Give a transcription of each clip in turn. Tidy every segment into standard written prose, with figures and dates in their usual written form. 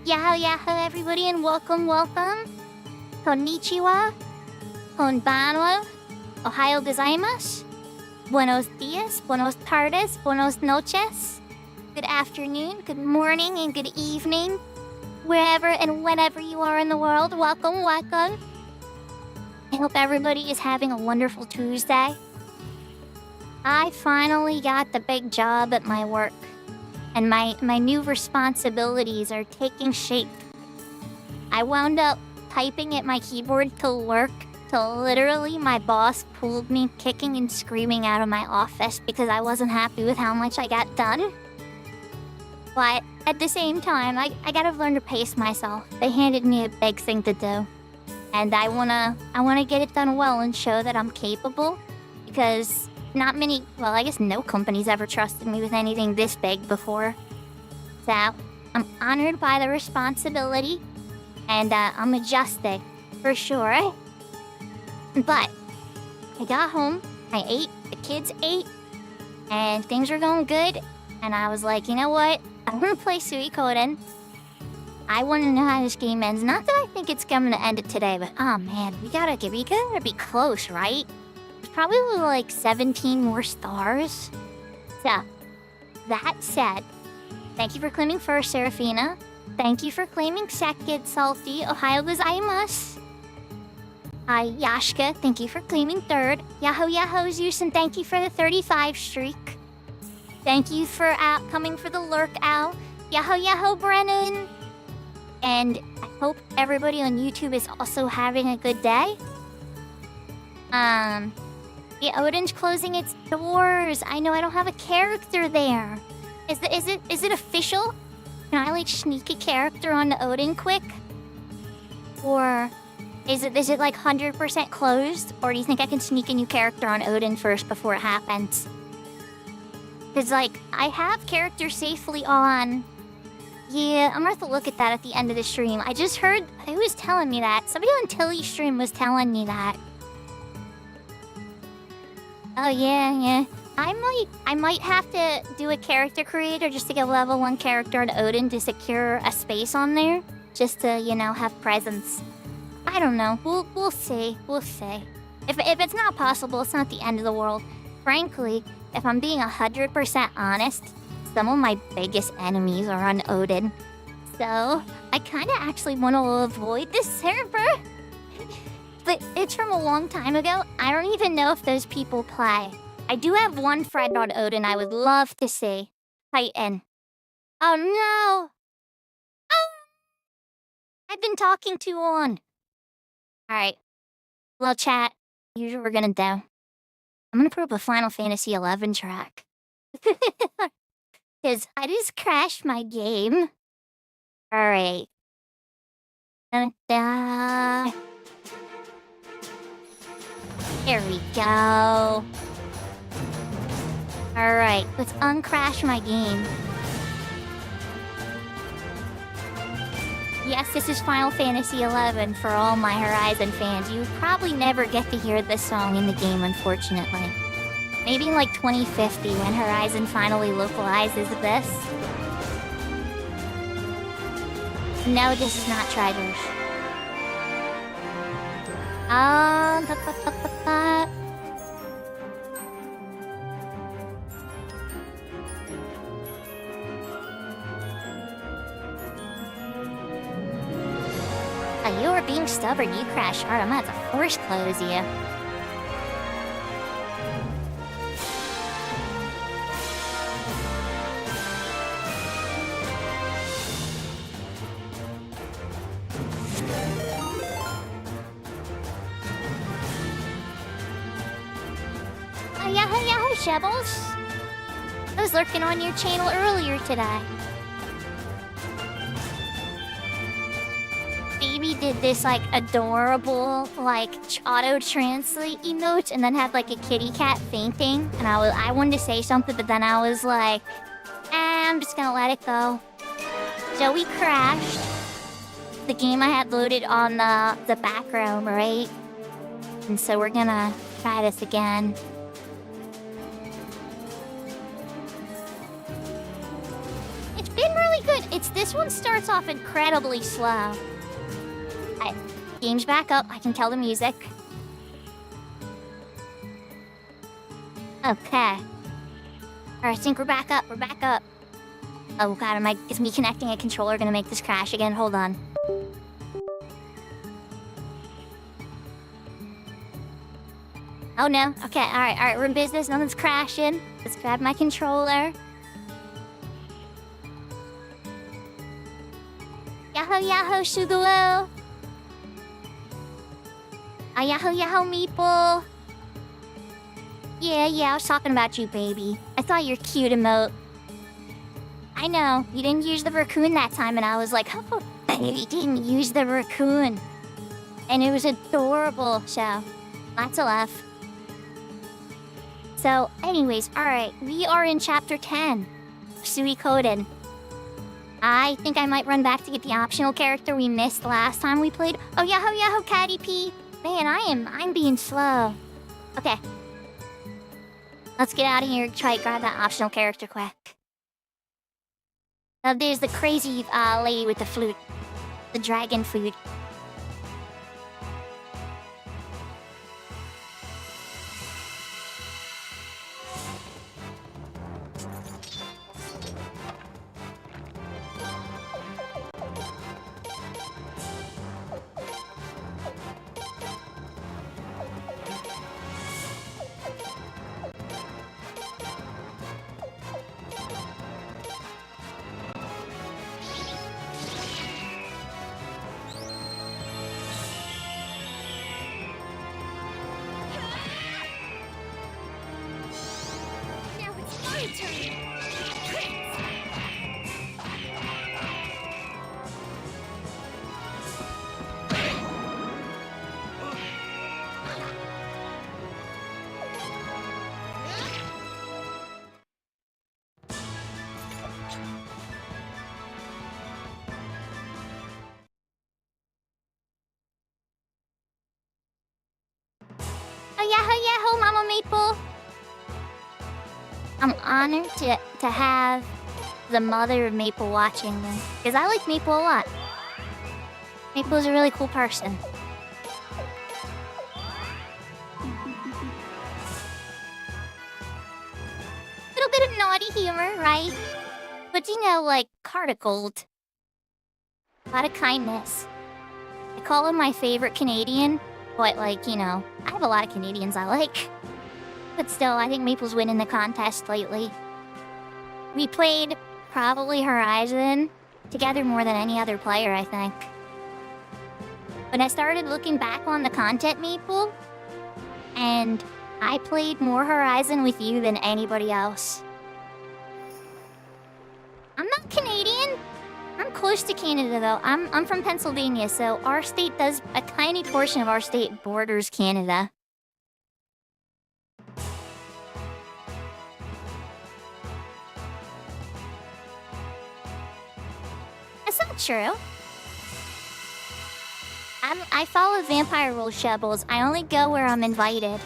Yahoo everybody and welcome. Konnichiwa, konbanwa, ohayo gozaimasu, buenos dias, buenos tardes, buenos noches. Good afternoon, good morning, and good evening. Wherever and whenever you are in the world, welcome. I hope everybody is having a wonderful Tuesday. I finally got the big job at my work, and my new responsibilities are taking shape. I wound up typing at my keyboard to work till literally my boss pulled me kicking and screaming out of my office because I wasn't happy with how much I got done. But at the same time, I gotta learn to pace myself. They handed me a big thing to do, and I wanna get it done well and show that I'm capable, because not many, well, I guess no company's ever trusted me with anything this big before. So I'm honored by the responsibility, and I'm adjusting for sure. But I got home, I ate, the kids ate, and things were going good. And I was like, you know what? I want to play Suikoden. I want to know how this game ends. Not that I think it's going to end it today, but oh man, we gotta be close, right? There's probably like 17 more stars. So, that said, thank you for claiming first, Serafina. Thank you for claiming second, Salty. Ohayo gozaimasu. Yashka, thank you for claiming third. Yahoo Zeus, and thank you for the 35 streak. Thank you for coming for the lurk, Al. Yahoo Brennan. And I hope everybody on YouTube is also having a good day. The Odin's closing its doors. I know I don't have a character there. Is it official? Can I like sneak a character on the Odin quick? Or is it like 100% closed? Or do you think I can sneak a new character on Odin first before it happens? Because, like, I have characters safely on. Yeah, I'm gonna have to look at that at the end of the stream. I just heard, who was telling me that? Somebody on Tilly's stream was telling me that. Oh, yeah. I might have to do a character creator just to get level 1 character on Odin to secure a space on there. Just to, you know, have presence. I don't know. We'll see. If it's not possible, it's not the end of the world. Frankly, if I'm being 100% honest, some of my biggest enemies are on Odin. So, I kinda actually want to avoid this server. But it's from a long time ago. I don't even know if those people play. I do have one friend on Odin I would love to see. Titan. Oh no! Oh! I've been talking too long. Alright. Well, chat, here's what we're gonna do. I'm gonna put up a Final Fantasy XI track. Because I just crashed my game. Alright. There we go. Alright, let's uncrash my game. Yes, this is Final Fantasy XI for all my Horizon fans. You probably never get to hear this song in the game, unfortunately. Maybe in like 2050 when Horizon finally localizes this. No, this is not Treasures. You are being stubborn, you crash hard. I'm gonna have to force close you. Yahoo, Shebbles. I was lurking on your channel earlier today. Baby did this like adorable like auto translate emote and then had like a kitty cat fainting, and I wanted to say something, but then I was like, I'm just gonna let it go. So we crashed. The game I had loaded on the back room, right? And so we're gonna try this again. It's been really good. this one starts off incredibly slow. Game's back up. I can tell the music. Okay. Alright, I think we're back up. We're back up. Oh god, is me connecting a controller gonna make this crash again? Hold on. Oh no. Okay, alright, we're in business. Nothing's crashing. Let's grab my controller. Yahoo yahoo shugulu. Yahoo yahoo meeple. Yeah, I was talking about you, baby. I thought your cute emote. I know, you didn't use the raccoon that time, and I was like, oh, you didn't use the raccoon. And it was adorable, so lots of love. So, anyways, alright, we are in Chapter 10, Suikoden. I think I might run back to get the optional character we missed last time we played. Oh, yahoo, Catty P. Man, I'm being slow. Okay. Let's get out of here and try to grab that optional character quick. There's the crazy lady with the flute. The dragon flute. Yahoo, Mama Maple. I'm honored to have the mother of Maple watching me, because I like Maple a lot. Maple's a really cool person. Little bit of naughty humor, right? But you know, like, heart of gold. A lot of kindness. I call him my favorite Canadian, but, like, you know, I have a lot of Canadians I like. But still, I think Maple's winning the contest lately. We played probably Horizon together more than any other player, I think. When I started looking back on the content, Maple, and I played more Horizon with you than anybody else. I'm not Canadian. I'm close to Canada, though. I'm from Pennsylvania, so our state does... a tiny portion of our state borders Canada. That's not true. I follow vampire rule shovels. I only go where I'm invited.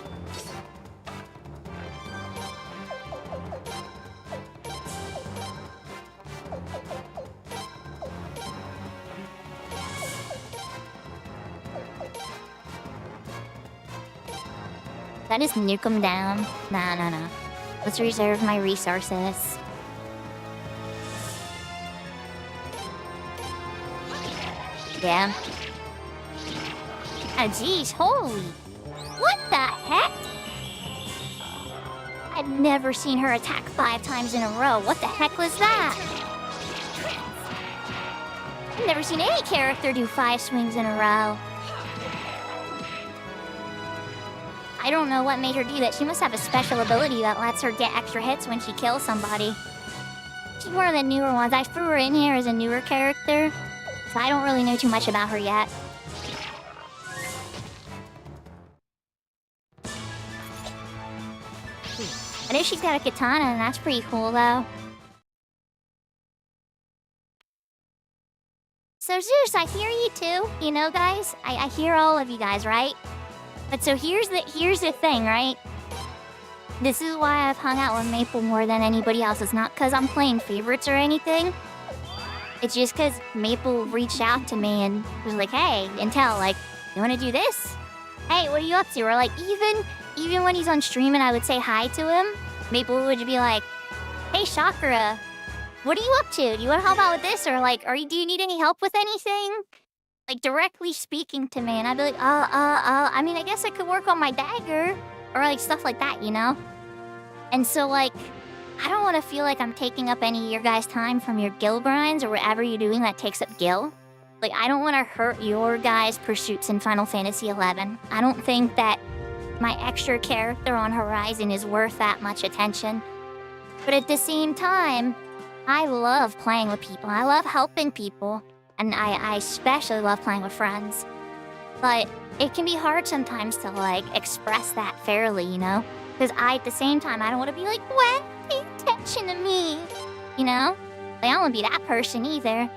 That just nuke them down. No. Let's reserve my resources. Yeah. Oh, jeez, holy. What the heck? I've never seen her attack 5 times in a row. What the heck was that? I've never seen any character do 5 swings in a row. I don't know what made her do that. She must have a special ability that lets her get extra hits when she kills somebody. She's one of the newer ones. I threw her in here as a newer character, so I don't really know too much about her yet. I know she's got a katana, and that's pretty cool, though. So Zeus, I hear you too. You know, guys? I hear all of you guys, right? But so here's the thing, right? This is why I've hung out with Maple more than anybody else. It's not because I'm playing favorites or anything. It's just because Maple reached out to me and was like, hey, Intel, like, you want to do this? Hey, what are you up to? Or like, even when he's on stream and I would say hi to him, Maple would be like, hey, Sakura, what are you up to? Do you want to help out with this? Or like, do you need any help with anything? Like, directly speaking to me. And I'd be like, I mean, I guess I could work on my dagger. Or like, stuff like that, you know? And so, like, I don't want to feel like I'm taking up any of your guys' time from your guild grinds or whatever you're doing that takes up gil. Like, I don't want to hurt your guys' pursuits in Final Fantasy XI. I don't think that my extra character on Horizon is worth that much attention. But at the same time, I love playing with people. I love helping people. And I especially love playing with friends. But it can be hard sometimes to, like, express that fairly, you know? Because at the same time, I don't want to be like, what? Pay attention to me. You know? Like, I don't want to be that person either.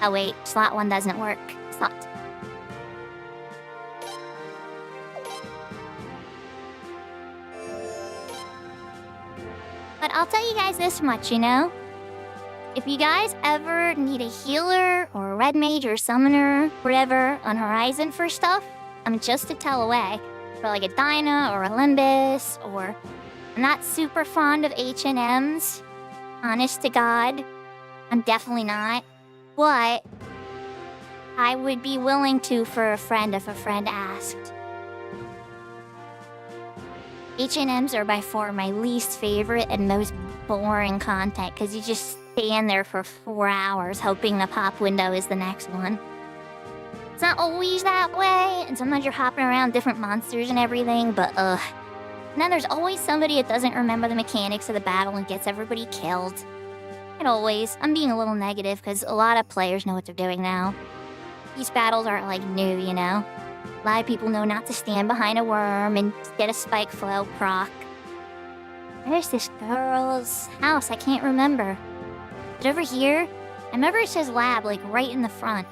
Oh, wait. Slot 1 doesn't work. Slot. But I'll tell you guys this much, you know? If you guys ever need a healer or a red mage or summoner, whatever, on Horizon for stuff, I'm just a tell away. For like a Dyna or a Limbus, or I'm not super fond of H&Ms. Honest to God, I'm definitely not. But I would be willing to for a friend if a friend asked. H&Ms are by far my least favorite and most boring content because you just stand there for 4 hours hoping the pop window is the next one. It's not always that way, and sometimes you're hopping around different monsters and everything, but And then there's always somebody that doesn't remember the mechanics of the battle and gets everybody killed. And always, I'm being a little negative because a lot of players know what they're doing now. These battles aren't like new, you know? A lot of people know not to stand behind a worm and get a spike flow proc. Where's this girl's house? I can't remember. Is it over here? I remember it says lab, like, right in the front.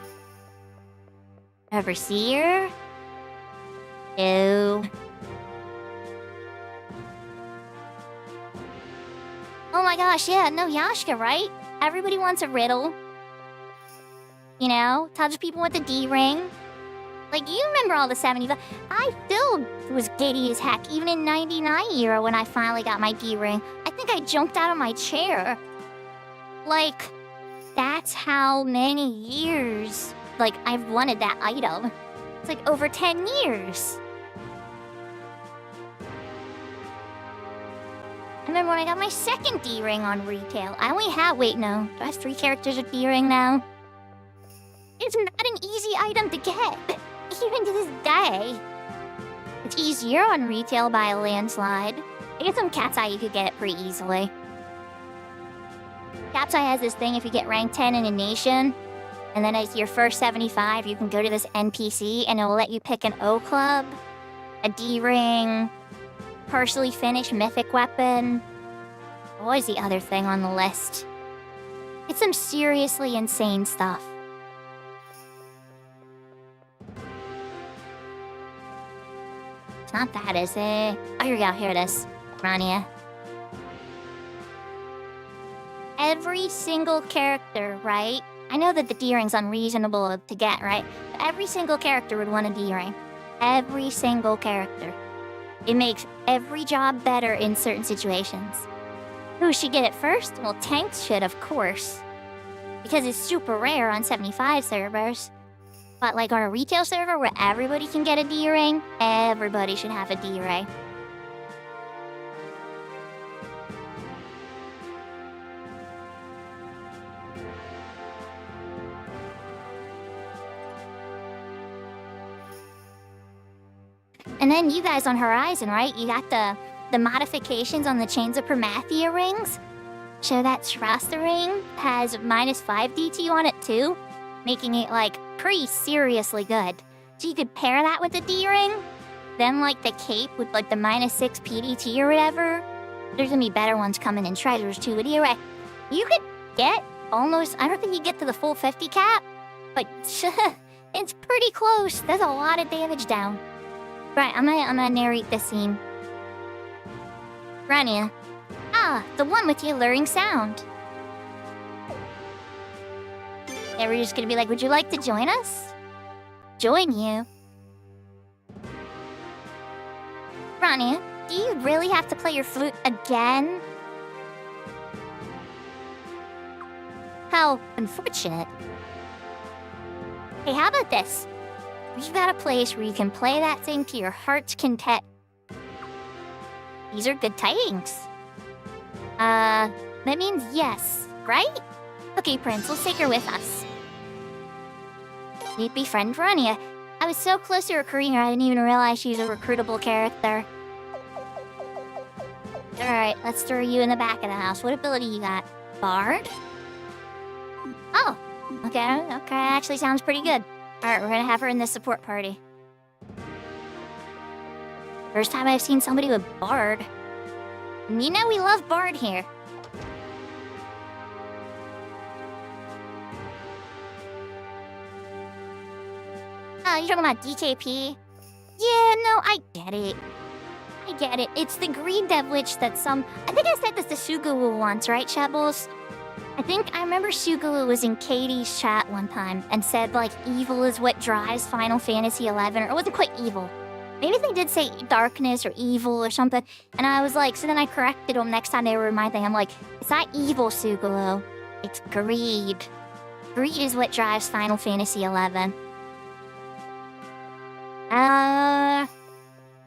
Ever see her? No. Oh my gosh, yeah, no, Yashka, right? Everybody wants a riddle. You know? Tons of people want the D-ring. Like, you remember all the 75. I still was giddy as heck, even in 99 era when I finally got my D-ring. I think I jumped out of my chair. Like, that's how many years, like, I've wanted that item. It's like over 10 years. I remember when I got my second D-ring on retail. I only have, wait, no. Do I have 3 characters with D-ring now? It's not an easy item to get, even to this day. It's easier on retail by a landslide. I guess on Cat's Eye you could get it pretty easily. Cat's Eye has this thing, if you get rank 10 in a nation, and then as your first 75, you can go to this NPC, and it will let you pick an O club, a D-ring, partially finished mythic weapon. What was the other thing on the list? It's some seriously insane stuff. It's not that, is it? Oh, here we go. Here it is. Rania. Every single character, right? I know that the D-ring's unreasonable to get, right? But every single character would want a D-ring. Every single character. It makes every job better in certain situations. Who should get it first? Well, tanks should, of course. Because it's super rare on 75 servers. But like on a retail server where everybody can get a D-ring, everybody should have a D-ring. And then you guys on Horizon, right? You got the modifications on the Chains of Promathia rings. So that Trasta ring has -5 DT on it too, making it like pretty seriously good. So you could pair that with the D-ring, then like the cape with like the -6 PDT or whatever. There's gonna be better ones coming in treasures too. But either way, you could get almost, I don't think you get to the full 50 cap, but it's pretty close. There's a lot of damage down. Right, I'm gonna narrate this scene. Rania. Ah, the one with the alluring sound. Yeah, we're just gonna be like, would you like to join us? Join you? Ronnie, do you really have to play your flute again? How unfortunate. Hey, how about this? We've got a place where you can play that thing to your heart's content. These are good tidings. That means yes, right? Okay, Prince, let's take her with us. You'd befriend Rania. I was so close to recruiting her, I didn't even realize she's a recruitable character. Alright, let's throw you in the back of the house. What ability you got? Bard? Oh, okay, actually sounds pretty good. Alright, we're gonna have her in the support party. First time I've seen somebody with Bard. And you know we love Bard here. Oh, you're talking about DKP? Yeah, no, I get it. It's the Green Dev Witch that some... I think I said this to Sugaru once, right, Shabbles? I remember Sugaru was in Katie's chat one time and said, like, evil is what drives Final Fantasy XI, or it wasn't quite evil. Maybe they did say darkness or evil or something, and I was like, so then I corrected them next time they were reminding me. I'm like, it's not evil, Sugaru. It's greed. Greed is what drives Final Fantasy XI.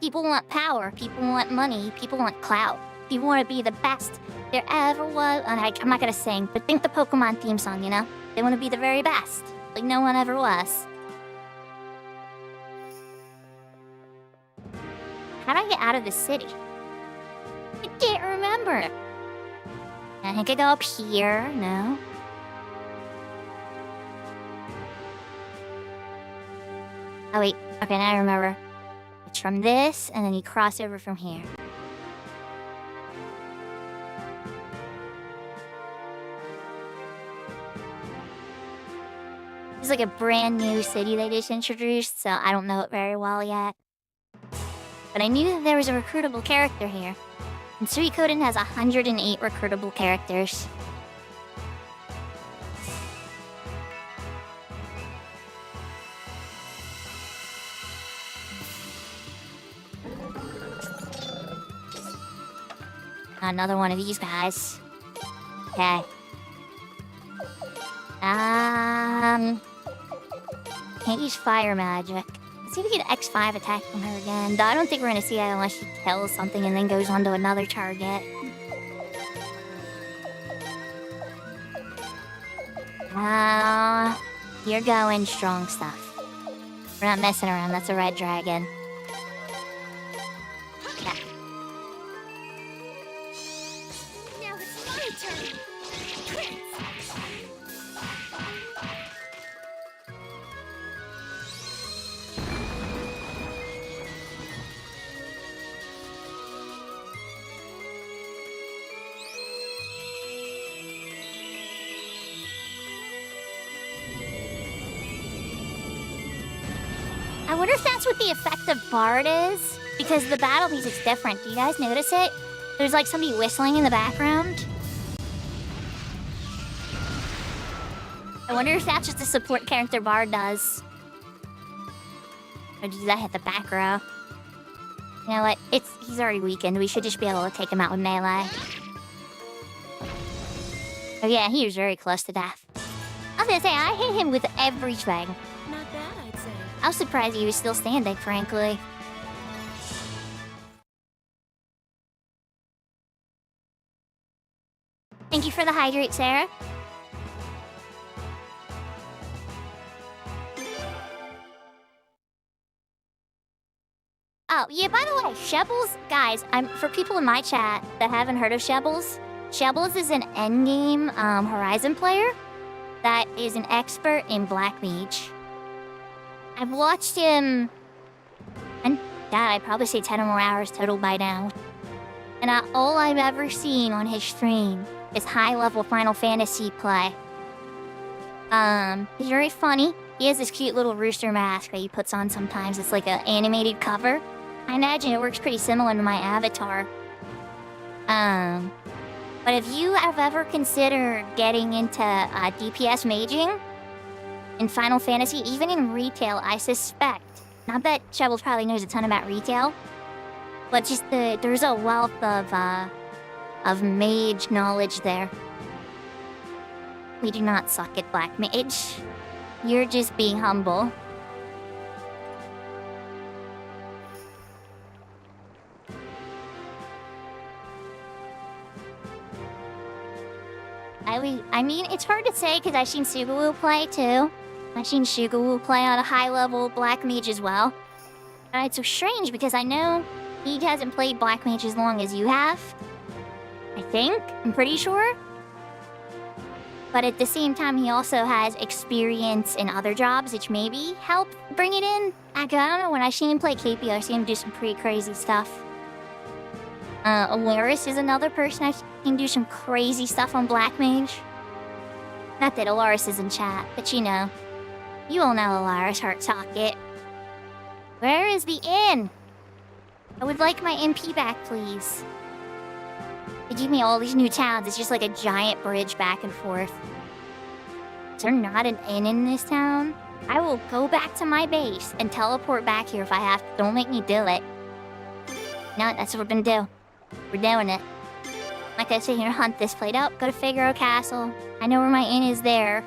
People want power, people want money, people want clout. People want to be the best there ever was. And I'm not gonna sing, but think the Pokemon theme song, you know? They want to be the very best, like no one ever was. How do I get out of the city? I can't remember. I think I go up here, no? Oh wait, okay, now I remember. It's from this, and then you cross over from here. It's like a brand new city they just introduced, so I don't know it very well yet. But I knew that there was a recruitable character here. And Suikoden has 108 recruitable characters. Another one of these guys. Okay. Can't use fire magic. Let's see if we get X5 attack from her again. Though I don't think we're gonna see that unless she kills something and then goes on to another target. You're going strong stuff. We're not messing around, that's a red dragon. Yeah. Now it's my turn. I wonder if that's what the effect of Bard is? Because the battle music's different. Do you guys notice it? There's like somebody whistling in the background. I wonder if that's what the support character Bard does. Or does that hit the back row? You know what? He's already weakened. We should just be able to take him out with melee. Oh yeah, he was very close to death. I was gonna say, I hit him with everything. Not bad, I'd say. I was surprised he was still standing, frankly. Thank you for the hydrate, Sarah. Oh, yeah, by the way, Shebbles, guys, for people in my chat that haven't heard of Shebbles, Shebbles is an endgame Horizon player that is an expert in Black Mage. I've watched him, and God, I'd probably say 10 or more hours total by now. And all I've ever seen on his stream is high-level Final Fantasy play. He's very funny. He has this cute little rooster mask that he puts on sometimes. It's like an animated cover. I imagine it works pretty similar to my avatar. But if you have ever considered getting into DPS maging in Final Fantasy, even in retail, I suspect, not that Shovels probably knows a ton about retail, but just there's a wealth of mage knowledge there. We do not suck at black mage. You're just being humble. I mean, it's hard to say because I've seen Suikoden play too. I've seen Suikoden play on a high-level black mage as well. And it's so strange because I know he hasn't played black mage as long as you have. I think. I'm pretty sure. But at the same time, he also has experience in other jobs, which maybe help bring it in. I don't know, when I seen him play KP, I seen him do some pretty crazy stuff. Alaris is another person I've seen do some crazy stuff on Black Mage. Not that Alaris is in chat, but you know. You all know Alaris, Heart Socket. Where is the inn? I would like my MP back, please. They give me all these new towns. It's just like a giant bridge back and forth. Is there not an inn in this town? I will go back to my base and teleport back here if I have to. Don't make me do it. No, that's what we're gonna do. We're doing it. I'm not gonna sit here and hunt this plate up. Go to Figaro Castle. I know where my inn is there.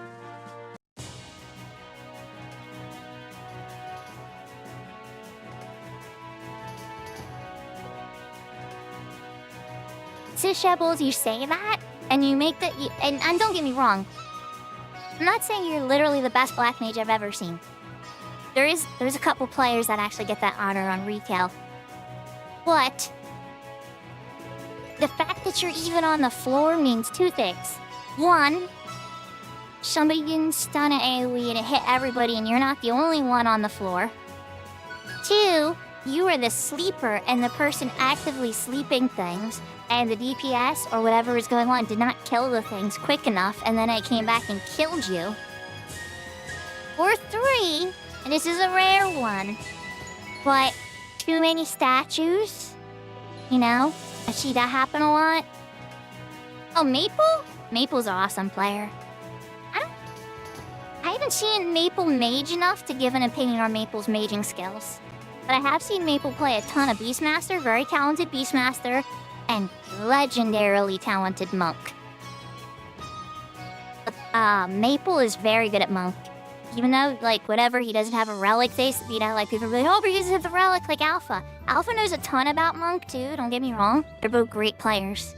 So, Shebbles, you say that, and you make that, and don't get me wrong. I'm not saying you're literally the best black mage I've ever seen. There's a couple players that actually get that honor on retail. But the fact that you're even on the floor means two things. One, somebody didn't stun an AoE and it hit everybody and you're not the only one on the floor. Two, you are the sleeper and the person actively sleeping things, and the DPS or whatever is going on did not kill the things quick enough, and then it came back and killed you. Or three, and this is a rare one, but too many statues? You know? I see that happen a lot. Oh, Maple? Maple's an awesome player. I haven't seen Maple mage enough to give an opinion on Maple's maging skills. But I have seen Maple play a ton of Beastmaster, very talented Beastmaster, and legendarily talented Monk. But, Maple is very good at Monk. Even though, like, whatever, he doesn't have a relic face, you know, like, people are like, oh, but he doesn't have the relic like Alpha. Alpha knows a ton about Monk, too, don't get me wrong. They're both great players.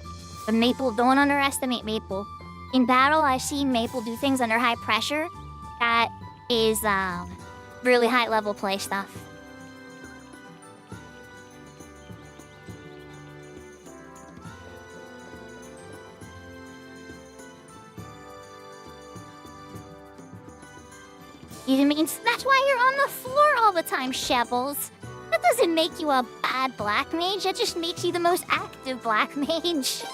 But Maple, don't underestimate Maple. In battle, I've seen Maple do things under high pressure that is, really high-level play stuff. It means that's why you're on the floor all the time, Shebbles. That doesn't make you a bad black mage, that just makes you the most active black mage.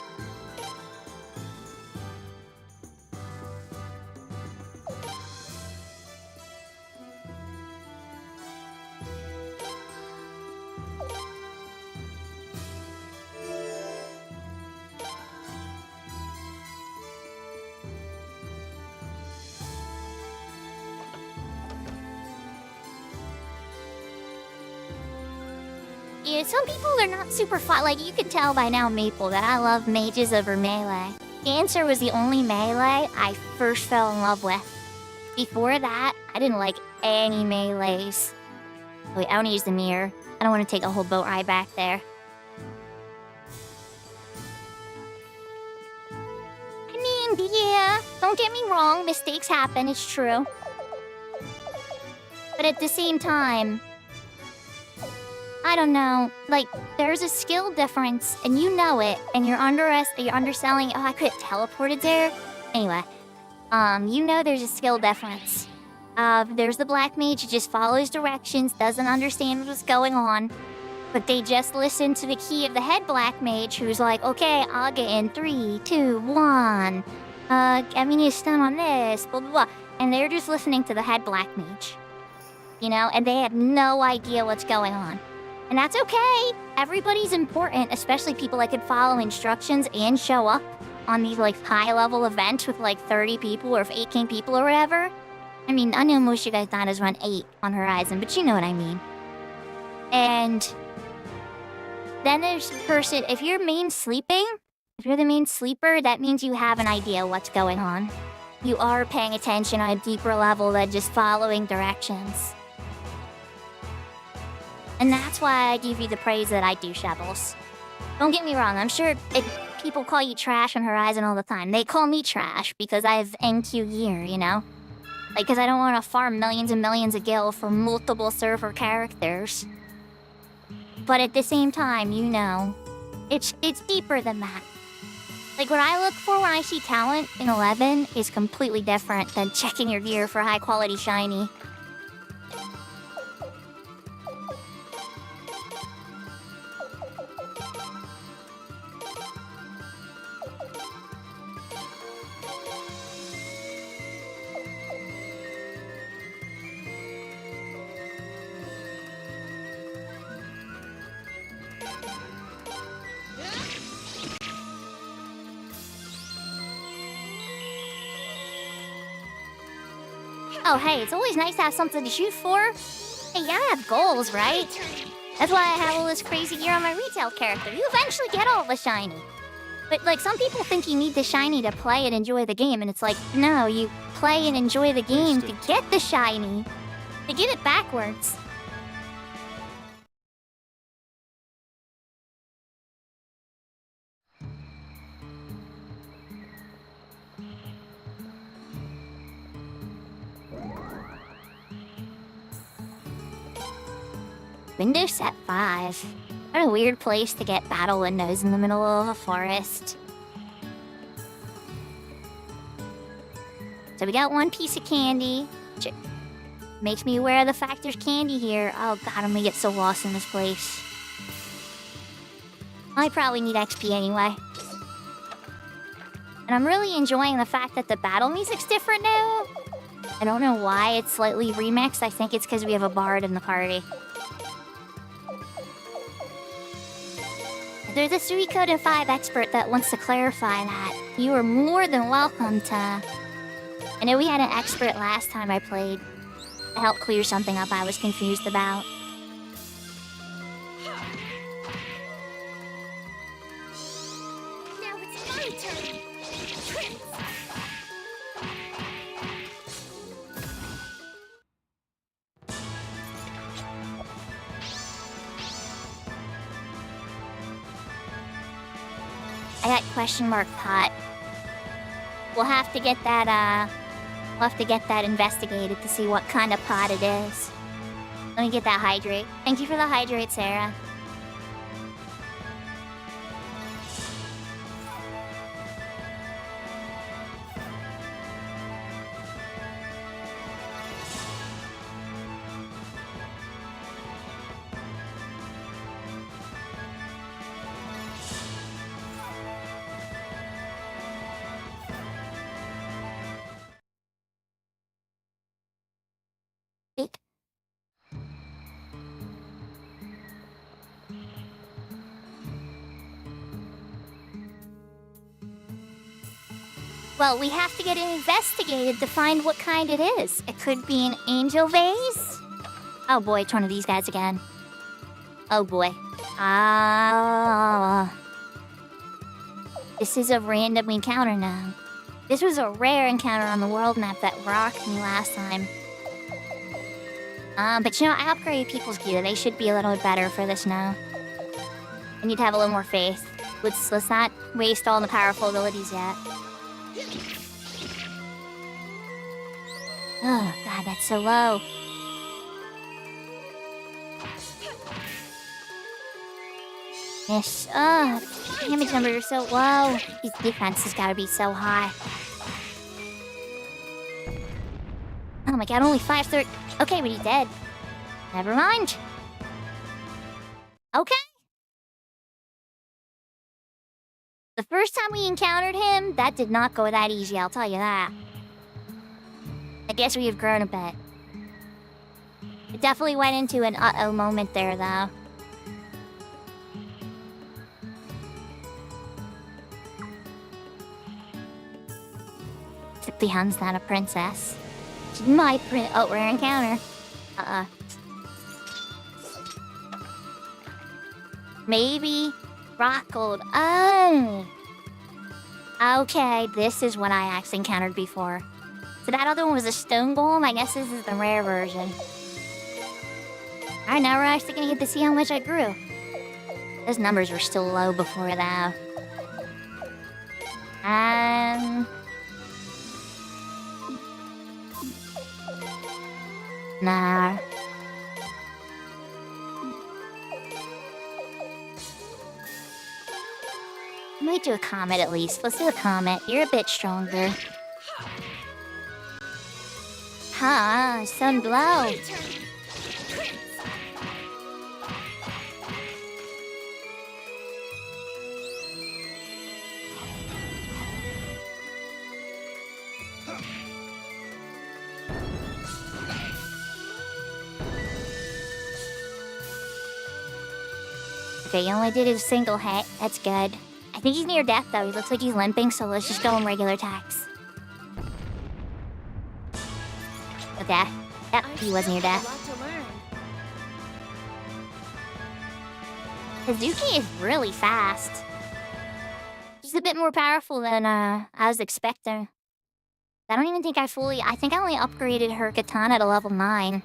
Yeah, some people are not super fun. Like, you can tell by now, Maple, that I love mages over melee. Dancer was the only melee I first fell in love with. Before that, I didn't like any melees. Wait, I want to use the mirror. I don't want to take a whole boat ride back there. I mean, yeah, don't get me wrong, mistakes happen, it's true. But at the same time, I don't know, like, there's a skill difference, and you know it, and you're underselling, oh, I could have teleported there? Anyway, you know there's a skill difference. There's the black mage who just follows directions, doesn't understand what's going on, but they just listen to the key of the head black mage who's like, okay, I'll get in 3, 2, 1, I mean, you stun on this, blah, blah, blah, and they're just listening to the head black mage. You know, and they have no idea what's going on. And that's okay. Everybody's important, especially people that can follow instructions and show up on these like high level events with like 30 people or 18 people or whatever. I mean, I know most of you guys thought us run 8 on Horizon, but you know what I mean. And then there's the person, if you're main sleeping, if you're the main sleeper, that means you have an idea what's going on. You are paying attention on a deeper level than just following directions. And that's why I give you the praise that I do, Shovels. Don't get me wrong, I'm sure people call you trash on Horizon all the time. They call me trash because I have NQ gear, you know? Like, because I don't want to farm millions and millions of gil for multiple server characters. But at the same time, you know, it's deeper than that. Like, what I look for when I see talent in 11 is completely different than checking your gear for high-quality shiny. Oh, hey, it's always nice to have something to shoot for. Hey, you gotta have goals, right? That's why I have all this crazy gear on my retail character. You eventually get all the shiny. But, like, some people think you need the shiny to play and enjoy the game, and it's like, no, you play and enjoy the game to get the shiny. They get it backwards. Windows set 5. What a weird place to get battle windows in the middle of a forest. So we got one piece of candy, which makes me aware of the fact there's candy here. Oh god, I'm gonna get so lost in this place. I probably need XP anyway. And I'm really enjoying the fact that the battle music's different now. I don't know why it's slightly remixed. I think it's because we have a bard in the party. If there's a Suikoden 5 expert that wants to clarify that, you are more than welcome to... I know we had an expert last time I played to help clear something up I was confused about. Now it's my turn. I got question mark pot. We'll have to get that, investigated to see what kind of pot it is. Let me get that hydrate. Thank you for the hydrate, Sarah. Well, we have to get it investigated to find what kind it is. It could be an angel vase. Oh boy, it's one of these guys again. Oh boy. This is a random encounter now. This was a rare encounter on the world map that rocked me last time. But you know, I upgraded people's gear. They should be a little bit better for this now. I need to have a little more faith. Let's not waste all the powerful abilities yet. Oh, god, that's so low. Miss. Oh, damage numbers are so low. His defense has gotta be so high. Oh my god, only 530. Okay, but he's dead. Never mind. Okay. The first time we encountered him, that did not go that easy, I'll tell you that. I guess we have grown a bit. It definitely went into an uh-oh moment there, though. the hand's not a princess. She's my oh, rare encounter. Maybe rock gold. Oh! Okay, this is what I actually encountered before. So that other one was a stone golem. I guess this is the rare version. Alright, now we're actually gonna get to see how much I grew. Those numbers were still low before that. Nah. I might do a comet at least. Let's do a comet. You're a bit stronger. Huh, sun blow. Okay, you only did a single hit. That's good. I think he's near death, though. He looks like he's limping, so let's just go in regular attacks. Okay. Yep, he was near death. Hazuki is really fast. She's a bit more powerful than I was expecting. I don't even think I think I only upgraded her katana to level 9.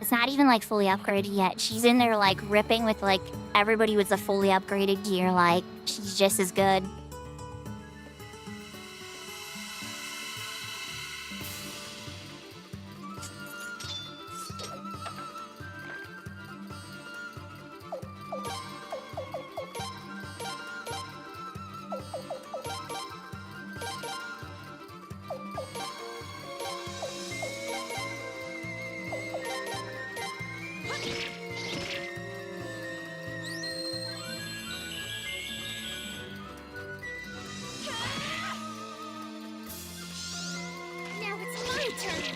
It's not even, like, fully upgraded yet. She's in there, like, ripping with, like, everybody with the fully upgraded gear. Like, she's just as good. Now it's my turn.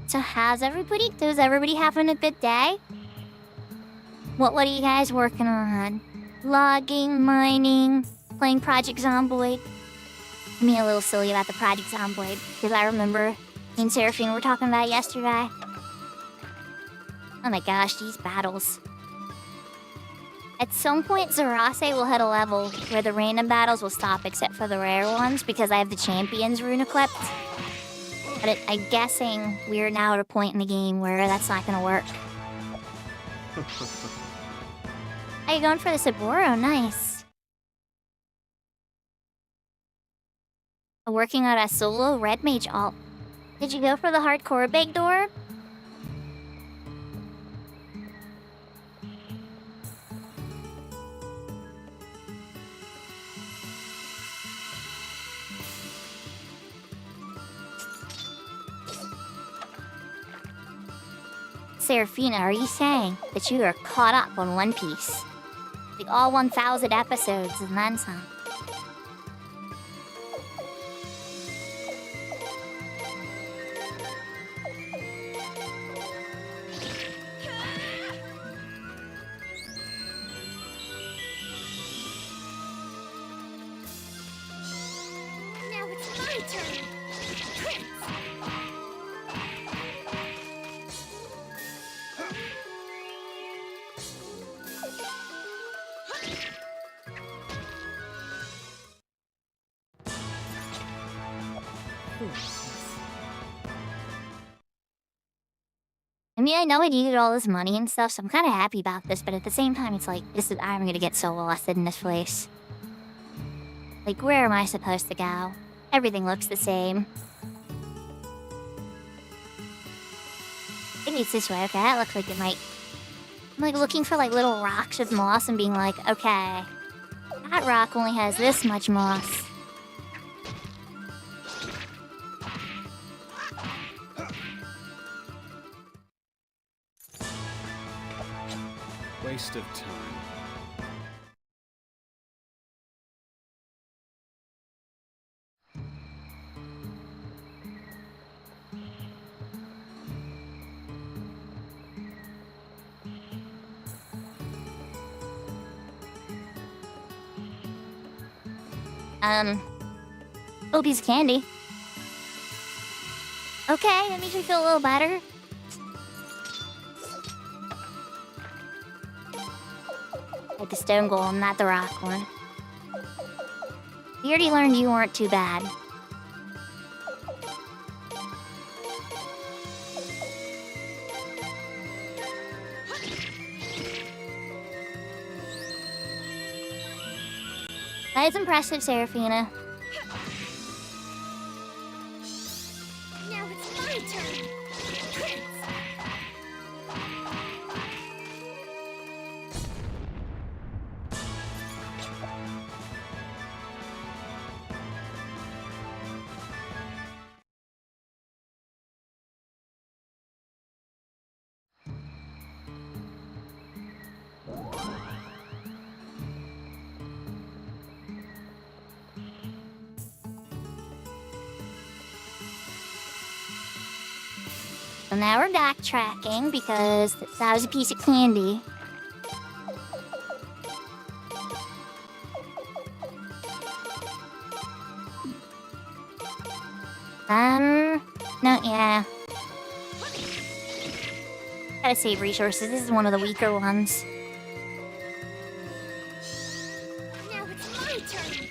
So how's everybody? Is everybody having a good day? What are you guys working on? Logging, mining, playing Project Zomboid? I'm being a little silly about the Project Zomboid, because I remember me and Seraphine were talking about it yesterday. Oh my gosh, these battles. At some point, Zarase will hit a level where the random battles will stop except for the rare ones, because I have the Champions rune equipped. But I'm guessing we're now at a point in the game where that's not gonna work. How you going for the Saburo? Nice. Working on a solo red mage alt. Did you go for the hardcore big door? Seraphina, are you saying that you are caught up on One Piece? Like all 1,000 episodes and then some? Now it's my turn. I mean, I know I needed all this money and stuff, so I'm kind of happy about this, but at the same time, it's like, I'm gonna get so lost in this place. Like, where am I supposed to go? Everything looks the same. Maybe it's this way. Okay, that looks like it might... I'm, like, looking for, like, little rocks with moss and being like, okay, that rock only has this much moss. Waste of time. Oh, piece of candy. Okay, that makes me feel a little better. Like the stone golem, not the rock one. We already learned you weren't too bad. That is impressive, Seraphina. Now it's my turn. So now we're backtracking because that was a piece of candy. No, yeah. Gotta save resources. This is one of the weaker ones. Now it's my turn.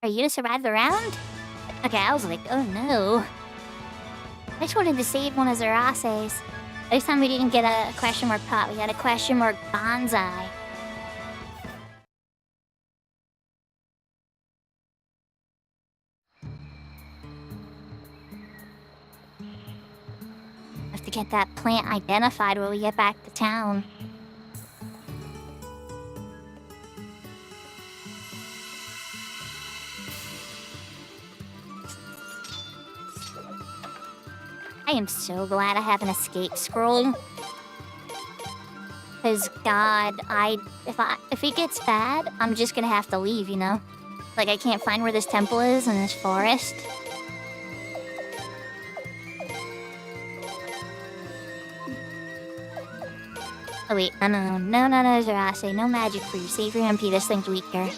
Are you gonna survive the round? Okay, I was like, oh no. I just wanted to save one of Zerase's. This time we didn't get a question mark pot, we got a question mark bonsai. Have to get that plant identified when we get back to town. I am so glad I have an escape scroll. Cause God, if it gets bad, I'm just gonna have to leave, you know? Like I can't find where this temple is in this forest. Oh wait, no, Zerase, no magic for you. Save your MP, this thing's weaker.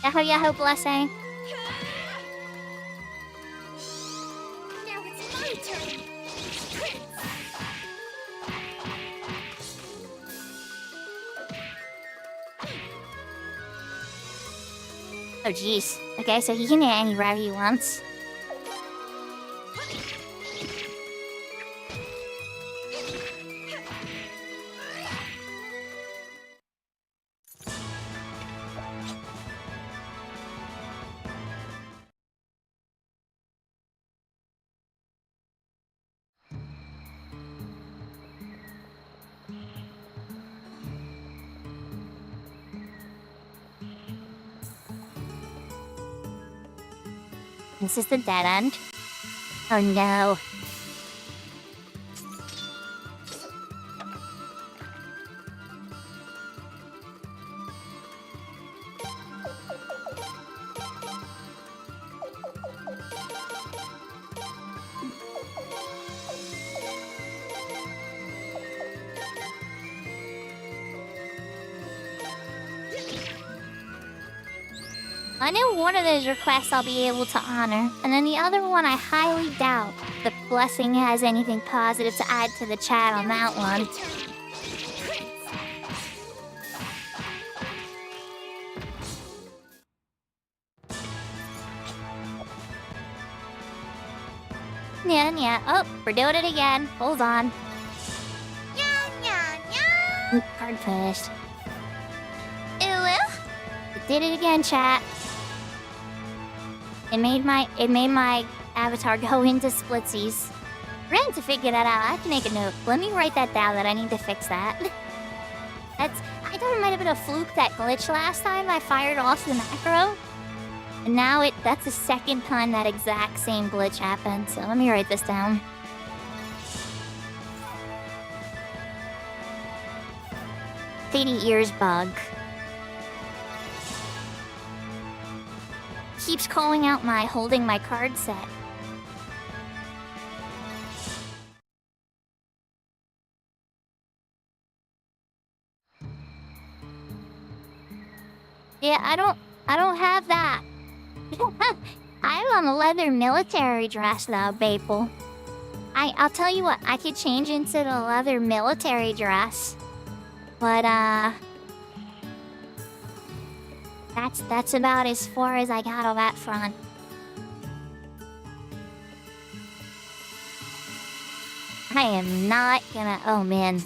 Yahoo, blessing. Now it's my turn. Oh jeez. Okay, so he can hit anywhere he wants. This is the dead end. Oh no. I know one of those requests I'll be able to honor, and then the other one I highly doubt the blessing has anything positive to add to the chat on that one. Yeah. Oh, we're doing it again. Hold on. Card pushed. We did it again, chat. It made my avatar go into splitsies. We're going to figure that out. I have to make a note. Let me write that down that I need to fix that. I thought it might have been a fluke that glitch last time I fired off the macro. And now that's the second time that exact same glitch happened, so let me write this down. Fading ears bug. Keeps calling out my holding my card set. Yeah, I don't have that. I have a leather military dress though, Maple. I'll tell you what, I could change into the leather military dress. But that's about as far as I got on that front. I am not gonna, oh man.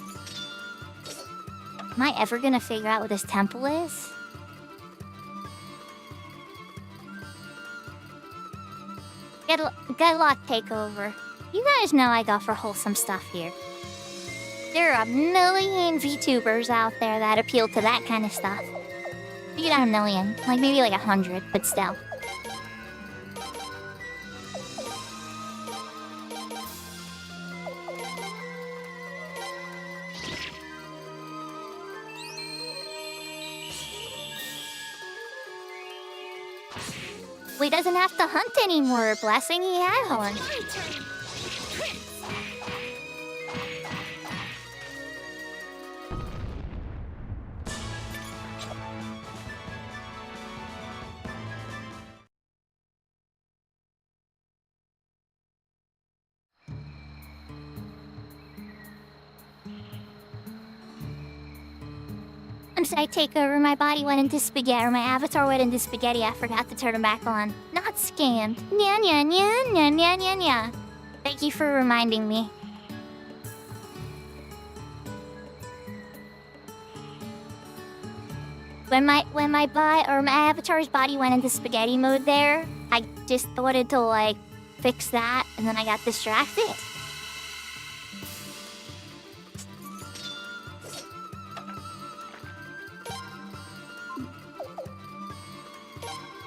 Am I ever gonna figure out what this temple is? Good luck, takeover. You guys know I go for wholesome stuff here. There are a million VTubers out there that appeal to that kind of stuff. Maybe not a million, like maybe like 100, but still. He doesn't have to hunt anymore, blessing he had one. Once I take over, my body went into spaghetti, or my avatar went into spaghetti. I forgot to turn him back on. Not scammed. Nya nya nya nya nya nya nya. Thank you for reminding me. When my avatar's body went into spaghetti mode there, I just thought to like fix that, and then I got distracted.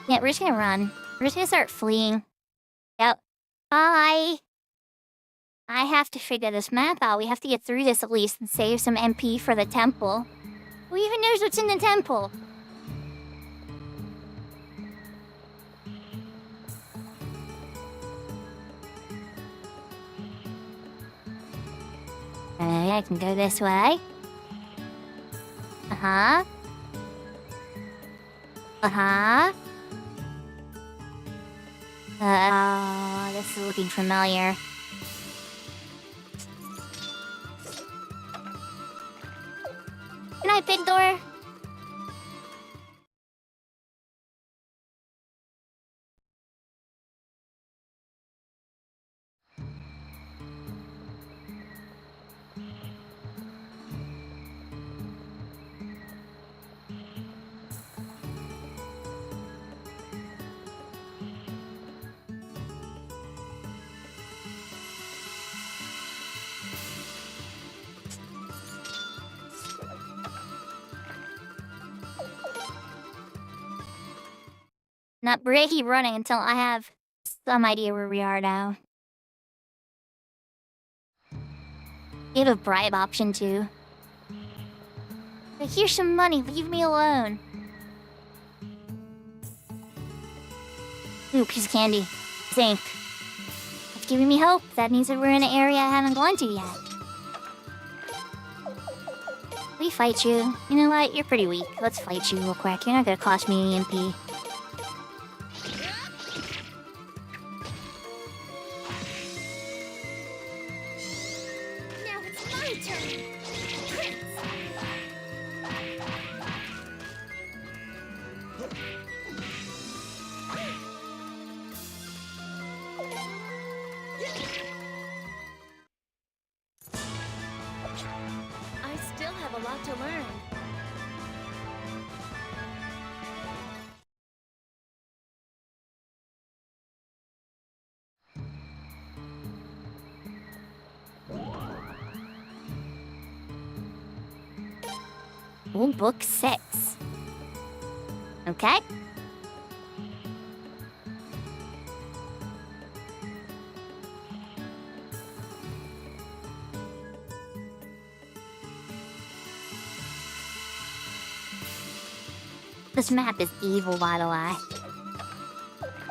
Yeah, we're just gonna run. We're just gonna start fleeing. Yep. Bye! I have to figure this map out. We have to get through this at least and save some MP for the temple. Who even knows what's in the temple? Okay, I can go this way. Uh-huh. Uh-huh. Oh, this is looking familiar. Good night, Big Door. Not breaky running until I have some idea where we are now. You have a bribe option too. But here's some money, leave me alone. Ooh, piece of candy. Zinc. It's giving me hope. That means that we're in an area I haven't gone to yet. We fight you. You know what? You're pretty weak. Let's fight you real quick. You're not gonna cost me an EMP. I still have a lot to learn. Old book 6. Okay. This map is evil, by the way.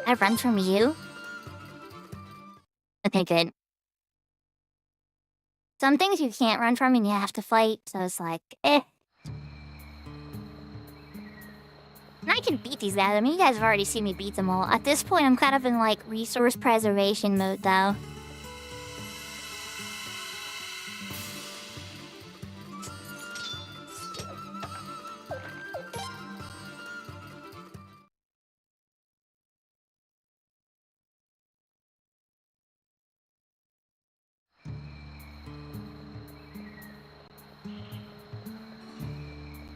I run from you? Okay, good. Some things you can't run from and you have to fight, so it's like, eh. And I can beat these guys. I mean, you guys have already seen me beat them all. At this point, I'm kind of in, like, resource preservation mode, though.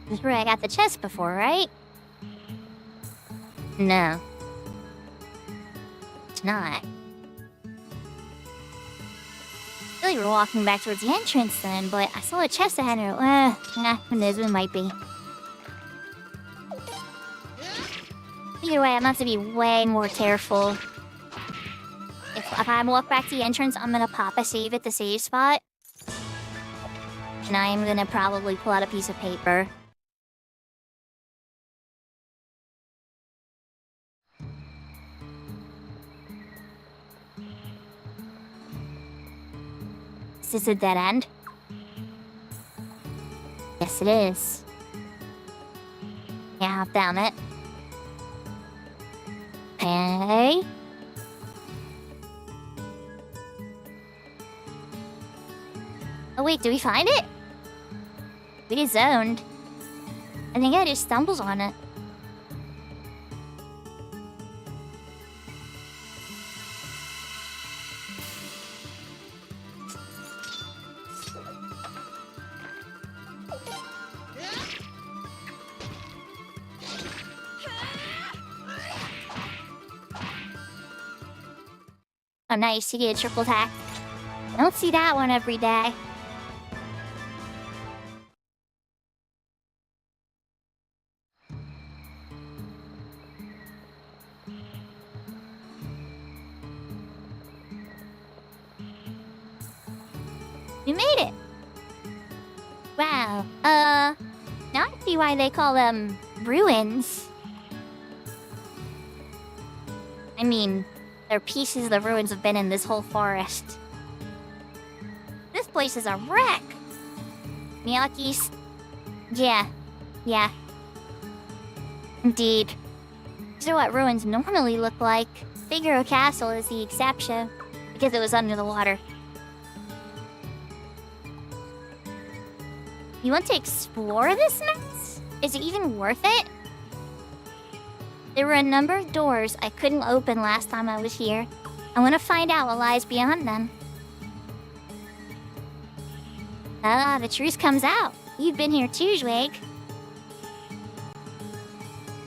This is where I got the chest before, right? No. It's not. I feel like we're walking back towards the entrance then, but I saw a chest ahead of it. Who knows, it might be. Either way, I'm gonna have to be way more careful. If I walk back to the entrance, I'm gonna pop a save at the save spot. And I'm gonna probably pull out a piece of paper. Is this a dead end? Yes, it is. Yeah, hop down it. Okay. Oh wait, do we find it? We get zoned. I think I just stumbled on it. Oh, nice, you get a triple attack. I don't see that one every day. We made it! Wow, now I see why they call them ruins. I mean, they're pieces the ruins have been in this whole forest. This place is a wreck! Miyaki's... Yeah. Indeed. These are what ruins normally look like. Figaro Castle is the exception, because it was under the water. You want to explore this mess? Is it even worth it? There were a number of doors I couldn't open last time I was here. I want to find out what lies beyond them. Ah, the truth comes out. You've been here too, Zwig.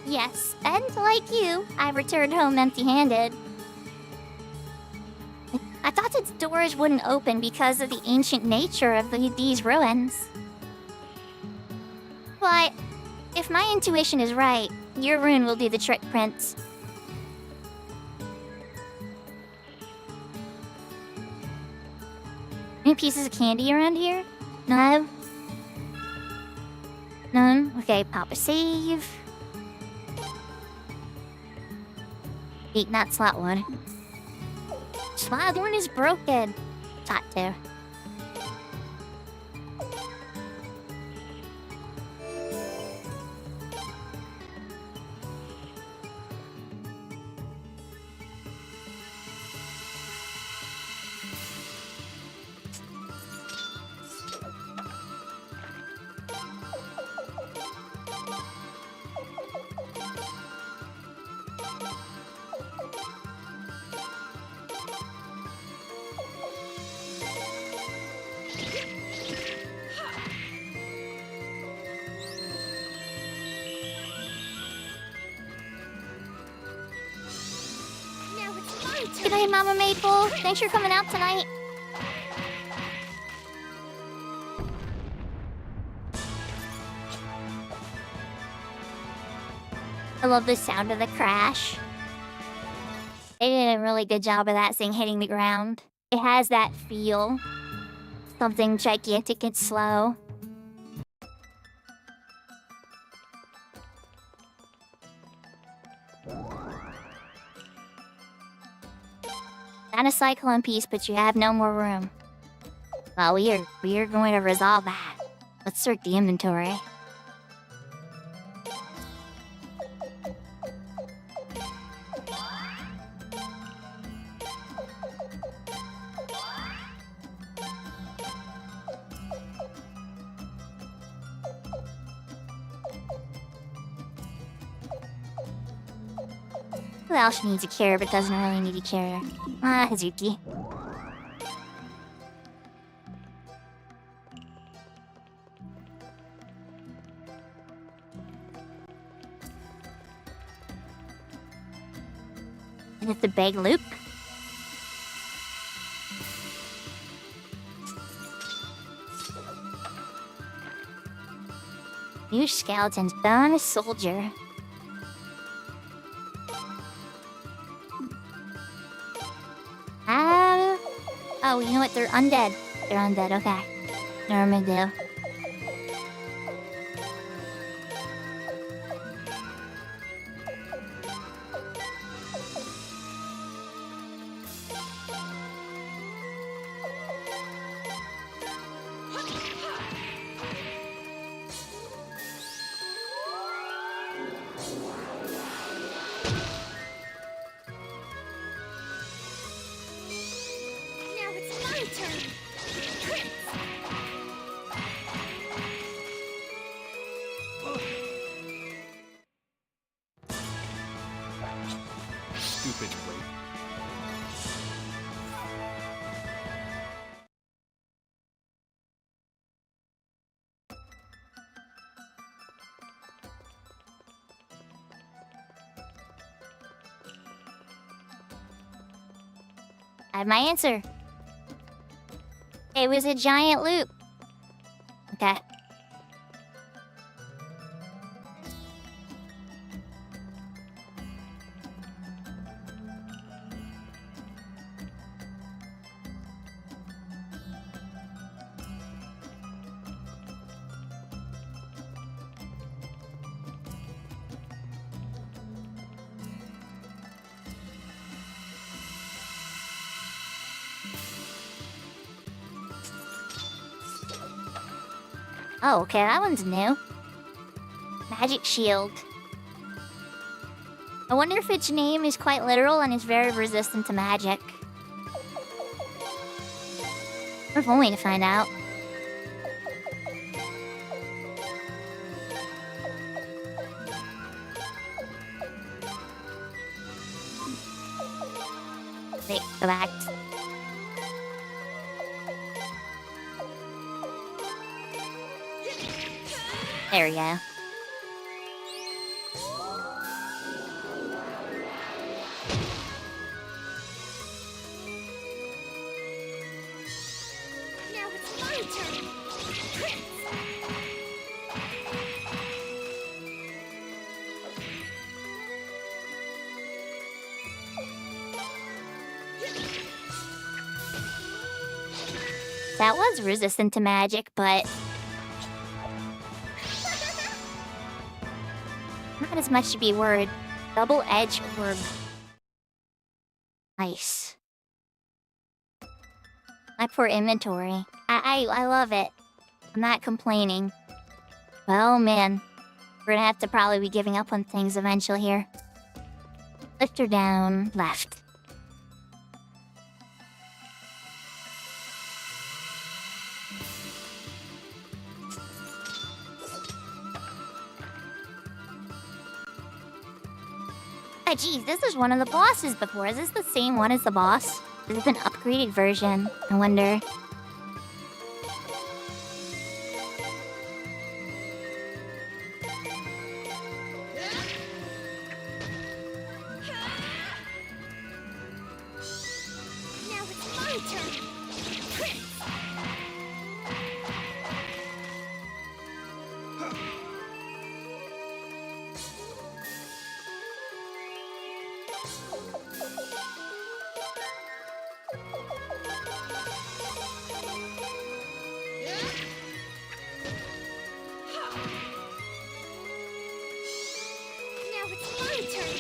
Yes, and like you, I returned home empty-handed. I thought its doors wouldn't open because of the ancient nature of these ruins. But if my intuition is right, your rune will do the trick, Prince. Any pieces of candy around here? No? None? Okay, pop a save. Eat that slot one. Slot one is broken. Thought to. Good night, Mama Maple. Thanks for coming out tonight. I love the sound of the crash. They did a really good job of that thing hitting the ground. It has that feel. Something gigantic and slow. Not a cyclone piece, but you have no more room. Well, we are going to resolve that. Let's sort the inventory. Who else needs a cure but doesn't really need a cure? Ah, Hazuki. And it's a big loop. New skeletons, bone a soldier. Oh, you know what? They're undead. They're undead, okay. Never mind, though. Now it's my turn. Stupid weight. I have my answer. It was a giant loop. Okay. Oh, okay, that one's new. Magic shield. I wonder if its name is quite literal and is very resistant to magic. If only to find out. Wait, go back. There we go. Now it's my turn. That was resistant to magic, but not as much to be worried. Double-edged orb. Nice. My poor inventory. I love it. I'm not complaining. Well, man. We're gonna have to probably be giving up on things eventually here. Lift her down. Left. Ah, geez, this is one of the bosses before. Is this the same one as the boss? Is this an upgraded version? I wonder. Now it's my turn. Now it's my turn.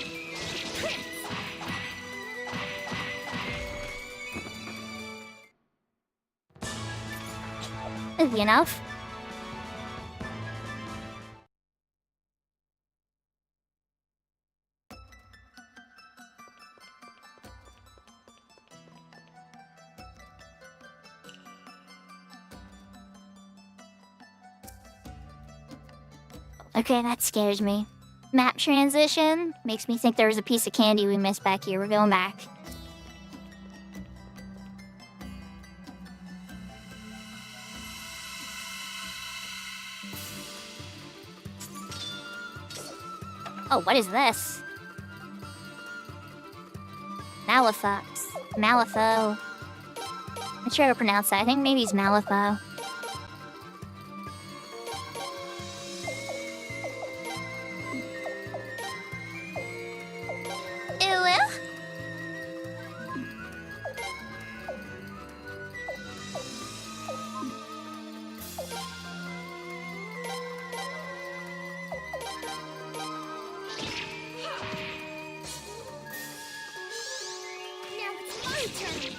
Easy enough. Okay, that scares me. Map transition makes me think there was a piece of candy we missed back here. We're going back. Oh, what is this? Malifaux. Malifaux. I'm not sure how to pronounce that. I think maybe it's Malifaux. Now it's my turn.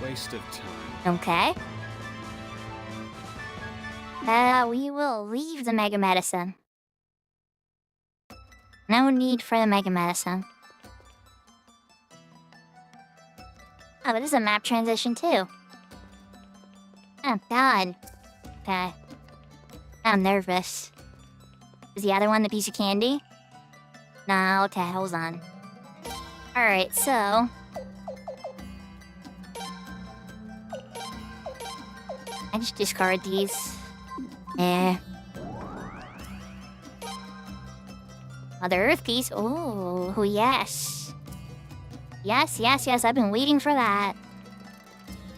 Waste of time. Okay. We will leave the Mega Medicine. No need for the Mega Medicine. Oh, but this is a map transition too. Oh, God. Okay. I'm nervous. Is the other one the piece of candy? No, okay, hold on. Alright, so... I just discard these. Eh. Other Earth piece. Oh, yes. Yes, yes, yes. I've been waiting for that.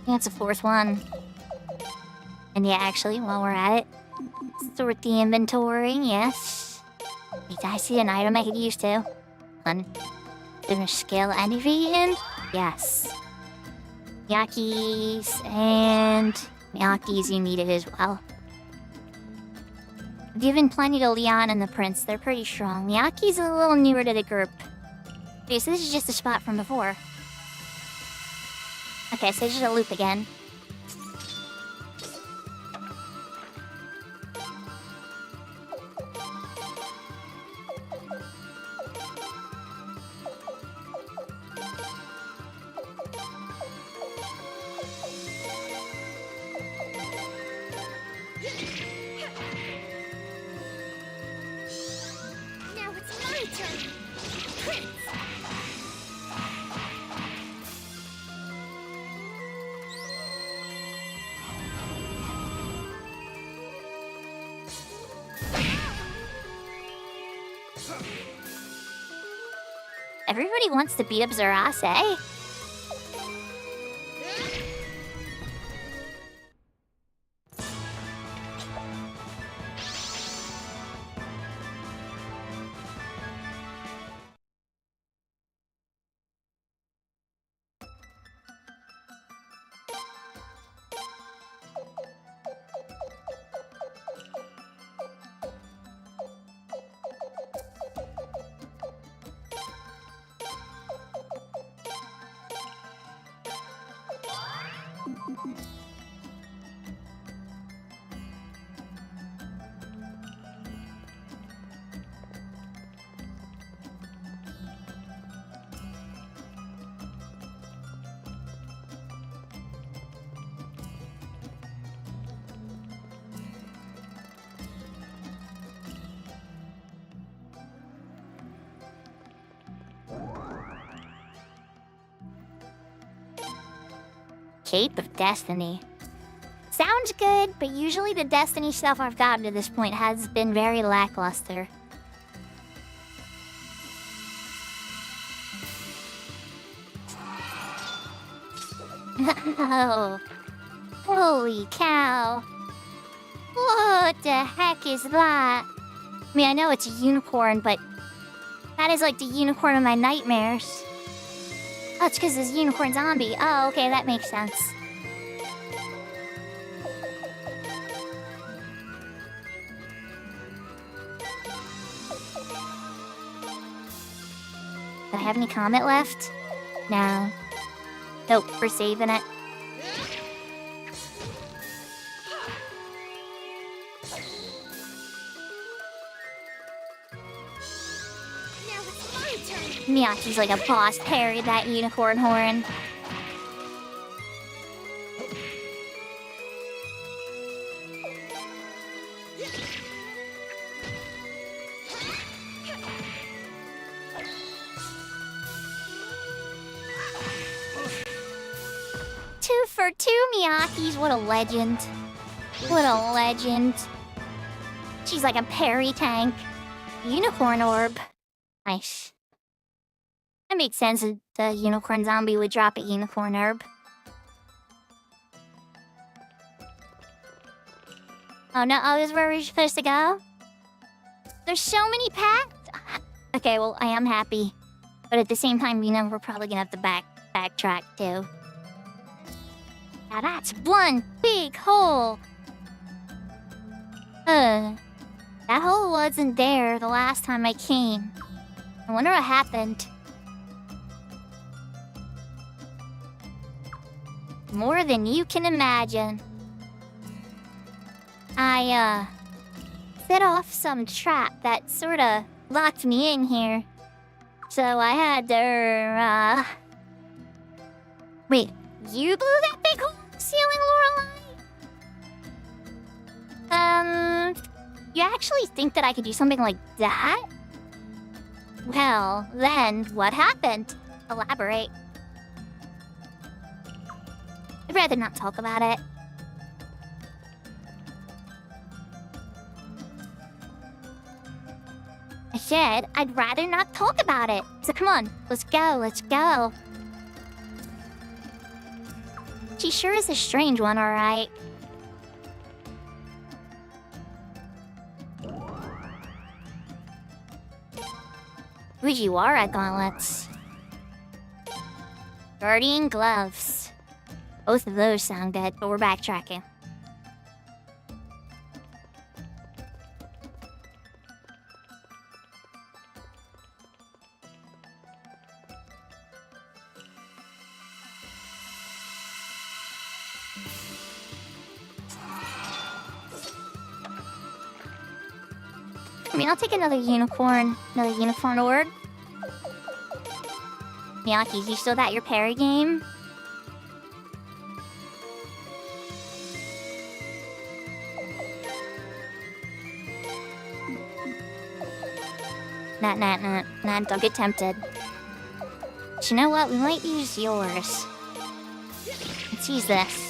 Yeah, it's a fourth one. And yeah, actually, while we're at it, sort the inventory. Yes. Wait, I see an item I could use too. One. Different skill activated. Yes. Yakis and Yakis you needed as well. Given plenty to Leon and the Prince, they're pretty strong. Miyaki's a little newer to the group. Okay, so this is just a spot from before. Okay, so it's just a loop again. Now it's my turn. Everybody wants to beat up Zarase. Eh? Cape of Destiny. Sounds good, but usually the Destiny stuff I've gotten to this point has been very lackluster. Oh, holy cow. What the heck is that? I mean, I know it's a unicorn, but that is like the unicorn of my nightmares. Oh, it's because it's a unicorn zombie. Oh, okay, that makes sense. Do I have any comment left? No. Nope, we're saving it. Now it's my turn. Miyaki's like a boss parry that unicorn horn. Two for two Miyakis, what a legend. What a legend. She's like a parry tank. Unicorn orb. Nice. That makes sense that the unicorn zombie would drop a unicorn orb. Oh no, oh, this is where we're supposed to go? There's so many paths! Okay, well, I am happy. But at the same time, you know, we're probably gonna have to backtrack too. Now that's one big hole! That hole wasn't there the last time I came. I wonder what happened. More than you can imagine. I, set off some trap that sorta locked me in here. So I had to, Wait, you blew that big hole in the ceiling, Lorelai? You actually think that I could do something like that? Well, then, what happened? Elaborate. I'd rather not talk about it. I said I'd rather not talk about it. So come on, let's go, let's go. She sure is a strange one, alright. Fujiwara gauntlets. Guardian gloves. Both of those sound good, but we're backtracking. I mean, I'll take another unicorn orb. Miyaki, you still got your parry game? Nah, don't get tempted. But you know what? We might use yours. Let's use this.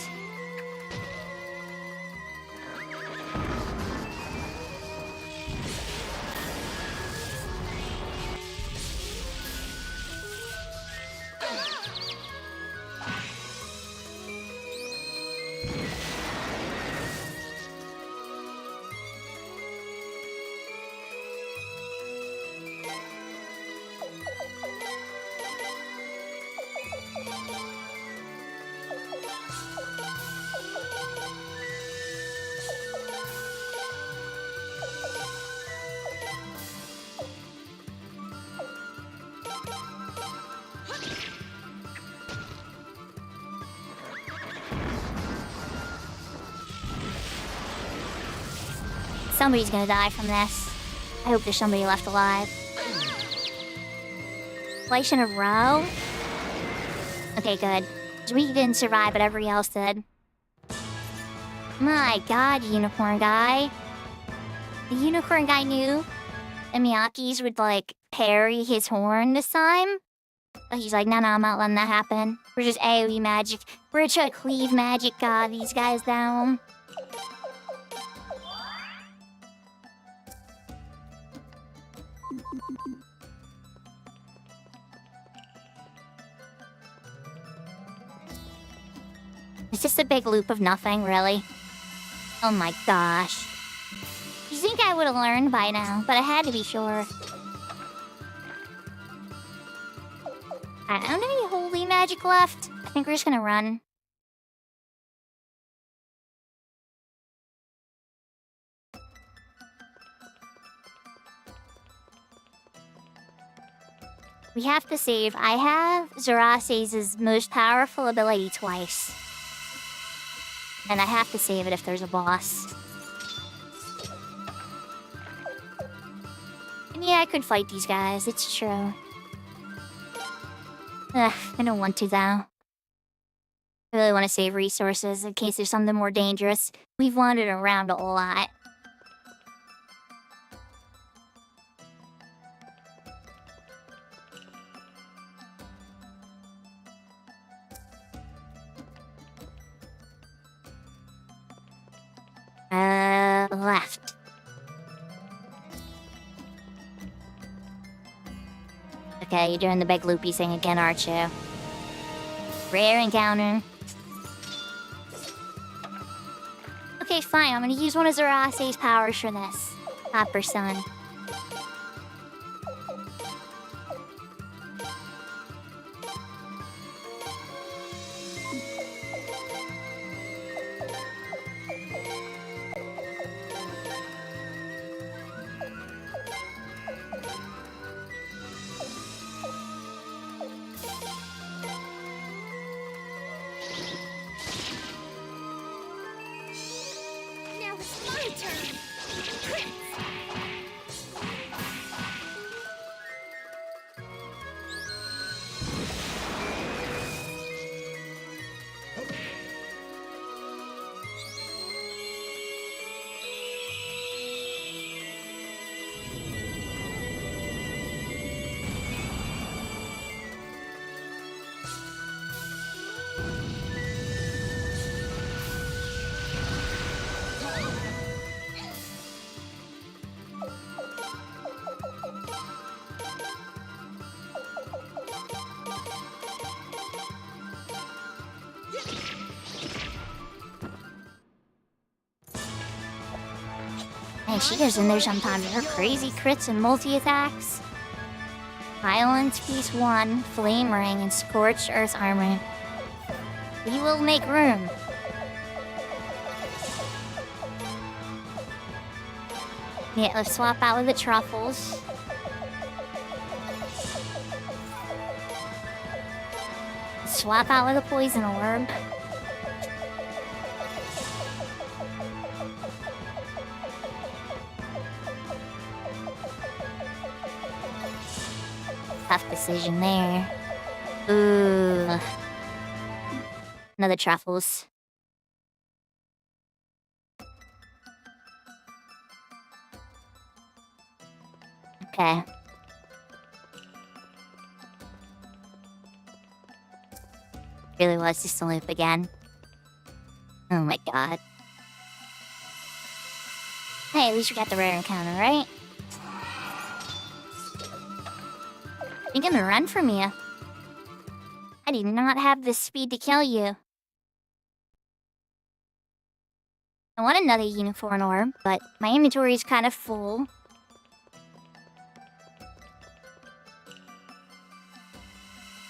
Somebody's gonna die from this. I hope there's somebody left alive. Twice in a row? Okay, good. 'Cause we didn't survive, but everybody else did. My god, unicorn guy. The unicorn guy knew the Miyaki's would, like, parry his horn this time. But he's like, no, I'm not letting that happen. We're just AoE magic. We're trying to cleave magic these guys down. It's just a big loop of nothing, really. Oh my gosh. You think I would have learned by now, but I had to be sure. I don't have any holy magic left. I think we're just gonna run. We have to save. I have Zerase's most powerful ability twice. And I have to save it if there's a boss. And yeah, I could fight these guys, it's true. Ugh, I don't want to though. I really want to save resources in case there's something more dangerous. We've wandered around a lot. Left. Okay, you're doing the big loopy thing again, aren't you? Rare encounter. Okay, fine. I'm gonna use one of Zerase's powers for this. Copper Sun. Now it's my turn. Hey, she goes in there sometimes. Her crazy crits and multi-attacks. Violence Piece 1, Flame Ring, and Scorched Earth Armor. We will make room. Yeah, let's swap out with the truffles. Swap out with a poison orb. Tough decision there. Ooh. Another truffles. Okay. Really was just a loop again. Oh my god. Hey, at least we got the rare encounter, right? You're gonna run from you. I do not have the speed to kill you. I want another unicorn orb, but my inventory is kind of full.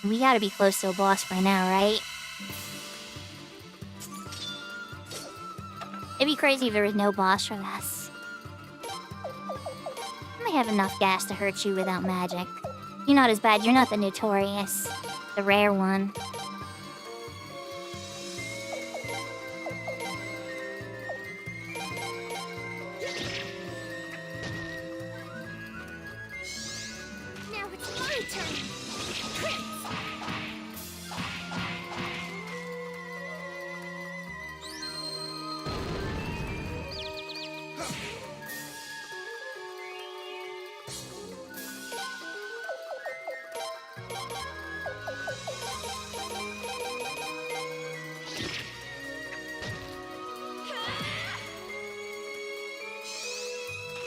We gotta be close to a boss by now, right? It'd be crazy if there was no boss for this. I might have enough gas to hurt you without magic. You're not as bad, you're not the notorious. The rare one. Now it's my turn.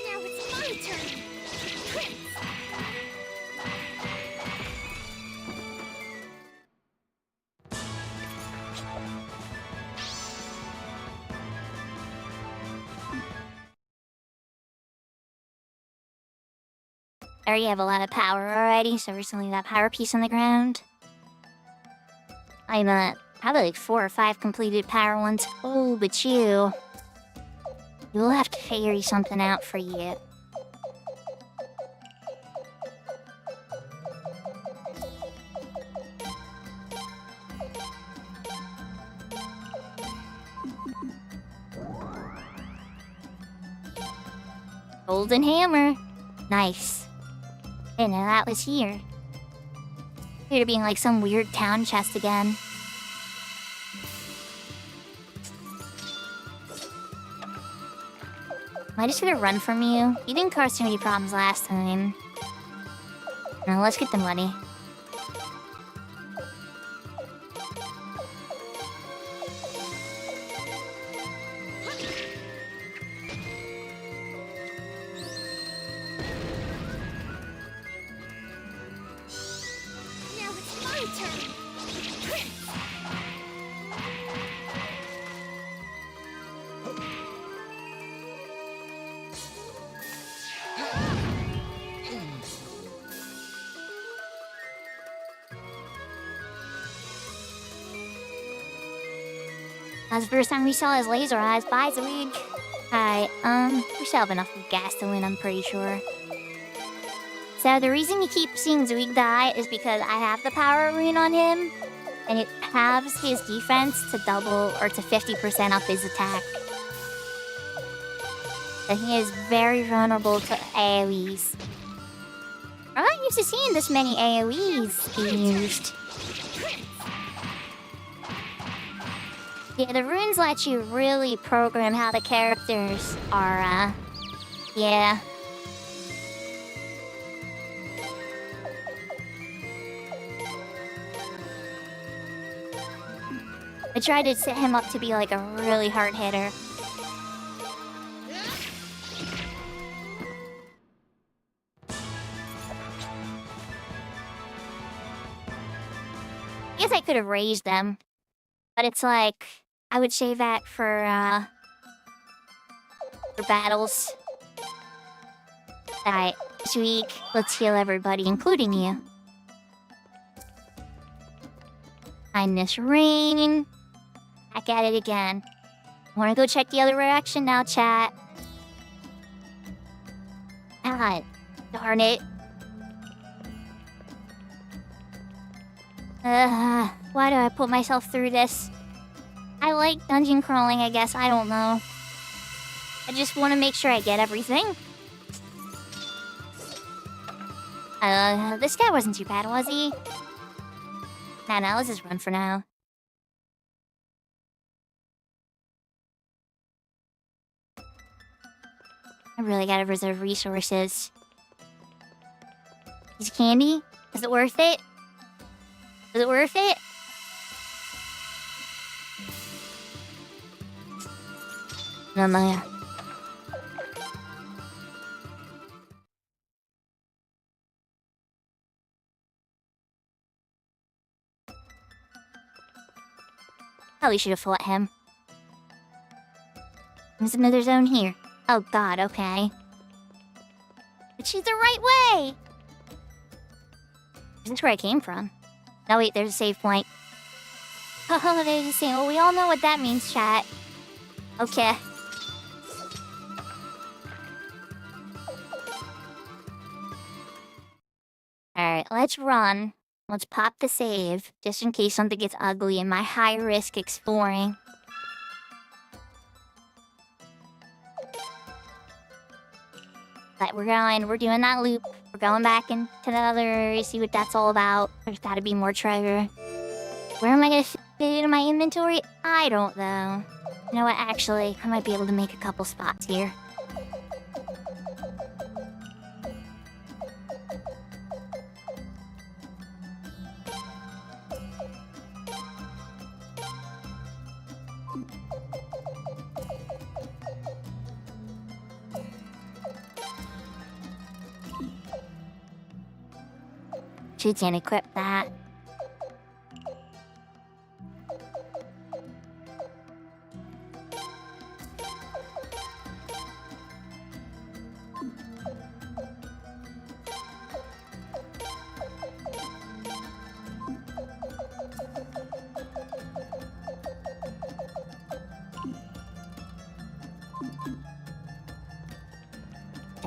Now it's my turn. I already have a lot of power already, so we're just gonna leave that power piece on the ground. I'm probably like 4 or 5 completed power ones. Oh, but you'll have to figure something out for you. Golden hammer. Nice. Didn't know that was here. Appear to be in like some weird town chest again. Am I just gonna run from you? You didn't cause too many problems last time. Now let's get the money. Now it's my turn. That's the first time we saw his laser eyes. Bye, Zweig. Alright, we still have enough gas to win, I'm pretty sure. So the reason you keep seeing Zweig die is because I have the power rune on him, and it halves his defense to double or to 50% up his attack. So he is very vulnerable to AoEs. I'm not used to seeing this many AoEs being used. Yeah, the runes let you really program how the characters are, yeah. I tried to set him up to be like a really hard hitter. I guess I could have raised them, but it's like I would save that for battles. Alright, this week, let's heal everybody, including you. Kindness ring. Back at it again. Wanna go check the other direction now, chat? God, darn it. Why do I put myself through this? I like dungeon crawling, I guess. I don't know. I just want to make sure I get everything. This guy wasn't too bad, was he? Nah, let's just run for now. I really gotta reserve resources. Is candy? Is it worth it? Is it worth it? No. Probably should have fought him. There's another zone here. Oh god, okay. But she's the right way! Is this where I came from? No, wait, there's a save point. Oh, there's a save. Well, we all know what that means, chat. Okay. Alright, let's run. Let's pop the save, just in case something gets ugly in my high-risk exploring. But we're doing that loop. We're going back into the other area, see what that's all about. There's gotta be more treasure. Where am I gonna fit it in my inventory? I don't know. You know what, actually, I might be able to make a couple spots here. She can't equip that.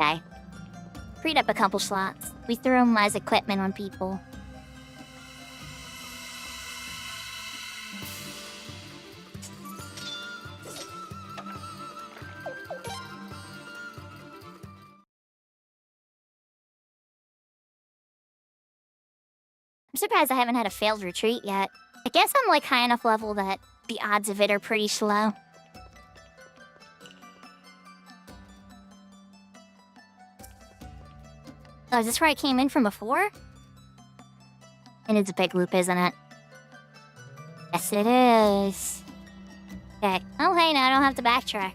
Okay. Freed up a couple slots. We threw them as equipment on people. I'm surprised I haven't had a failed retreat yet. I guess I'm like high enough level that the odds of it are pretty slow. Oh, is this where I came in from before? And it's a big loop, isn't it? Yes, it is. Okay. Oh, hey, now I don't have to backtrack.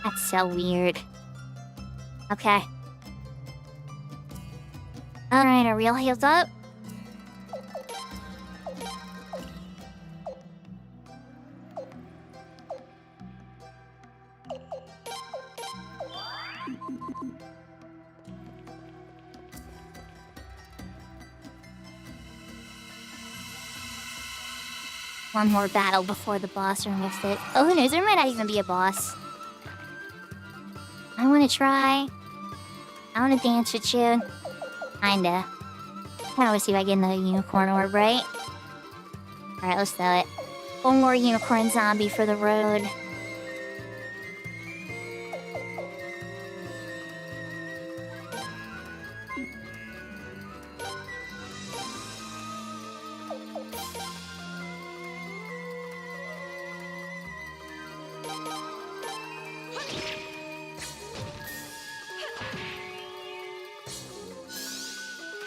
That's so weird. Okay. Alright, are we all healed up? One more battle before the boss room with it. Oh, who knows? There might not even be a boss. I want to try. I want to dance with you. Kinda. I want to see if I get another unicorn orb, right? Alright, let's do it. One more unicorn zombie for the road.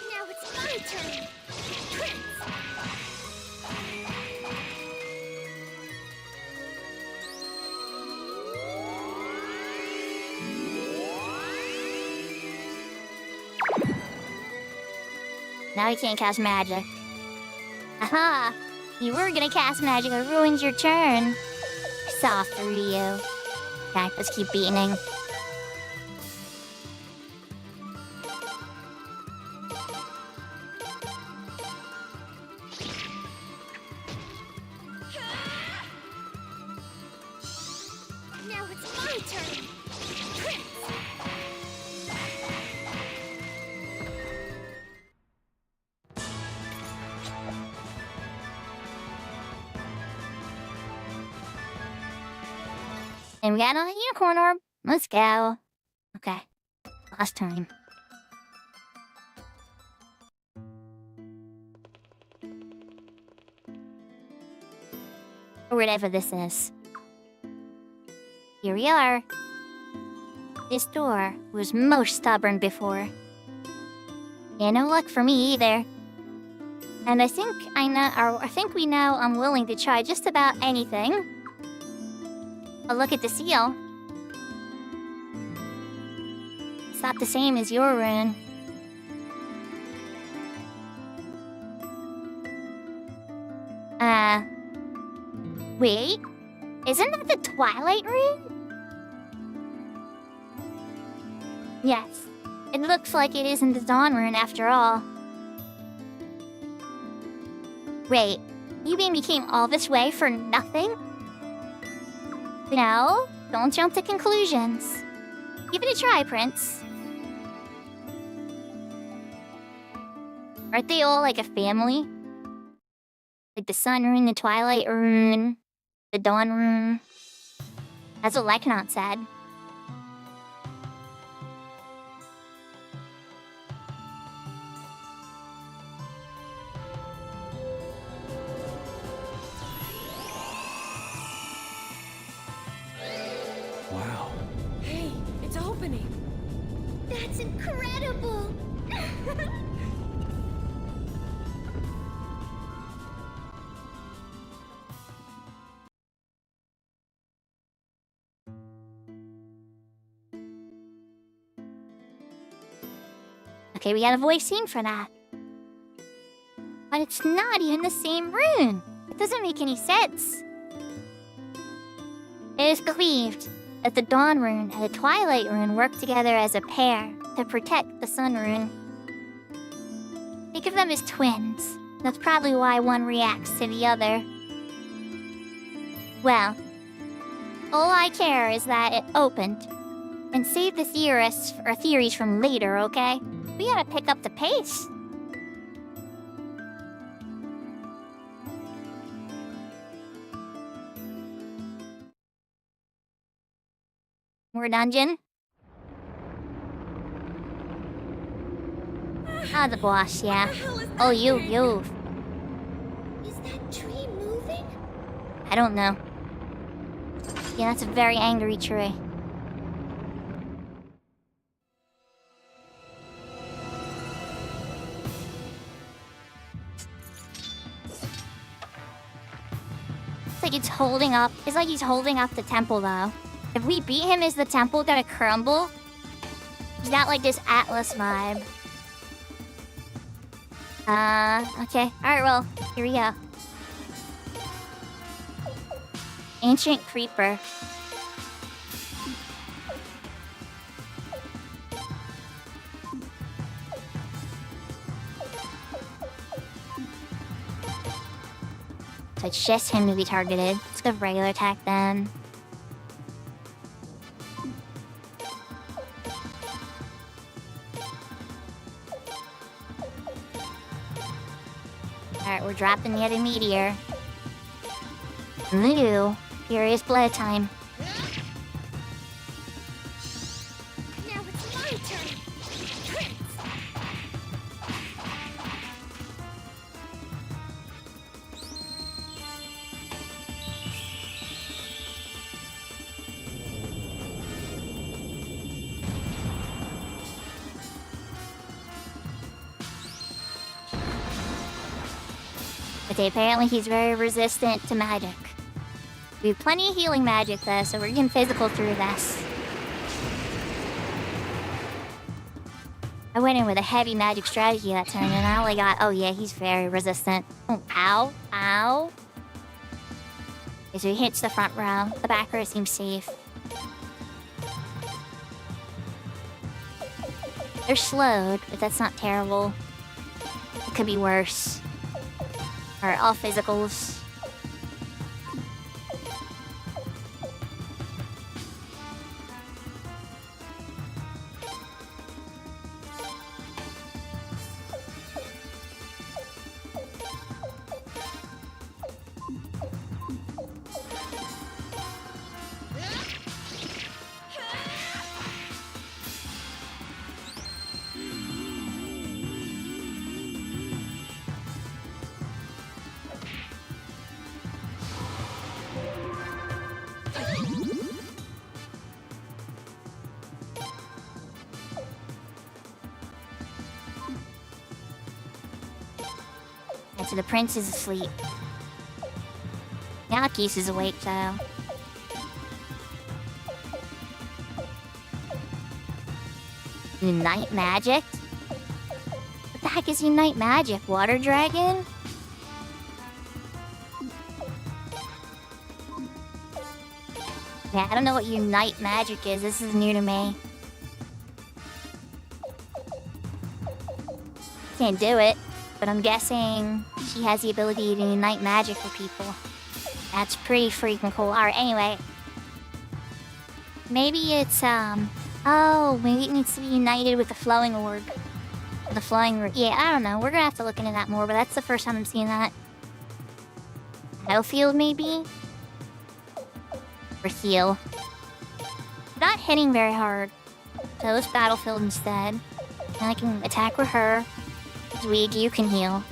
Now it's my turn. Prince. Now you can't cast magic. Aha! You were gonna cast magic, I ruined your turn. I saw through to you. Okay, let's keep beating. Now it's my turn. Prince. And we got another unicorn orb. Let's go. Okay. Last time. Or whatever this is. Here we are. This door was most stubborn before. Yeah, no luck for me either. And I think we know I'm willing to try just about anything. But look at the seal. It's not the same as your rune. Wait. Isn't that the Twilight rune? Yes. It looks like it isn't the Dawn rune after all. Wait. You mean we came all this way for nothing? No, don't jump to conclusions. Give it a try, Prince. Aren't they all like a family? Like the Sun rune, the Twilight rune, the Dawn rune. That's what Lycanot said. Wow. Hey, it's opening. That's incredible. Okay, we got a voice scene for that. But it's not even the same rune. It doesn't make any sense. It is believed that the Dawn rune and the Twilight rune work together as a pair to protect the Sun rune. Think of them as twins. That's probably why one reacts to the other. Well, all I care is that it opened. And save the theorists or theories from later, okay? We gotta pick up the pace. More dungeon? Ah, the boss, yeah. What the hell is Oh, that you. Is that tree moving? I don't know. Yeah, that's a very angry tree. It's like he's holding up the temple though. If we beat him, is the temple gonna crumble? He's got like this Atlas vibe. Okay. Alright, well, here we go. Ancient Creeper. So it's just him to be targeted. Let's go regular attack then. Alright, we're dropping the other meteor. Ooh, furious blood time. Now it's my turn. Prince. But apparently he's very resistant to magic. We have plenty of healing magic though, so we're getting physical through this. I went in with a heavy magic strategy that turn, and I only got... Oh yeah, he's very resistant. Oh, ow. Ow. Okay, so he hits the front row. The back row seems safe. They're slowed, but that's not terrible. It could be worse. Alright, all physicals. And so the prince is asleep. Yaki's is awake though. Unite magic? What the heck is unite magic? Water dragon? Yeah, I don't know what unite magic is. This is new to me. Can't do it, but I'm guessing she has the ability to unite magic for people. That's pretty freaking cool. Alright, anyway. Maybe it's, oh, maybe it needs to be united with the flowing orb. The flowing... Yeah, I don't know. We're gonna have to look into that more, but that's the first time I'm seeing that. Battlefield, maybe? Or heal. Not hitting very hard. So let's battlefield instead. And I can attack with her. Weak, you can heal.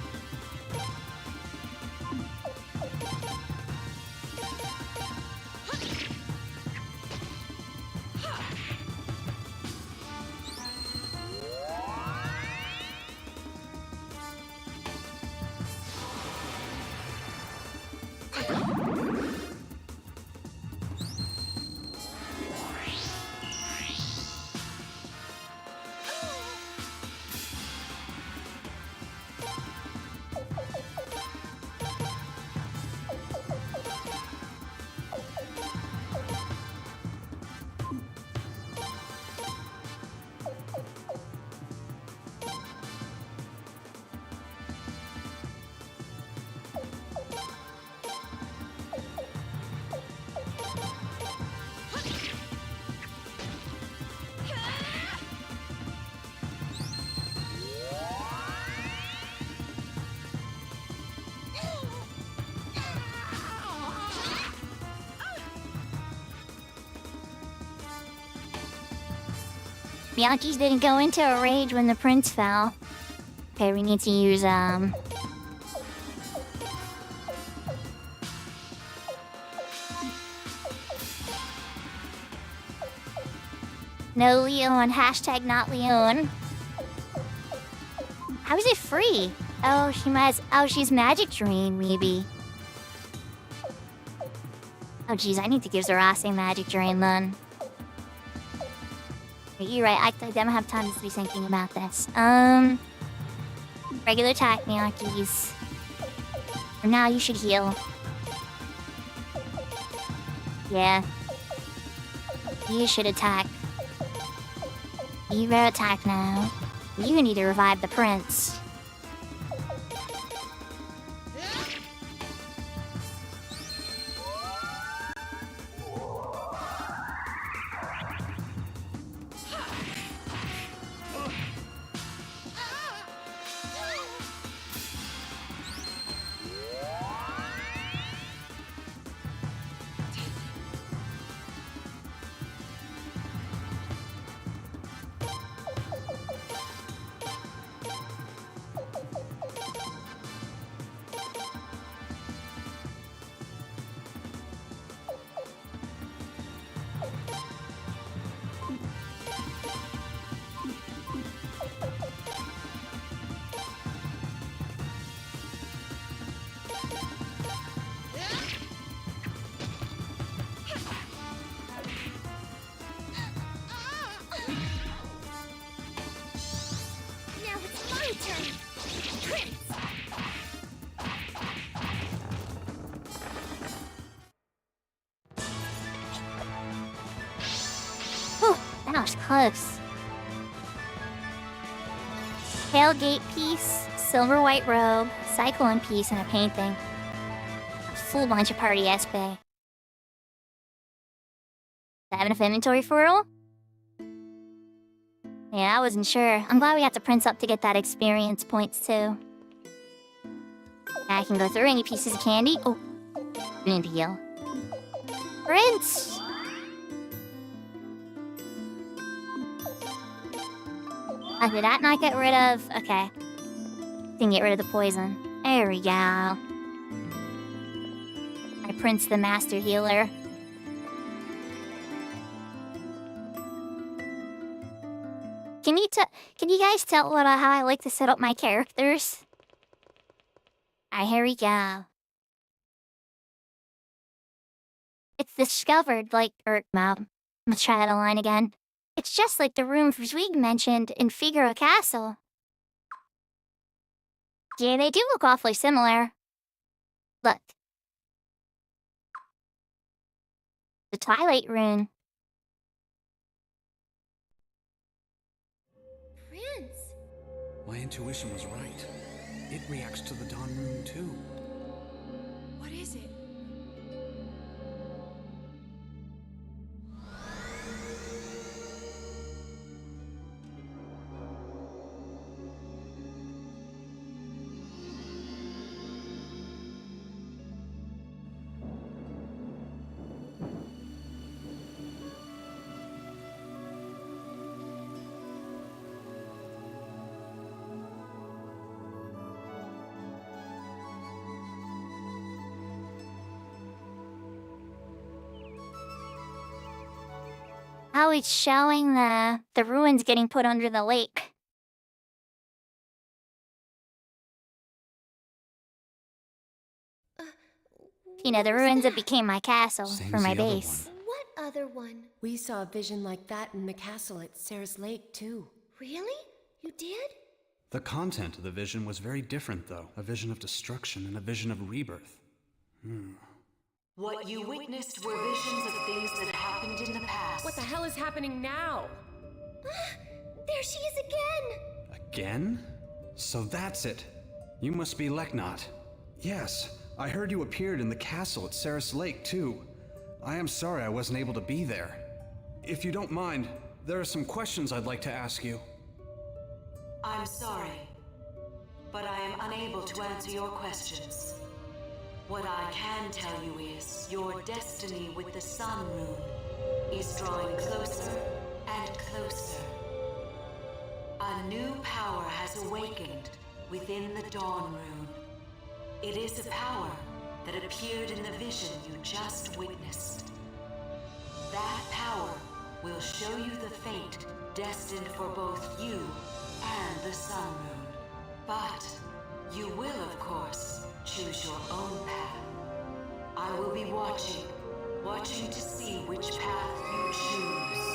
Bianchi's didn't go into a rage when the prince fell. Okay, we need to use, No Leon, hashtag not Leon. How is it free? Oh, she's Magic Drain, maybe. Oh, jeez, I need to give Zarase Magic Drain, then. You're right, I don't have time to be thinking about this. Regular attack, Miyakis. For now, you should heal. Yeah. You should attack. You better attack now. You need to revive the prince. That was close. Tailgate piece, silver white robe, cyclone piece, and a painting. A full bunch of party SP. Have enough inventory for it all? Yeah, I wasn't sure. I'm glad we got the prince up to get that experience points too. I can go through any pieces of candy. Oh, we need to heal. Prince! Did that not get rid of... Okay. Didn't get rid of the poison. There we go. My prince, the master healer. Can you guys tell how I like to set up my characters? Alright, here we go. It's discovered, like, I'm gonna try that line again. It's just like the room Zwig mentioned in Figaro Castle. Yeah, they do look awfully similar. Look. The Twilight Rune. Prince! My intuition was right. It reacts to the Dawn Rune too. What is it? Oh, it's showing the ruins getting put under the lake. You know, the ruins that became my castle Same for as my the other base. one. What other one? We saw a vision like that in the castle at Sarah's Lake, too. Really? You did? The content of the vision was very different, though. A vision of destruction and a vision of rebirth. What you witnessed were visions of things that happened in the past. What the hell is happening now? There she is again! Again? So that's it. You must be Leknot. Yes, I heard you appeared in the castle at Sarah's Lake, too. I am sorry I wasn't able to be there. If you don't mind, there are some questions I'd like to ask you. I'm sorry, but I am unable to answer your questions. What I can tell you is your destiny with the Sun Rune is drawing closer and closer. A new power has awakened within the Dawn Rune. It is a power that appeared in the vision you just witnessed. That power will show you the fate destined for both you and the Sun Rune. But you will, of course, choose your own path. I will be watching to see which path you choose.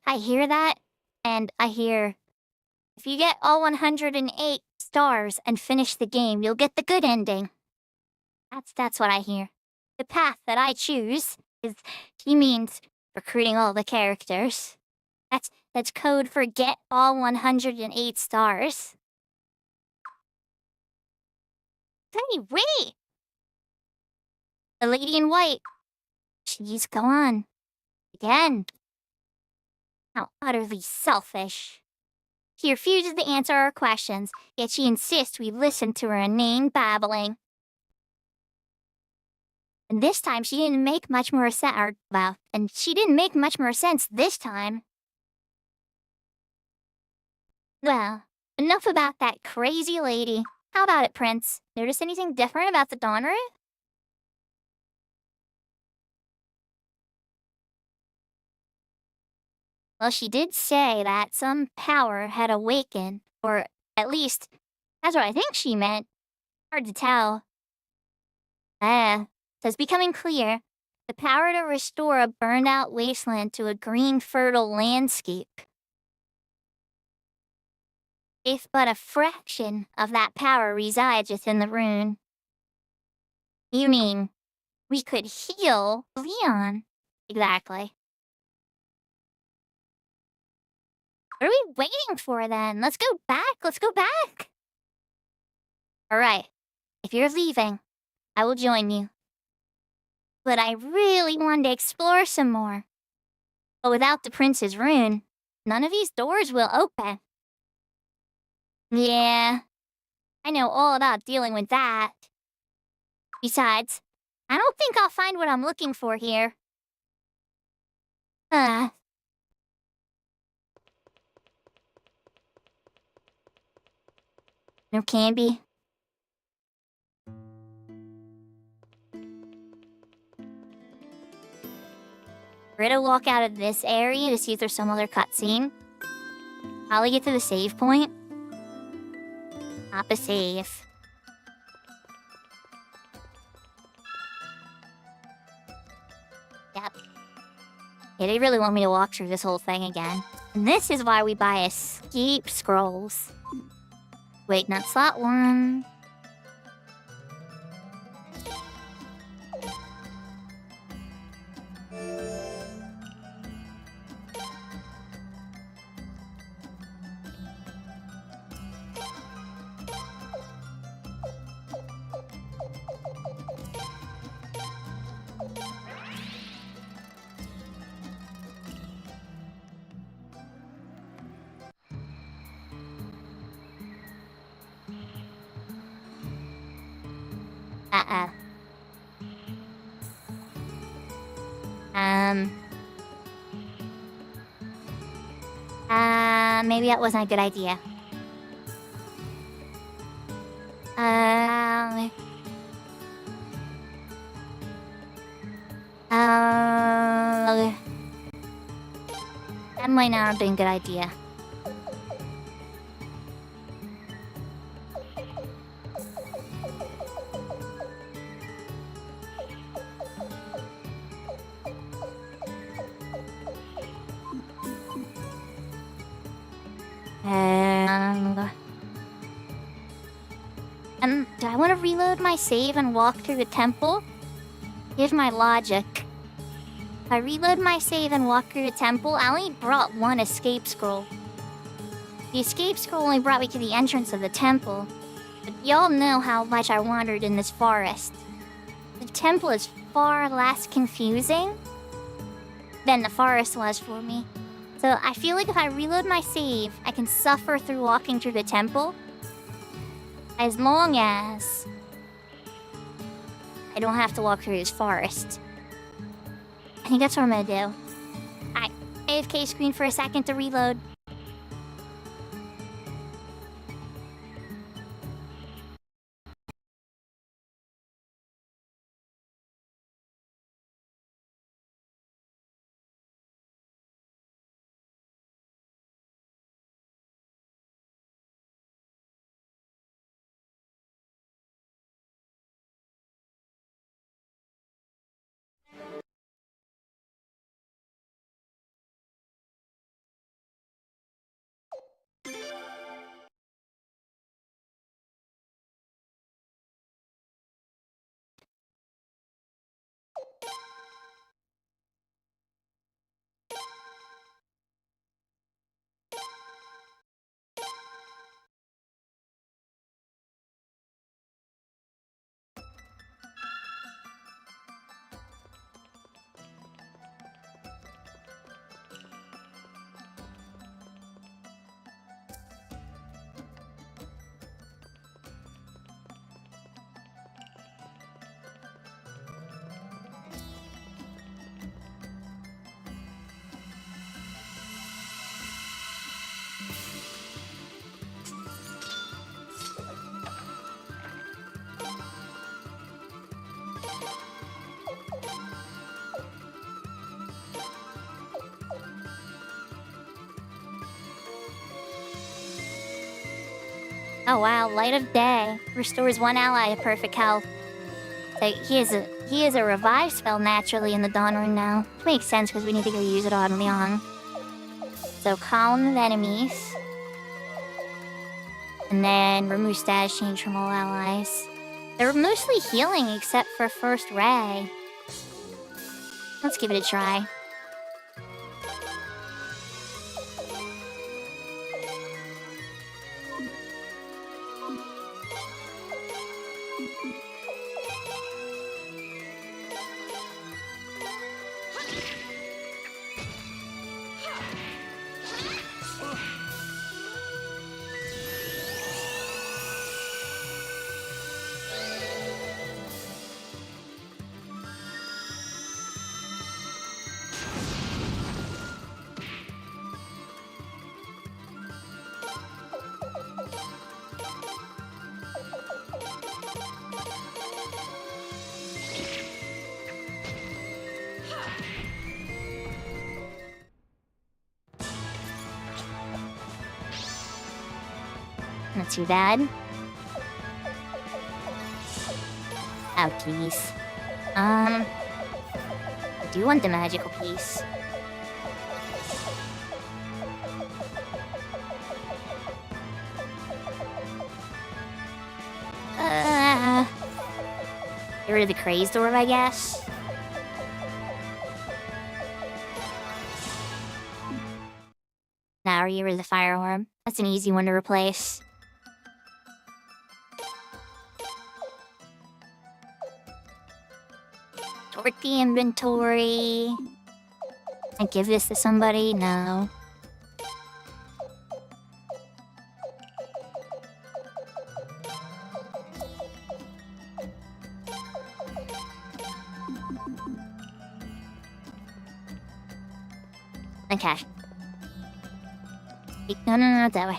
I hear that, and I hear, if you get all 108 stars and finish the game, you'll get the good ending. That's what I hear. The path that I choose is, he means recruiting all the characters. That's code for get all 108 stars. Hey, wait! The lady in white. She's gone. Again. How utterly selfish. She refuses to answer our questions, yet she insists we listen to her inane babbling. And this time she didn't make much more sense, she didn't make much more sense this time. Well, enough about that crazy lady. How about it, Prince? Notice anything different about the Dawn Rune? Well, she did say that some power had awakened, or at least, that's what I think she meant. Hard to tell. So it's becoming clear. The power to restore a burned-out wasteland to a green, fertile landscape. If but a fraction of that power resides within the rune. You mean, we could heal Leon? Exactly. What are we waiting for then? Let's go back! Alright, if you're leaving, I will join you. But I really want to explore some more. But without the prince's rune, none of these doors will open. Yeah, I know all about dealing with that. Besides, I don't think I'll find what I'm looking for here. No candy. We're gonna walk out of this area to see if there's some other cutscene. Probably get to the save point. Pop a save. Yep. Yeah, they really want me to walk through this whole thing again. And this is why we buy escape scrolls. Wait, not slot 1. Maybe that wasn't a good idea. That might not have been a good idea. Do I want to reload my save and walk through the temple? Here's my logic. If I reload my save and walk through the temple, I only brought one escape scroll. The escape scroll only brought me to the entrance of the temple. But y'all know how much I wandered in this forest. The temple is far less confusing than the forest was for me. So I feel like if I reload my save, I can suffer through walking through the temple. As long as I don't have to walk through this forest. I think that's what I'm gonna do. Alright, AFK screen for a second to reload. Oh wow, Light of Day restores one ally to perfect health. So he has a revive spell naturally in the Dawn Rune now. Which makes sense because we need to go use it on Leon. So column of enemies. And then remove status change from all allies. They're mostly healing except for First Ray. Let's give it a try. Not too bad. Oh, please. I do want the magical piece. Get rid of the crazed orb, I guess. Now get rid of the fire orb. That's an easy one to replace. Sort the inventory. I give this to somebody? No. Okay. No, not that way.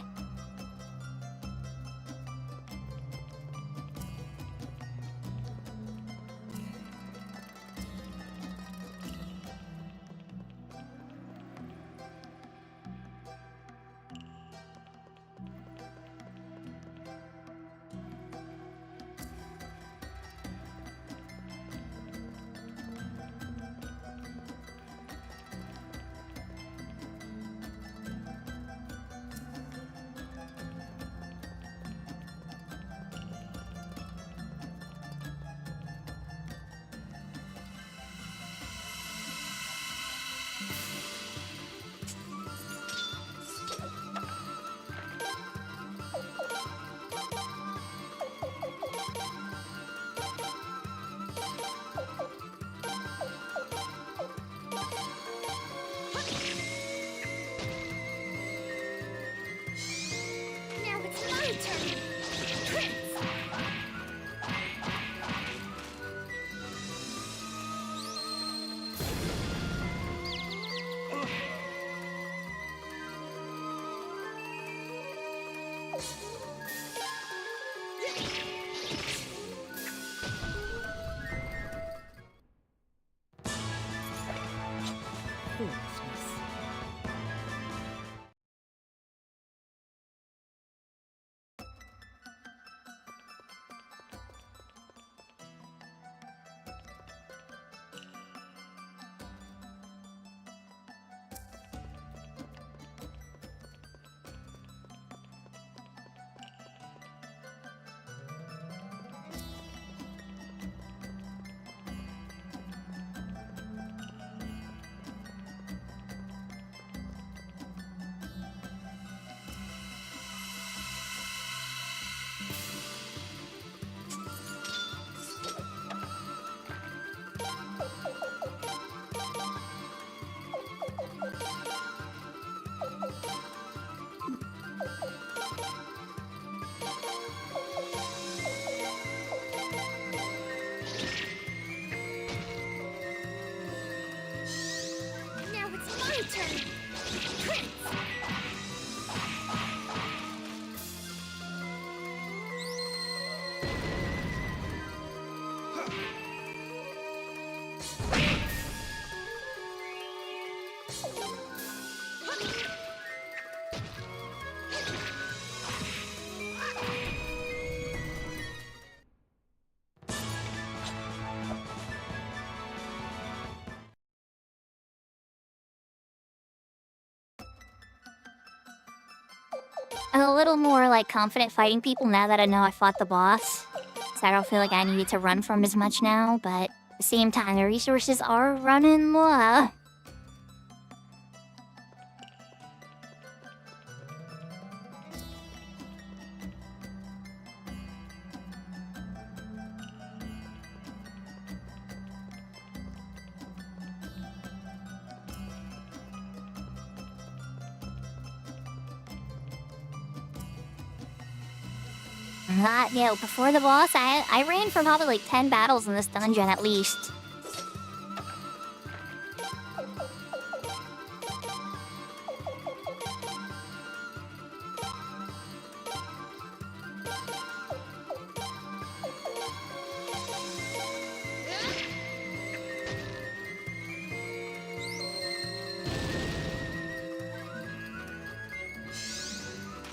I'm a little more like confident fighting people now that I know I fought the boss. So I don't feel like I needed to run from as much now, but at the same time the resources are running low. Yeah, before the boss, I ran for probably like 10 battles in this dungeon at least.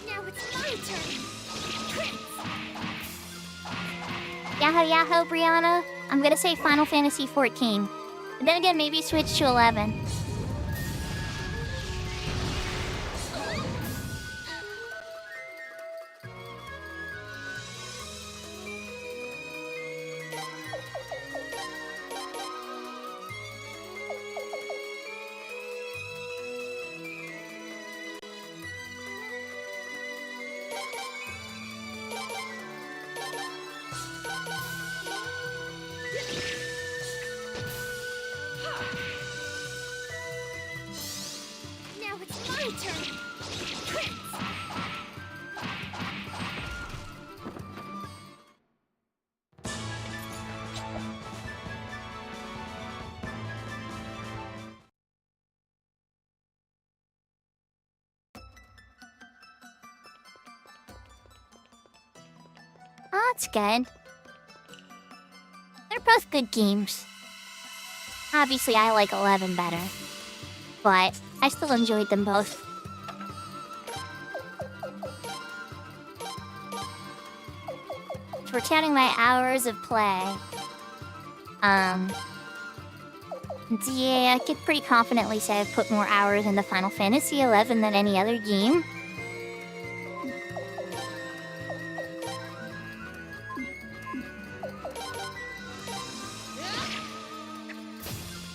Now it's my turn. Yahoo yahoo, Brianna. I'm gonna say Final Fantasy 14. But then again, maybe switch to 11. Now it's my turn. Oh, that's good. They're both good games. Obviously, I like 11 better. But I still enjoyed them both. For counting my hours of play, yeah, I could pretty confidently say I've put more hours into Final Fantasy 11 than any other game.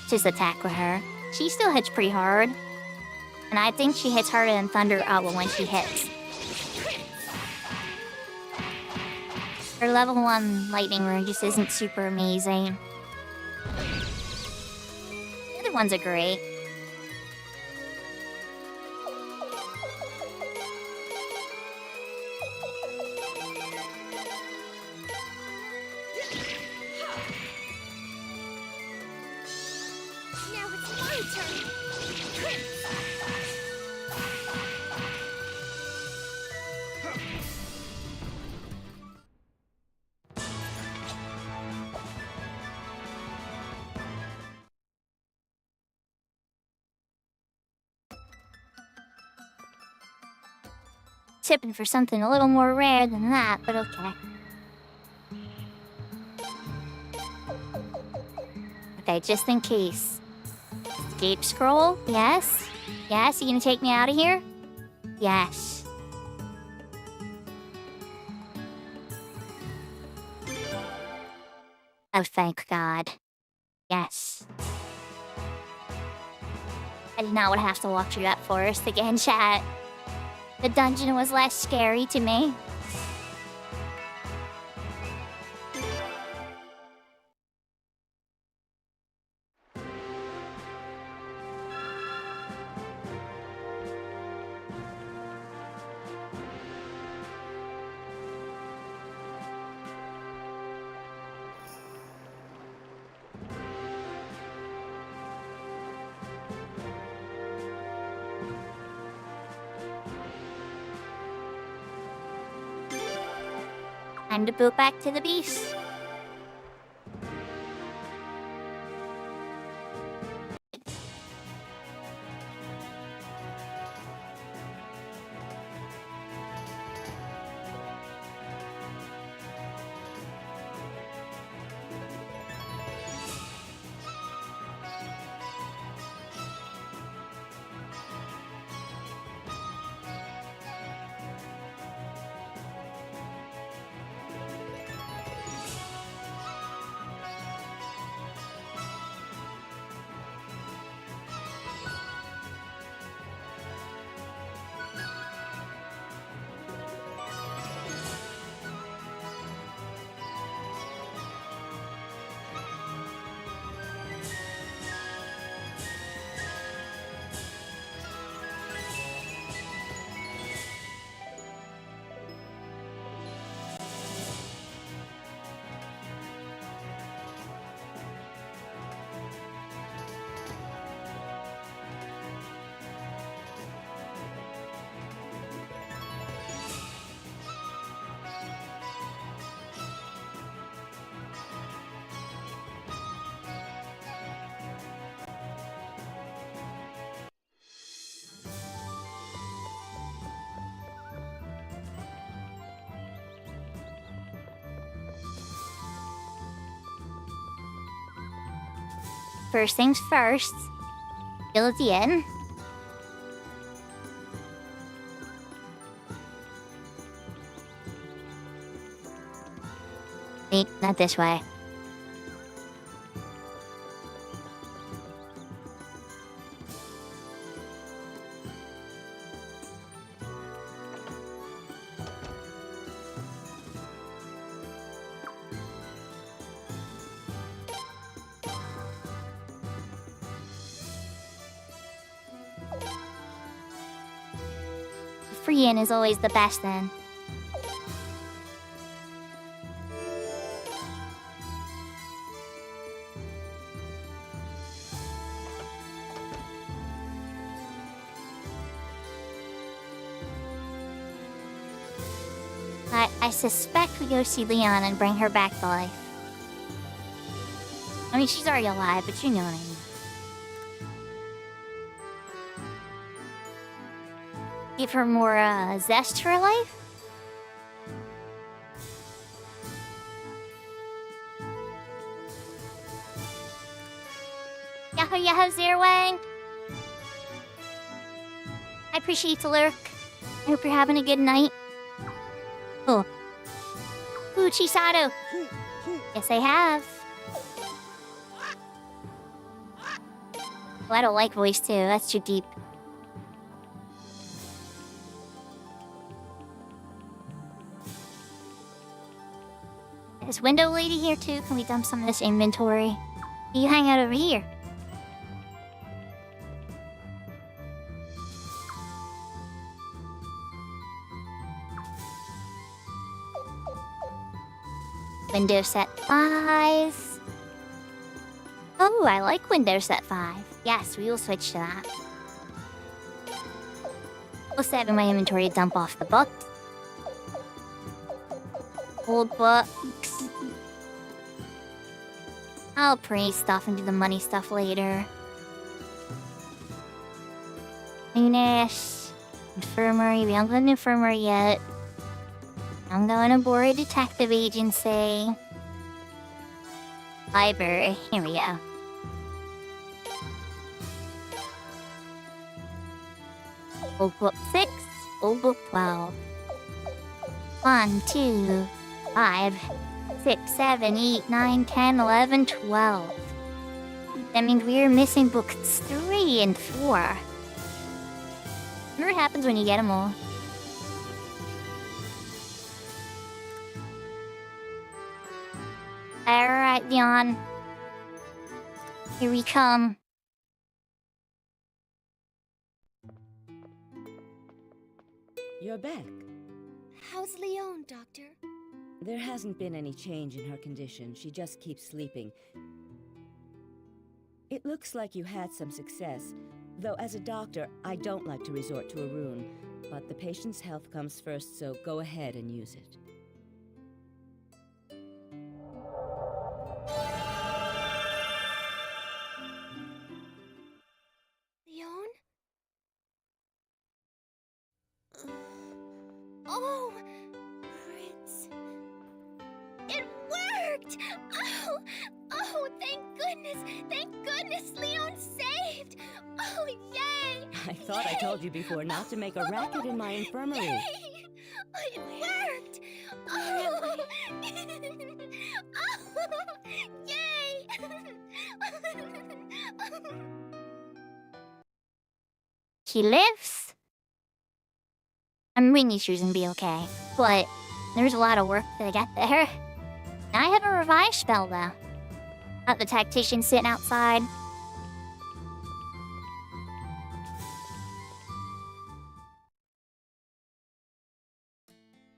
Just attack with her. She still hits pretty hard. And I think she hits harder than Thunder when she hits. Her level 1 lightning rune just isn't super amazing. The other ones are great. Now it's my turn. Tipping for something a little more rare than that, but okay. Okay, just in case. Escape scroll? Yes? Yes, you gonna take me out of here? Yes. Oh, thank God. Yes. I did not want to have to walk through that forest again, chat. The dungeon was less scary to me. Time to boot back to the beast. First things first. Still at the end. Wait, not this way. Free in is always the best then. I suspect we go see Leon and bring her back to life. I mean, she's already alive, but you know what I mean. Give her more zest to her life? Yahoo yahoo Zerwang! I appreciate the lurk. I hope you're having a good night. Oh. Ooh, Chisato! Yes, I have. Oh, I don't like voice too, that's too deep. Is Window Lady here too? Can we dump some of this inventory? You hang out over here. Window set 5. Oh, I like window set 5. Yes, we will switch to that. We'll set in my inventory to dump off the books. Old books. I'll praise stuff and do the money stuff later. Finish. Infirmary. We don't go to the infirmary yet. I'm going aboard a detective agency. Library. Here we go. Old book 6. Old book 12. 1, 2, 5, 6, 7, 8, 9, 10, 11, 12. That means we're missing books 3 and 4. I wonder what happens when you get them all. Alright, Leon. Here we come. You're back. How's Leon, Doctor? There hasn't been any change in her condition. She just keeps sleeping. It looks like you had some success, though as a doctor, I don't like to resort to a rune, but the patient's health comes first, so go ahead and use it. Leon? Oh! Fritz. It worked! Oh! Oh, thank goodness! Thank goodness Leon's saved! Oh, yay! I thought I told you before not to make a racket in my infirmary. Yay! It worked! Oh! Oh! Yay! He lives? I'm really sure he's gonna be okay, but there's a lot of work to get there. I have a revive spell though. Got the tactician sitting outside.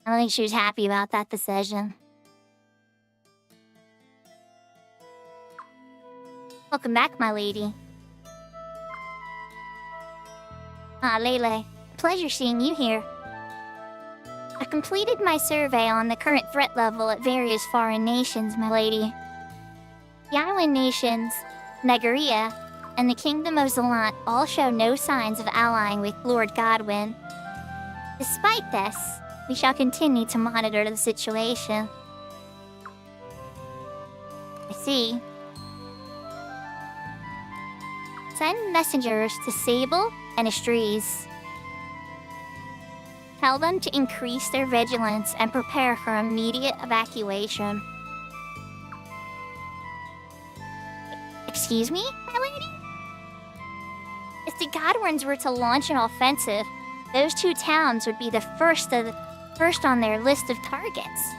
I don't think she was happy about that decision. Welcome back, my lady. Ah, Lele. Pleasure seeing you here. I completed my survey on the current threat level at various foreign nations, my lady. The island nations, Nagaria, and the Kingdom of Zalant all show no signs of allying with Lord Godwin. Despite this, we shall continue to monitor the situation. I see. Send messengers to Sable and Estrees. Tell them to increase their vigilance and prepare for immediate evacuation. Excuse me, my lady? If the Godwins were to launch an offensive, those two towns would be the first on their list of targets.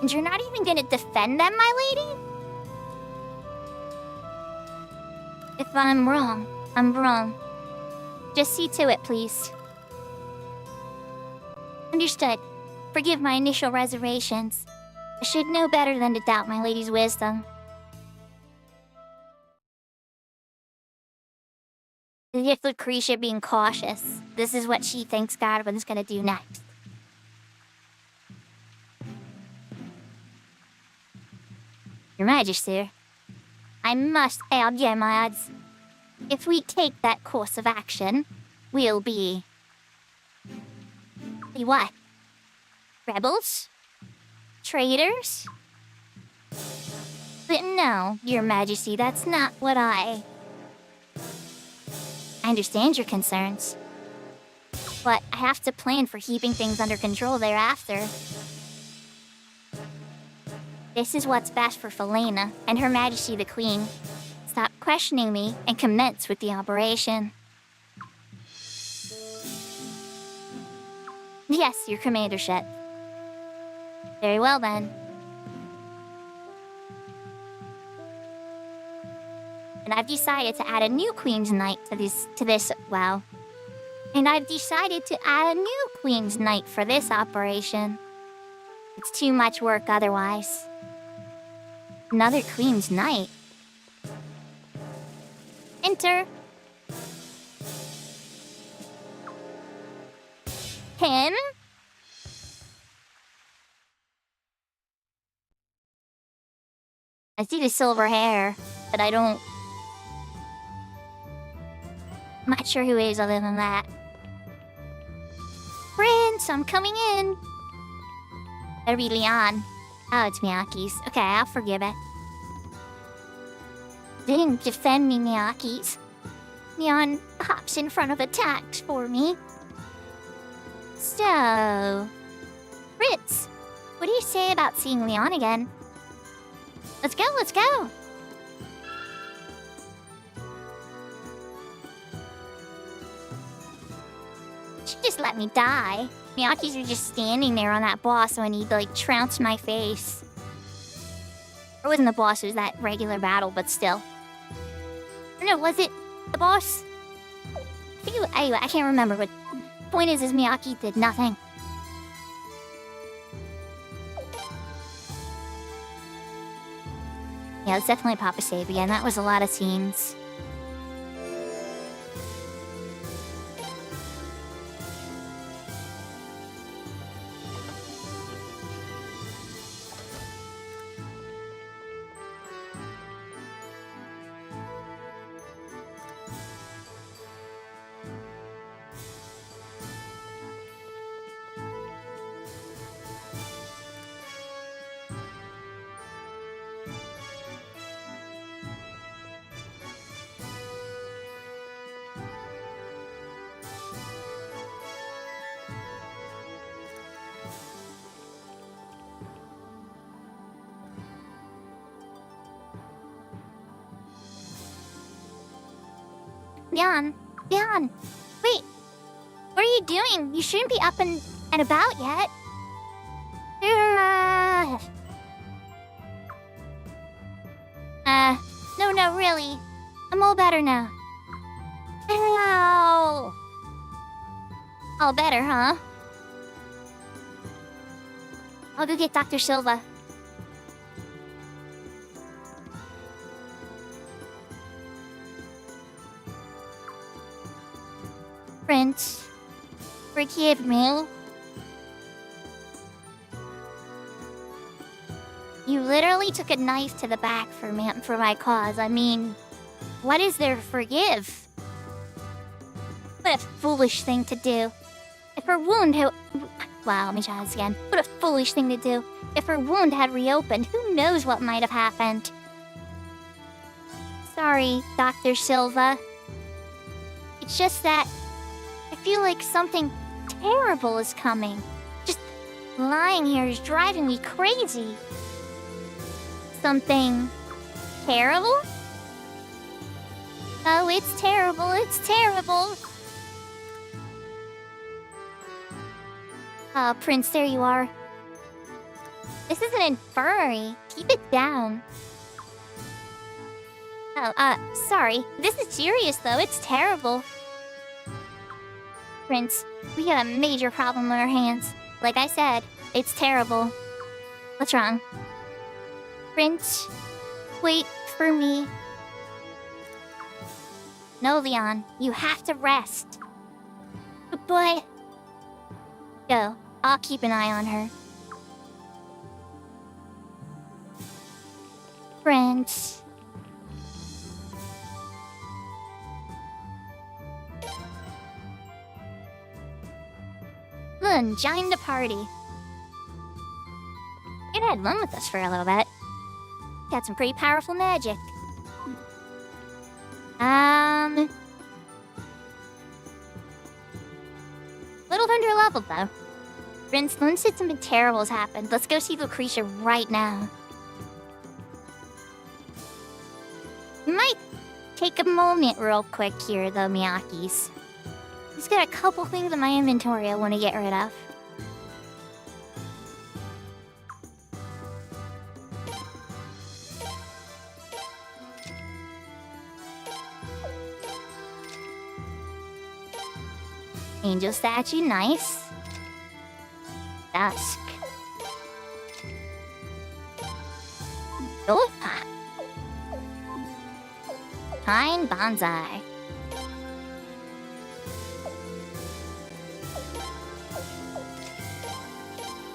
And you're not even gonna defend them, my lady? If I'm wrong, I'm wrong. Just see to it, please. Understood. Forgive my initial reservations. I should know better than to doubt my lady's wisdom. As if Lucretia being cautious, this is what she thinks Godwin's gonna do next. Your Majesty, I must argue my odds. If we take that course of action, we'll be... what? Rebels? Traitors? But no, Your Majesty, that's not what I understand your concerns. But I have to plan for keeping things under control thereafter. This is what's best for Felena and Her Majesty the Queen. Stop questioning me and commence with the operation. Yes, your commandership. Very well then. And I've decided to add a new Queen's Knight to this. And I've decided to add a new Queen's Knight for this operation. It's too much work otherwise. Another Queen's Knight. Enter. Him? I see the silver hair, but I don't... I'm not sure who he is other than that. Prince, I'm coming in. Better be Leon. Oh, it's Miyaki's. Okay, I'll forgive it. Didn't defend me, Miyaki's. Leon hops in front of attacks for me. So... Fritz, what do you say about seeing Leon again? Let's go, let's go! She just let me die. Miyaki's were just standing there on that boss when he, like, trounced my face. It wasn't the boss, it was that regular battle, but still. Or no, was it the boss? Anyway, I can't remember, but the point is Miyaki did nothing. Yeah, it's definitely Papa Sabian. That was a lot of scenes. Leon, wait, what are you doing? You shouldn't be up and about yet. No, really. I'm all better now. Ow. All better, huh? I'll go get Dr. Silva. Prince, forgive me. You literally took a knife to the back for my cause. I mean, what is there to forgive? What a foolish thing to do. If her wound had... Wow, let me try this again. What a foolish thing to do. If her wound had reopened, who knows what might have happened. Sorry, Dr. Silva. It's just that I feel like something terrible is coming. Just lying here is driving me crazy. Something terrible? Oh, it's terrible, it's terrible. Prince, there you are. This is an infirmary. Keep it down. Oh, sorry. This is serious, though. It's terrible. Prince, we got a major problem on our hands. Like I said, it's terrible. What's wrong? Prince, wait for me. No, Leon, you have to rest. But... Go. I'll keep an eye on her. Prince. Join the party. You had fun with us for a little bit. Got some pretty powerful magic. Little under leveled though. Prince, Lynn said something terrible has happened. Let's go see Lucretia right now. Might take a moment real quick here though, Miyakis. Just got a couple things in my inventory I want to get rid of. Angel statue, nice. Dusk. Gold pot. Pine bonsai.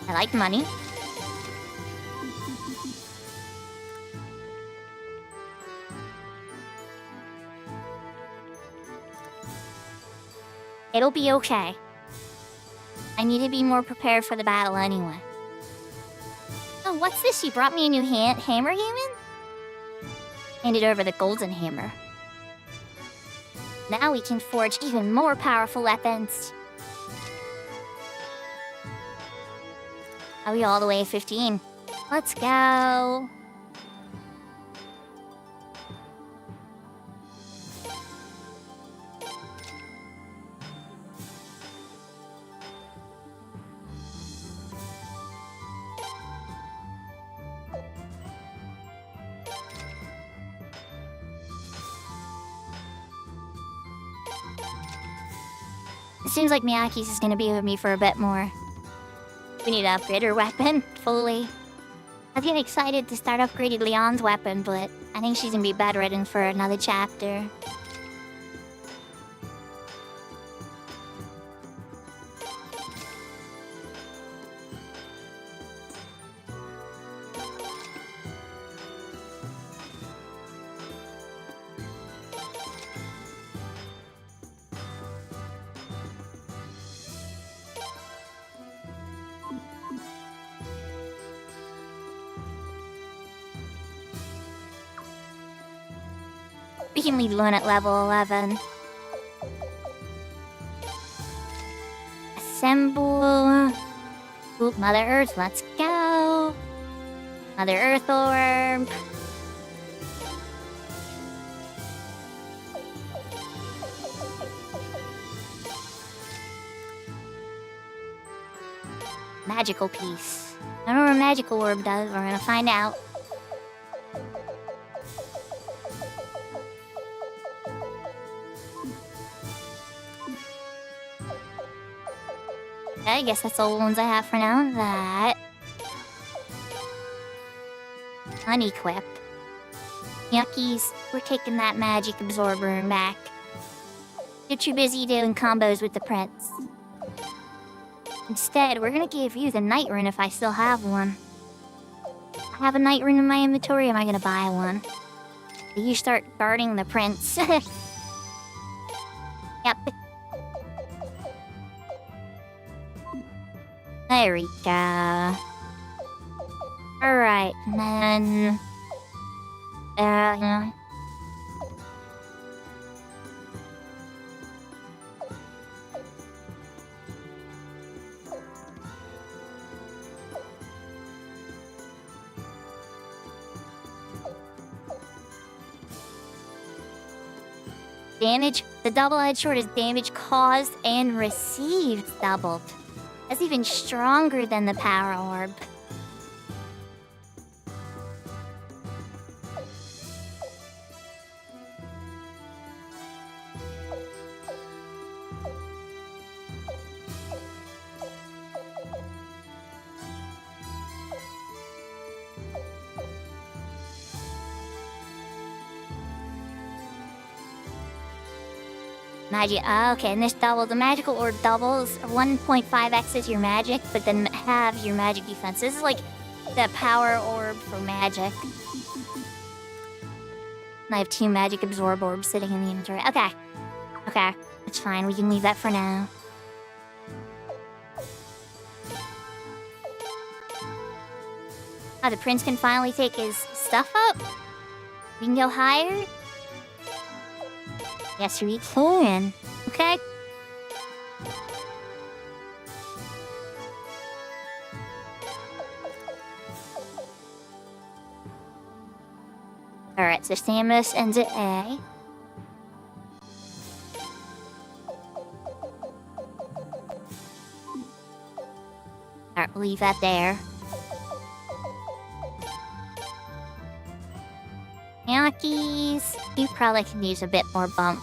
I like money. It'll be okay. I need to be more prepared for the battle anyway. Oh, what's this? You brought me a new hammer, human? Handed over the golden hammer. Now we can forge even more powerful weapons. Are we all the way at 15? Let's go. It seems like Miyaki's is gonna be with me for a bit more. We need to upgrade her weapon fully. I was getting excited to start upgrading Leon's weapon, but I think she's gonna be bedridden for another chapter. We can leave Lune at level 11. Assemble. Oop, Mother Earth, let's go. Mother Earth Orb. Magical piece. I don't know what a magical orb does, we're gonna find out. I guess that's all the ones I have for now. That. Unequip. Yuckies, we're taking that magic absorber back. You're too busy doing combos with the prince. Instead, we're gonna give you the night rune if I still have one. I have a night rune in my inventory, am I gonna buy one? You start guarding the prince. Yep. There we go. Alright, and then... Damage. The double-edged sword is damage caused and received doubled. That's even stronger than the power orb. Magic. Oh, okay, and this double. The magical orb doubles 1.5x is your magic, but then halves your magic defense. This is like the power orb for magic. And I have 2 magic absorb orbs sitting in the inventory. Okay. Okay, that's fine. We can leave that for now. Oh, the prince can finally take his stuff up? We can go higher? Yes, we can. Okay. Alright, so Samus ends at A. Alright, we'll leave that there. Yankees. You probably can use a bit more bump.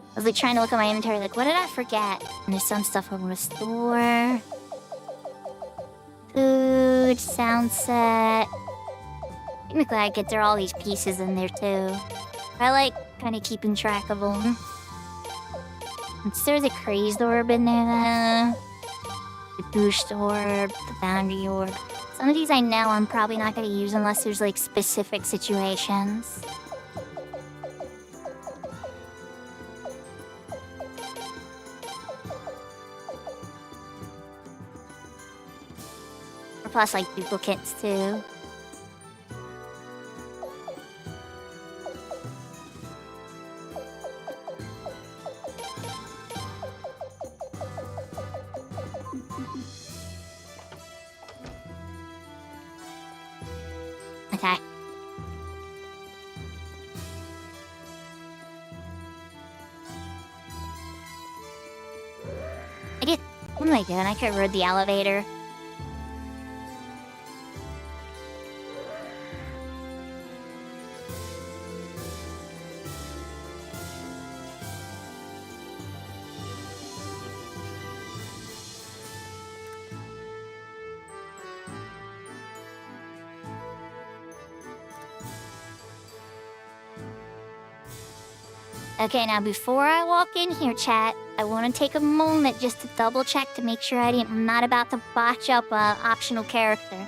I was like trying to look at my inventory, like, what did I forget? And there's some stuff over the store. Food, sound set. Technically, I get there all these pieces in there too. I like kind of keeping track of them. There's a crazed orb in there though. The boost orb, the boundary orb. Some of these I know I'm probably not going to use unless there's like specific situations. Or plus like duplicates too. Okay. I did. What am I doing? I could have rode the elevator. Okay, now before I walk in here, chat, I want to take a moment just to double check to make sure I'm not about to botch up a optional character.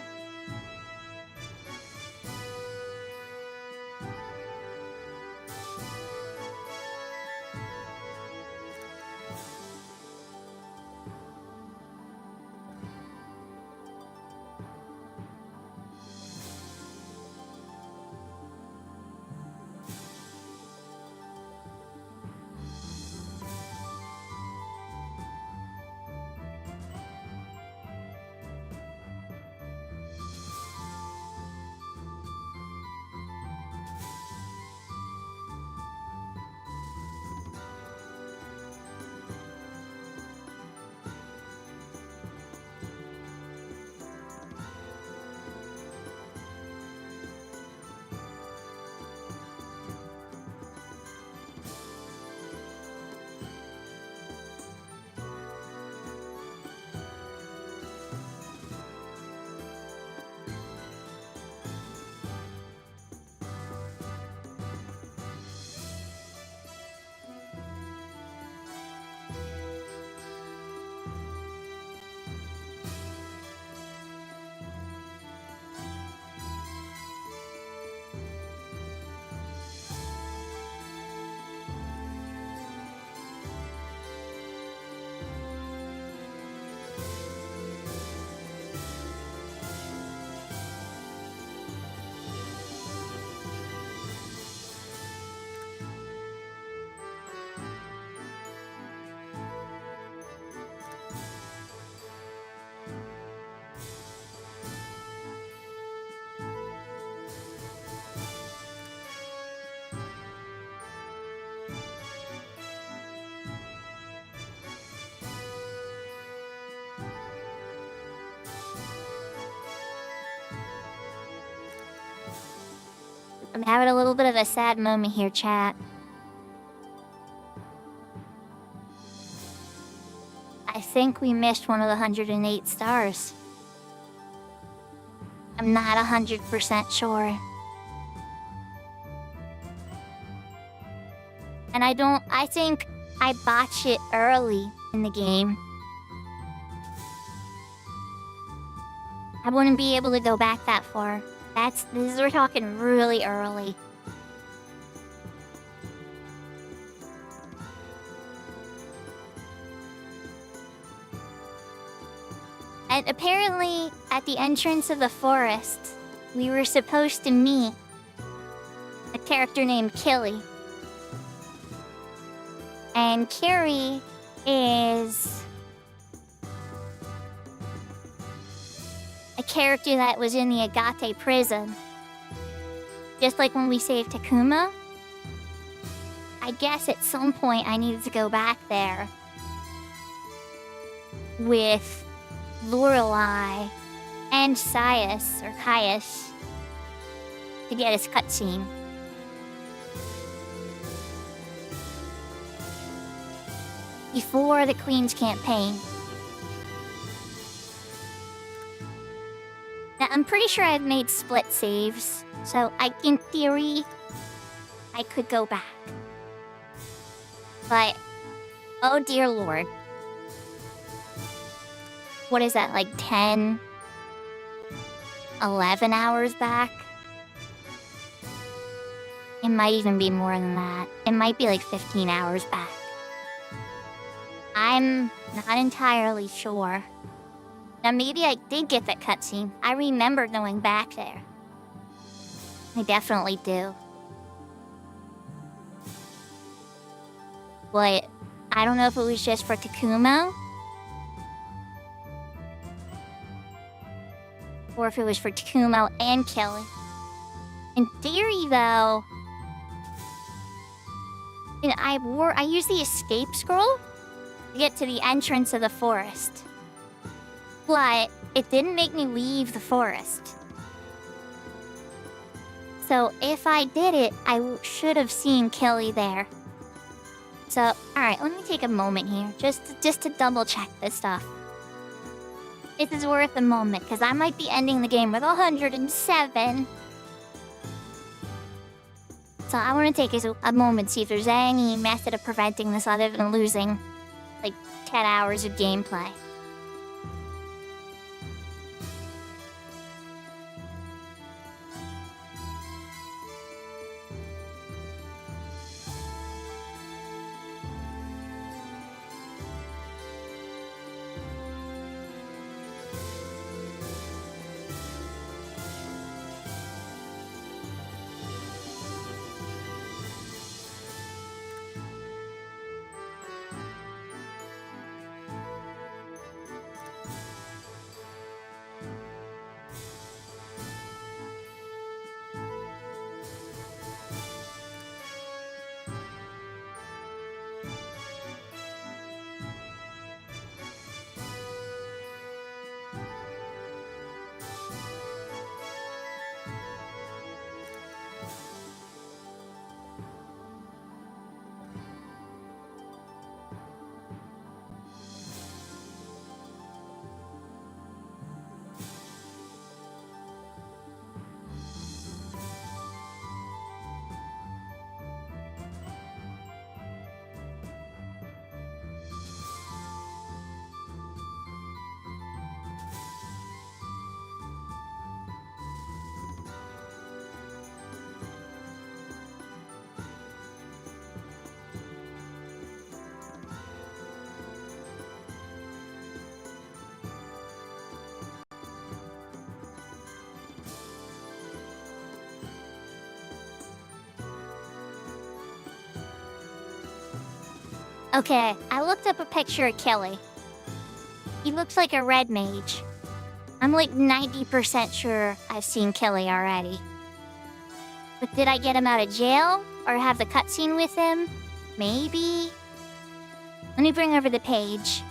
I'm having a little bit of a sad moment here, chat. I think we missed one of the 108 stars. I'm not 100% sure. And I think I botched it early in the game. I wouldn't be able to go back that far. We're talking really early. And apparently, at the entrance of the forest, we were supposed to meet a character named Killy. And Carrie is a character that was in the Agate prison. Just like when we saved Takuma. I guess at some point I needed to go back there with Lorelei and Caius to get his cutscene. Before the Queen's campaign. Now, I'm pretty sure I've made split saves, so in theory, I could go back. But, oh dear lord. What is that, like 10, 11 hours back? It might even be more than that. It might be like 15 hours back. I'm not entirely sure. Now maybe I did get that cutscene. I remember going back there. I definitely do. But I don't know if it was just for Takuma. Or if it was for Takuma and Kelly. In theory though, I used the escape scroll to get to the entrance of the forest. But it didn't make me leave the forest. So if I did it, I should have seen Kelly there. So, alright, let me take a moment here, just to double check this stuff. This is worth a moment, because I might be ending the game with 107. So I want to take a moment, see if there's any method of preventing this other than losing, like, 10 hours of gameplay. Okay, I looked up a picture of Kelly. He looks like a red mage. I'm like 90% sure I've seen Kelly already. But did I get him out of jail? Or have the cutscene with him? Maybe? Let me bring over the page.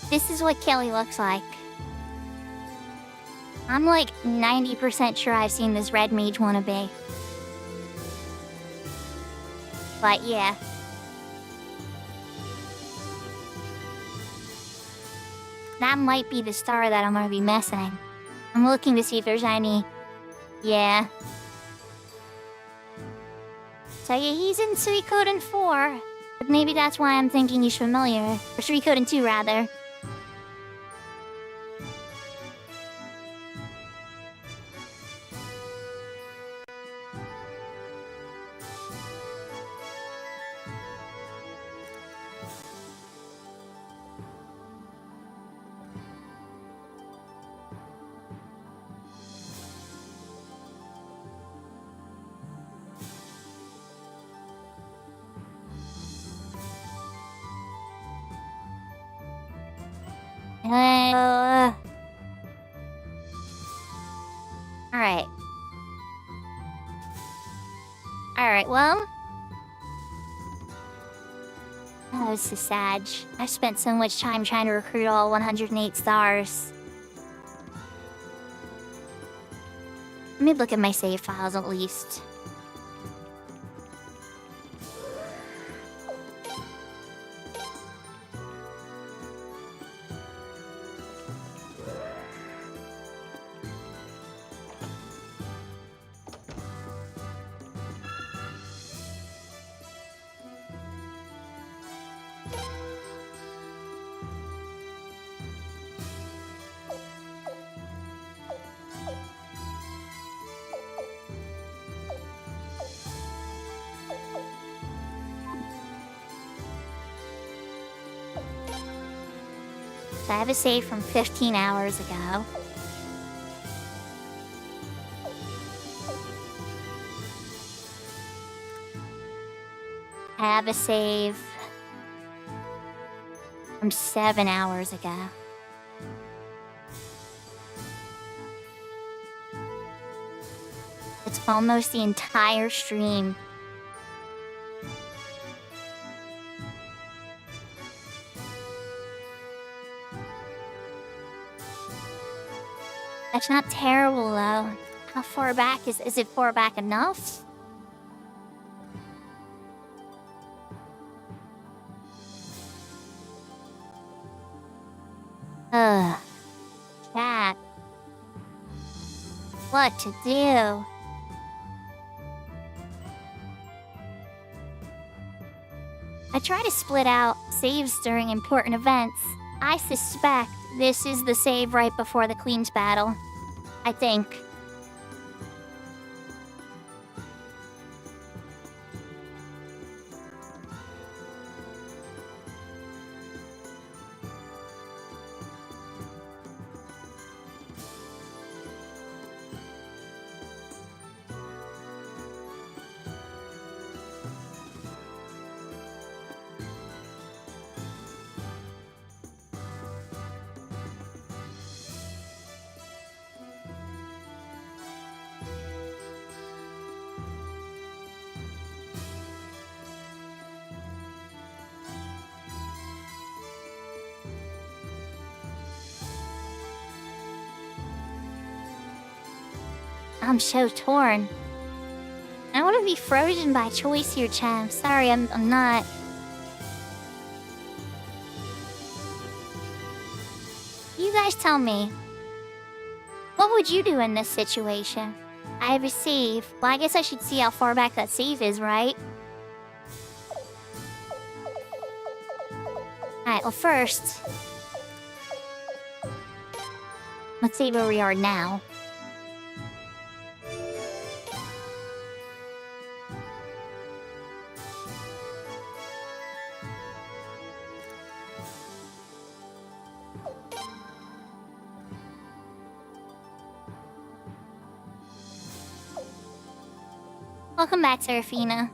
This is what Kelly looks like. I'm like 90% sure I've seen this red mage wannabe. But yeah. That might be the star that I'm gonna be missing. I'm looking to see if there's any... Yeah. So yeah, he's in Suikoden 4. But maybe that's why I'm thinking he's familiar. Or Suikoden 2, rather. Alright. Alright, well... Oh, this is sad. I spent so much time trying to recruit all 108 stars. Let me look at my save files at least. So I have a save from 15 hours ago. I have a save from 7 hours ago. It's almost the entire stream. That's not terrible, though. How far back is it far back enough? Chat. What to do? I try to split out saves during important events. I suspect this is the save right before the Queen's battle. I think. I'm so torn. I want to be frozen by choice here, chat. I'm sorry, I'm not. You guys tell me. What would you do in this situation? I have a save. Well, I guess I should see how far back that save is, right? Alright, well first... let's see where we are now. Welcome back, Serafina.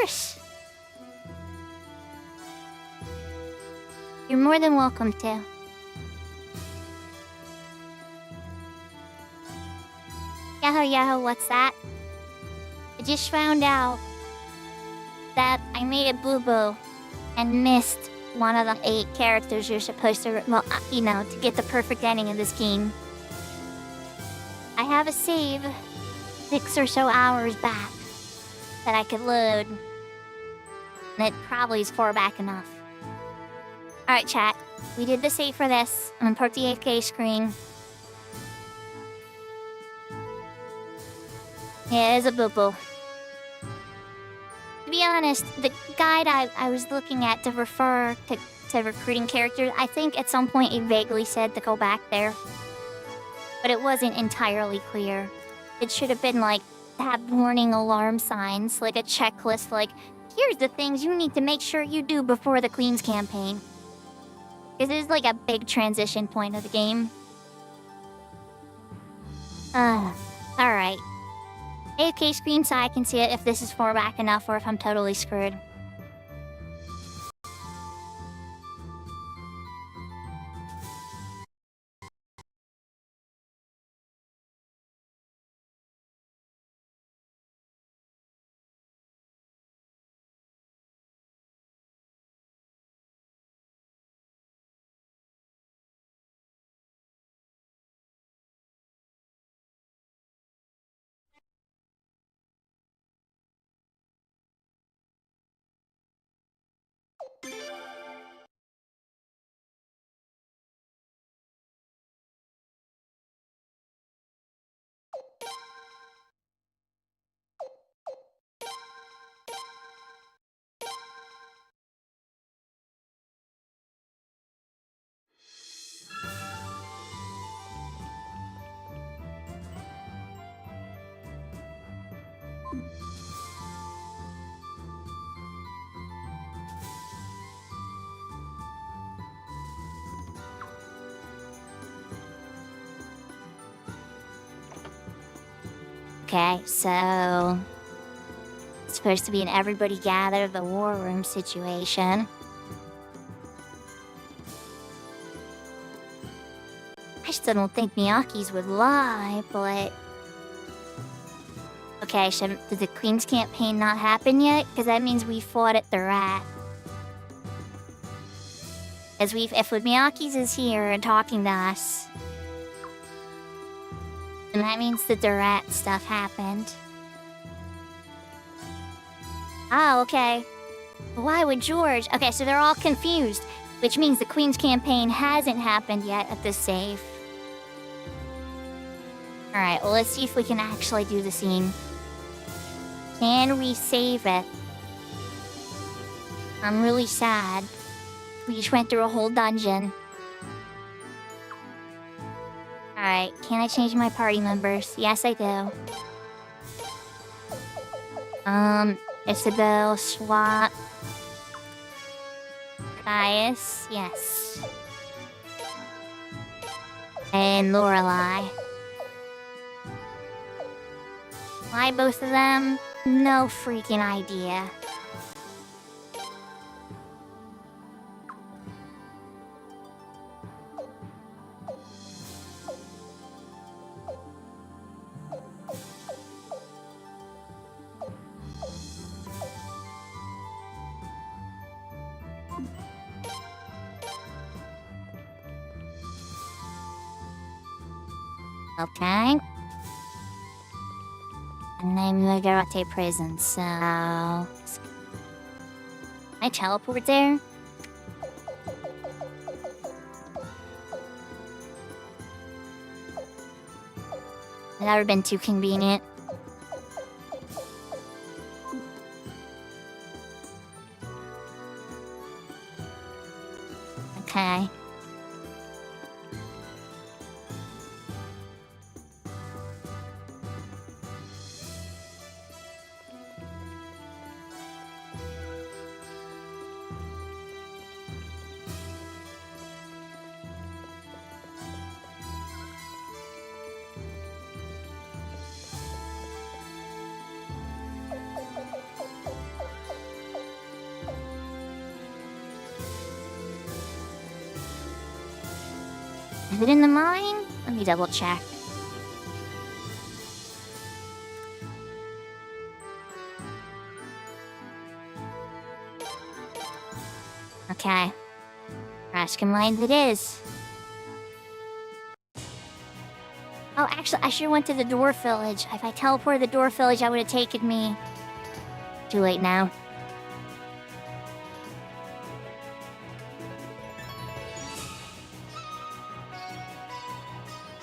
course. You're more than welcome to. Yahoo, what's that? I just found out that I made a boo-boo and missed one of the 8 characters you're supposed to, well, to get the perfect ending of this game. I have a save 6 or so hours back that I could load. And it probably is far back enough. Alright, chat. We did the save for this. I'm gonna port the AFK screen. Yeah, it is a boo-boo. To be honest, the guide I was looking at to refer to recruiting characters, I think at some point it vaguely said to go back there. But it wasn't entirely clear. It should have been like, have warning alarm signs, like a checklist, like, here's the things you need to make sure you do before the Queen's campaign. Because it is like a big transition point of the game. Alright. AFK screen so I can see it if this is far back enough or if I'm totally screwed. Okay, so it's supposed to be an everybody gather the war room situation. I still don't think Miyake's would lie, but... Okay, did the Queen's campaign not happen yet? Because that means we fought at the Rat. If Miyake's is here and talking to us, and that means the Durat stuff happened. Oh, okay. But why would George... Okay, so they're all confused, which means the Queen's campaign hasn't happened yet at this save. Alright, well, let's see if we can actually do the scene. Can we save it? I'm really sad. We just went through a whole dungeon. Alright, can I change my party members? Yes, I do. Isabel, Swat, Caius, yes. And Lorelei. Why both of them? No freaking idea. Okay. And I'm Magarate prison, so... Can I teleport there? That would have been too convenient. Okay. Is it in the mine? Let me double check. Okay. Nebraska mines it is. Oh, actually, I should have went to the Dwarf Village. If I teleported the Dwarf Village, I would have taken me. Too late now.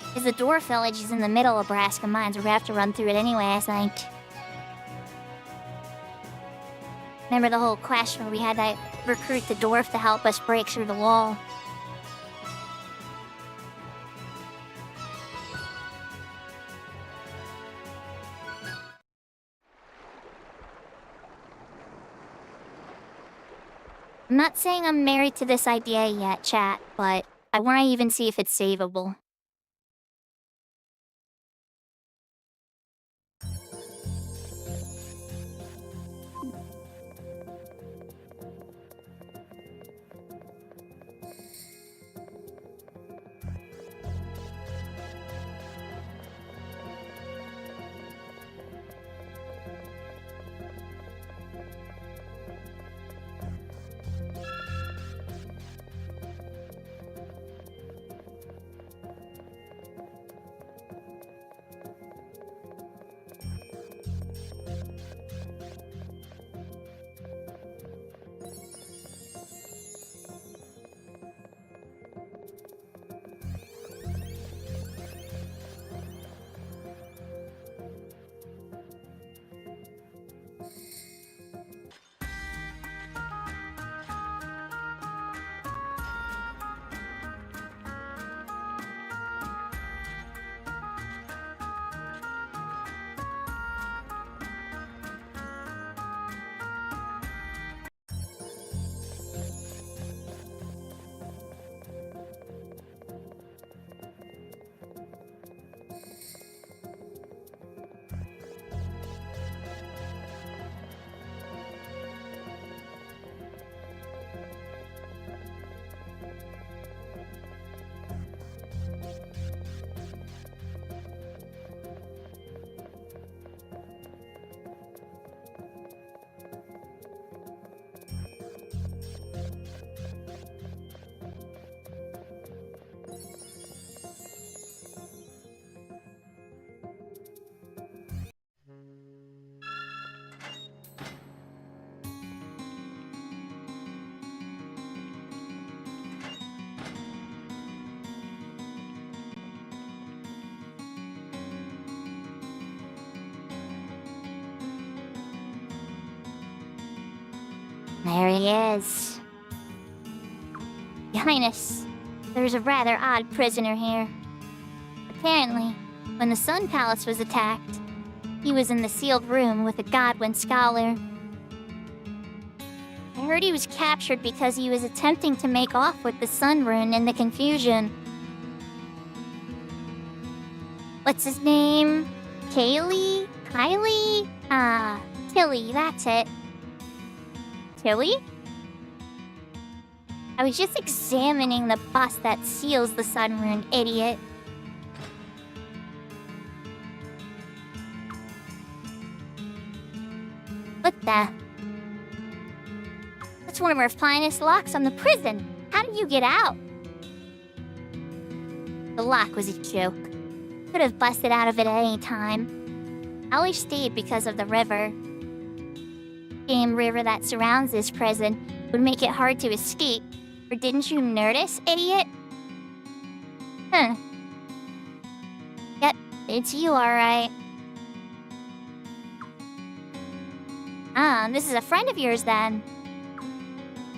Because the Dwarf Village is in the middle of Nebraska Mines. We're gonna have to run through it anyway, I think. Remember the whole quest where we had to recruit the dwarf to help us break through the wall? I'm not saying I'm married to this idea yet, chat, but I want to even see if it's savable. There he is. Your Highness, there's a rather odd prisoner here. Apparently, when the Sun Palace was attacked, he was in the sealed room with the Godwin Scholar. I heard he was captured because he was attempting to make off with the Sun Rune in the confusion. What's his name? Kaylee? Kylie? Tilly, that's it. Tilly? I was just examining the bust that seals the Sun Rune, idiot. What the? That's one of our finest locks on the prison. How did you get out? The lock was a joke. Could have busted out of it at any time. I only stayed because of the river. Same river that surrounds this prison would make it hard to escape. Or didn't you notice, idiot? Huh. Yep, it's you, alright. This is a friend of yours then.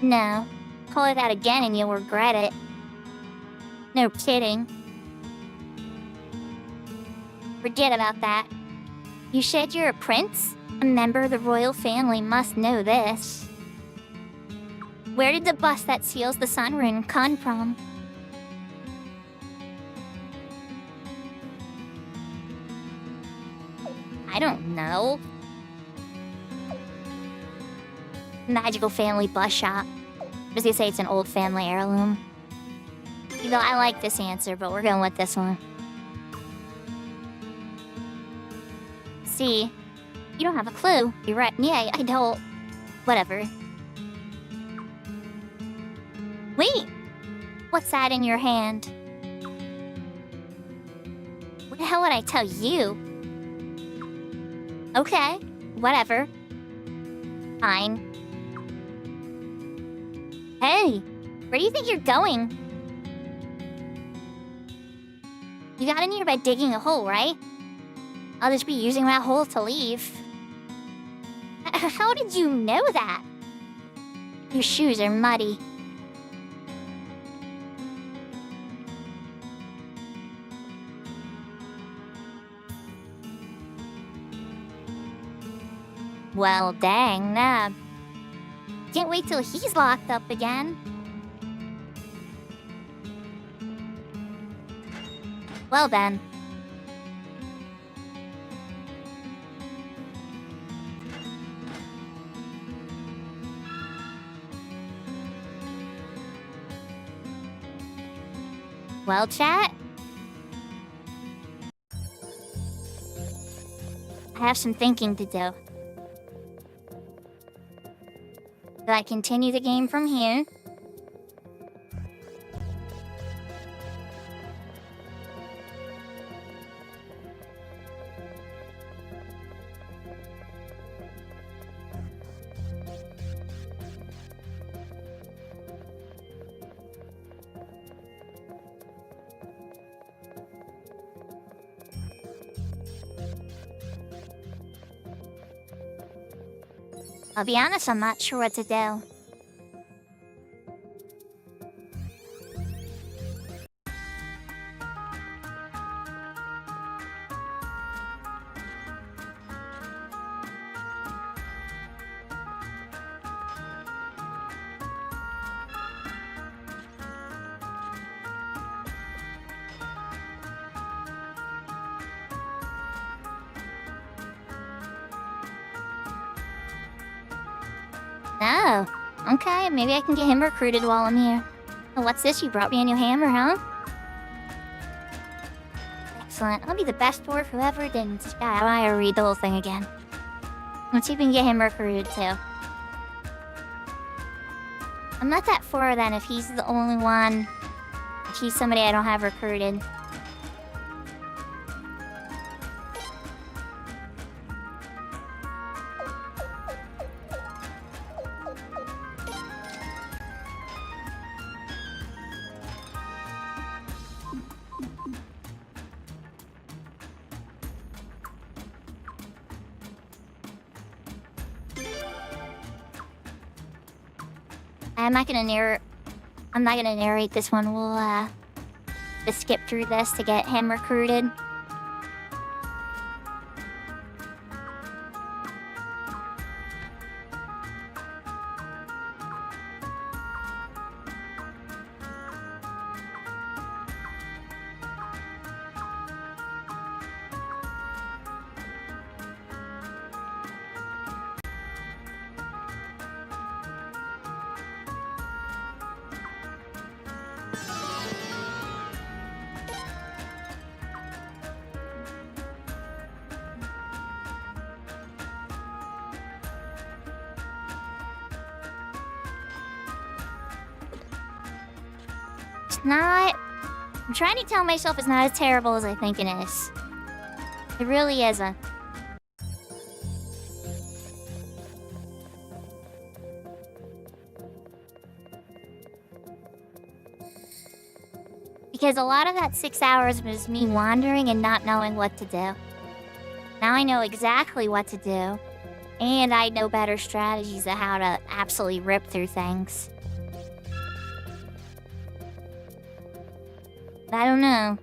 No. Call it that again and you'll regret it. No kidding. Forget about that. You said you're a prince? A member of the royal family must know this. Where did the bust that seals the Sun Rune come from? I don't know. Magical family bus shop. I was gonna say it's an old family heirloom. You Though I like this answer, but we're going with this one. See, you don't have a clue. You're right. Yeah, I don't. Whatever. Wait! What's that in your hand? What the hell would I tell you? Okay, whatever. Fine. Hey, where do you think you're going? You got in here by digging a hole, right? I'll just be using that hole to leave. How did you know that? Your shoes are muddy. Well, dang, nah. Can't wait till he's locked up again. Well then. Well, chat? I have some thinking to do. Do I continue the game from here? I'll be honest, I'm not sure what to do. Oh, okay, maybe I can get him recruited while I'm here. Oh, what's this? You brought me a new hammer, huh? Excellent. I'll be the best dwarf who ever didn't. Yeah, I gotta read the whole thing again. Let's see if we can get him recruited, too. I'm not that for then if he's the only one. If he's somebody I don't have recruited. I'm not gonna narrate this one. We'll just skip through this to get him recruited. I'm trying to tell myself it's not as terrible as I think it is. It really isn't. Because a lot of that 6 hours was me wandering and not knowing what to do. Now I know exactly what to do. And I know better strategies of how to absolutely rip through things. I don't know.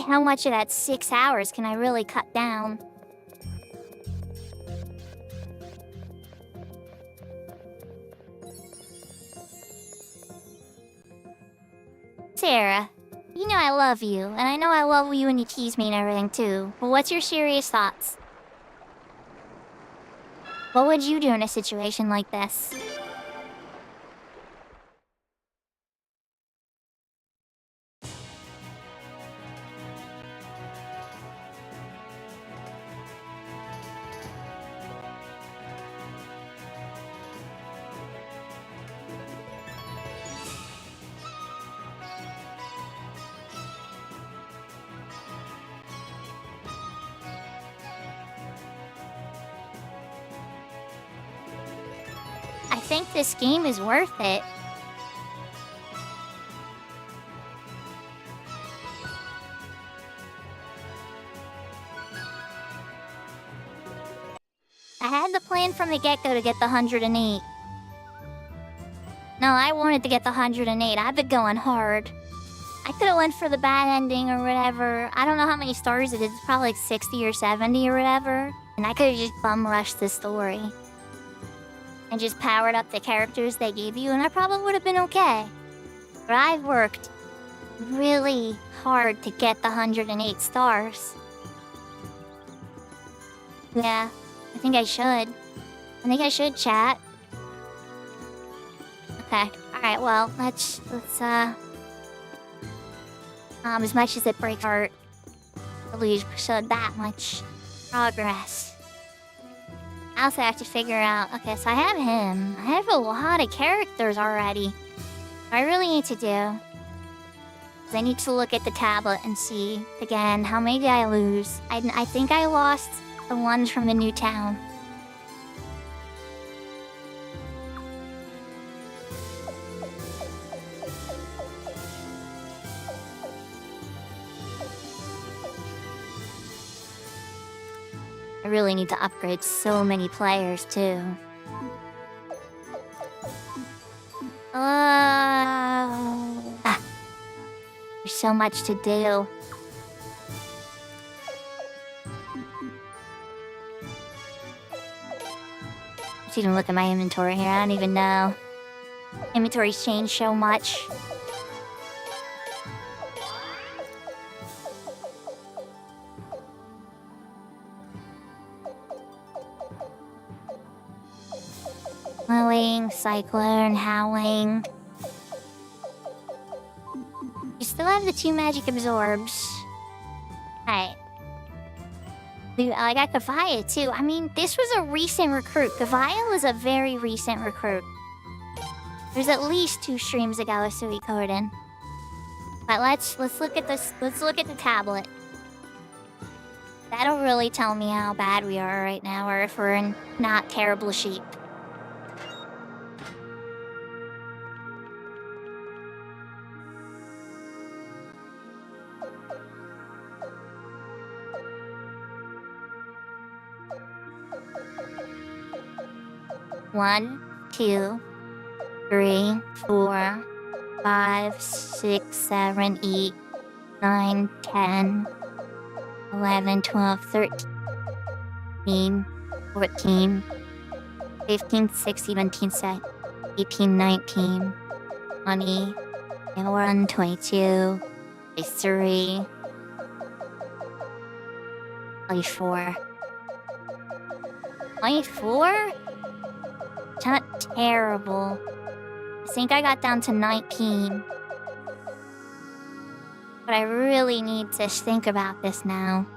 How much of that 6 hours can I really cut down? Sarah, you know I love you, and I know I love you when you tease me and everything too, but what's your serious thoughts? What would you do in a situation like this? think this game is worth it. I had the plan from the get-go to get the 108. No, I wanted to get the 108. I've been going hard. I could have went for the bad ending or whatever. I don't know how many stars it is. It's probably like 60 or 70 or whatever. And I could have just bum rushed the story. And just powered up the characters they gave you, and I probably would have been okay. But I've worked really hard to get the 108 stars. Yeah, I think I should. Chat. Okay, alright, well, let's as much as it breaks my heart to lose so that much progress. I also have to figure out, okay, so I have him. I have a lot of characters already. What I really need to do is I need to look at the tablet and see, again, how many did I lose? I think I lost the ones from the new town. I really need to upgrade so many players, too. There's so much to do. Let's even look at my inventory here. I don't even know. Inventory's changed so much. Howling, Cyclone, Howling. You still have the 2 magic absorbs. Alright. I got Kavaya too. I mean, this was a recent recruit. Kavaya was a very recent recruit. There's at least 2 streams ago of Suikoden. But let's look at this. Let's look at the tablet. That'll really tell me how bad we are right now, or if we're in not terrible shape. One, 2, 3, 4, 5, 6, 7, 8, 9, 10, 11, 12, 13, 14, 15, 16, 17, 18, 19, 20, 21, 22, 23, 24. 24? It's not terrible. I think I got down to 19. But I really need to think about this now.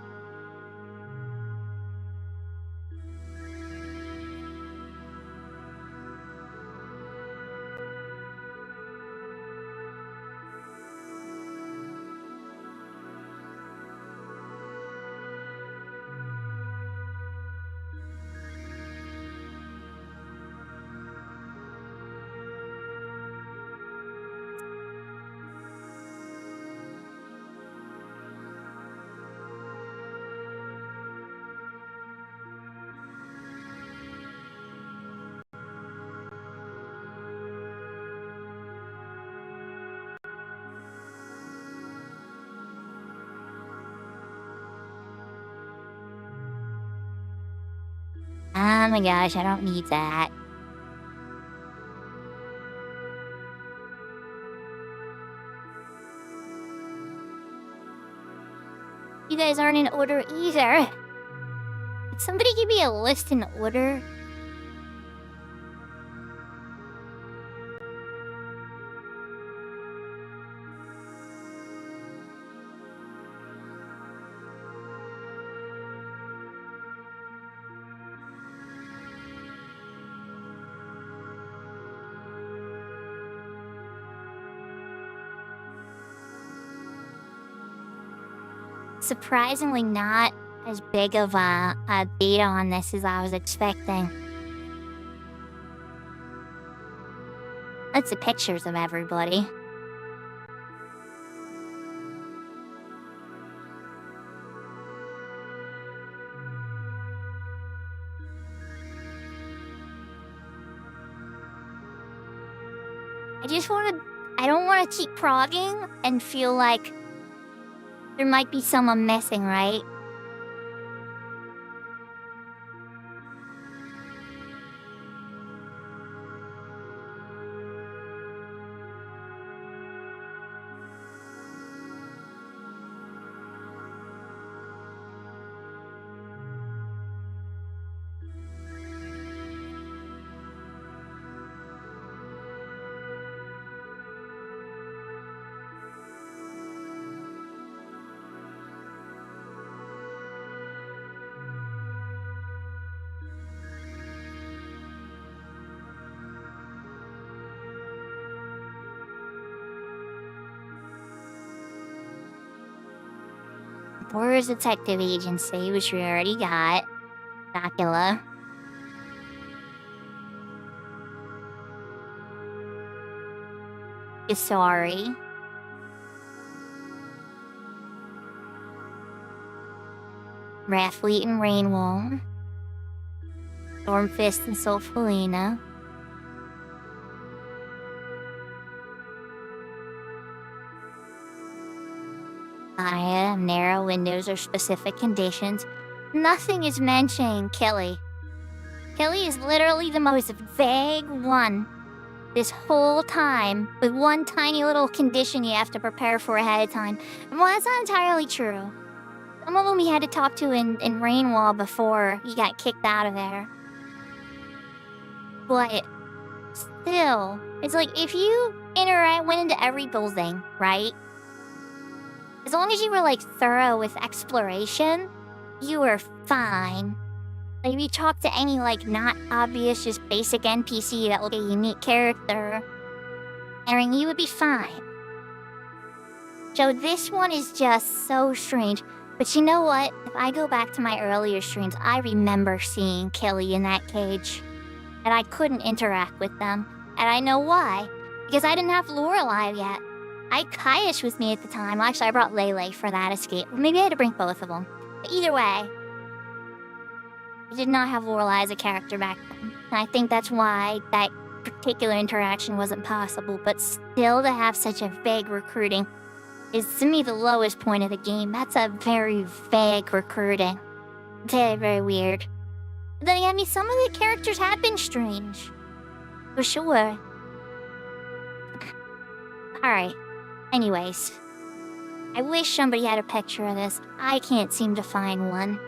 Oh my gosh, I don't need that. You guys aren't in order either. Could somebody give me a list in order? Surprisingly not as big of a beta on this as I was expecting. That's the pictures of everybody. I don't want to keep progging and feel like there might be someone missing, right? Where's Detective Agency, which we already got. Dracula. Isari. Rathfleet and Rainwall. Stormfist and Sulfalina. I have narrow windows or specific conditions. Nothing is mentioning Kelly. Kelly is literally the most vague one this whole time, with one tiny little condition you have to prepare for ahead of time. Well, that's not entirely true. Some of them he had to talk to in Rainwall before he got kicked out of there. But still, it's like if you went into every building, right? As long as you were like thorough with exploration, you were fine. Like if you talk to any like not obvious, just basic NPC that will get a unique character, Aaron, you would be fine. So this one is just so strange. But you know what? If I go back to my earlier streams, I remember seeing Kelly in that cage. And I couldn't interact with them. And I know why. Because I didn't have Lorelei yet. I had Kaish with me at the time. Well, actually, I brought Lele for that escape. Maybe I had to bring both of them. But either way, I did not have Lorelei as a character back then. And I think that's why that particular interaction wasn't possible. But still to have such a vague recruiting is, to me, the lowest point of the game. That's a very vague recruiting. Very, very weird. But then again, I mean, some of the characters have been strange. For sure. Alright. Anyways. I wish somebody had a picture of this. I can't seem to find one.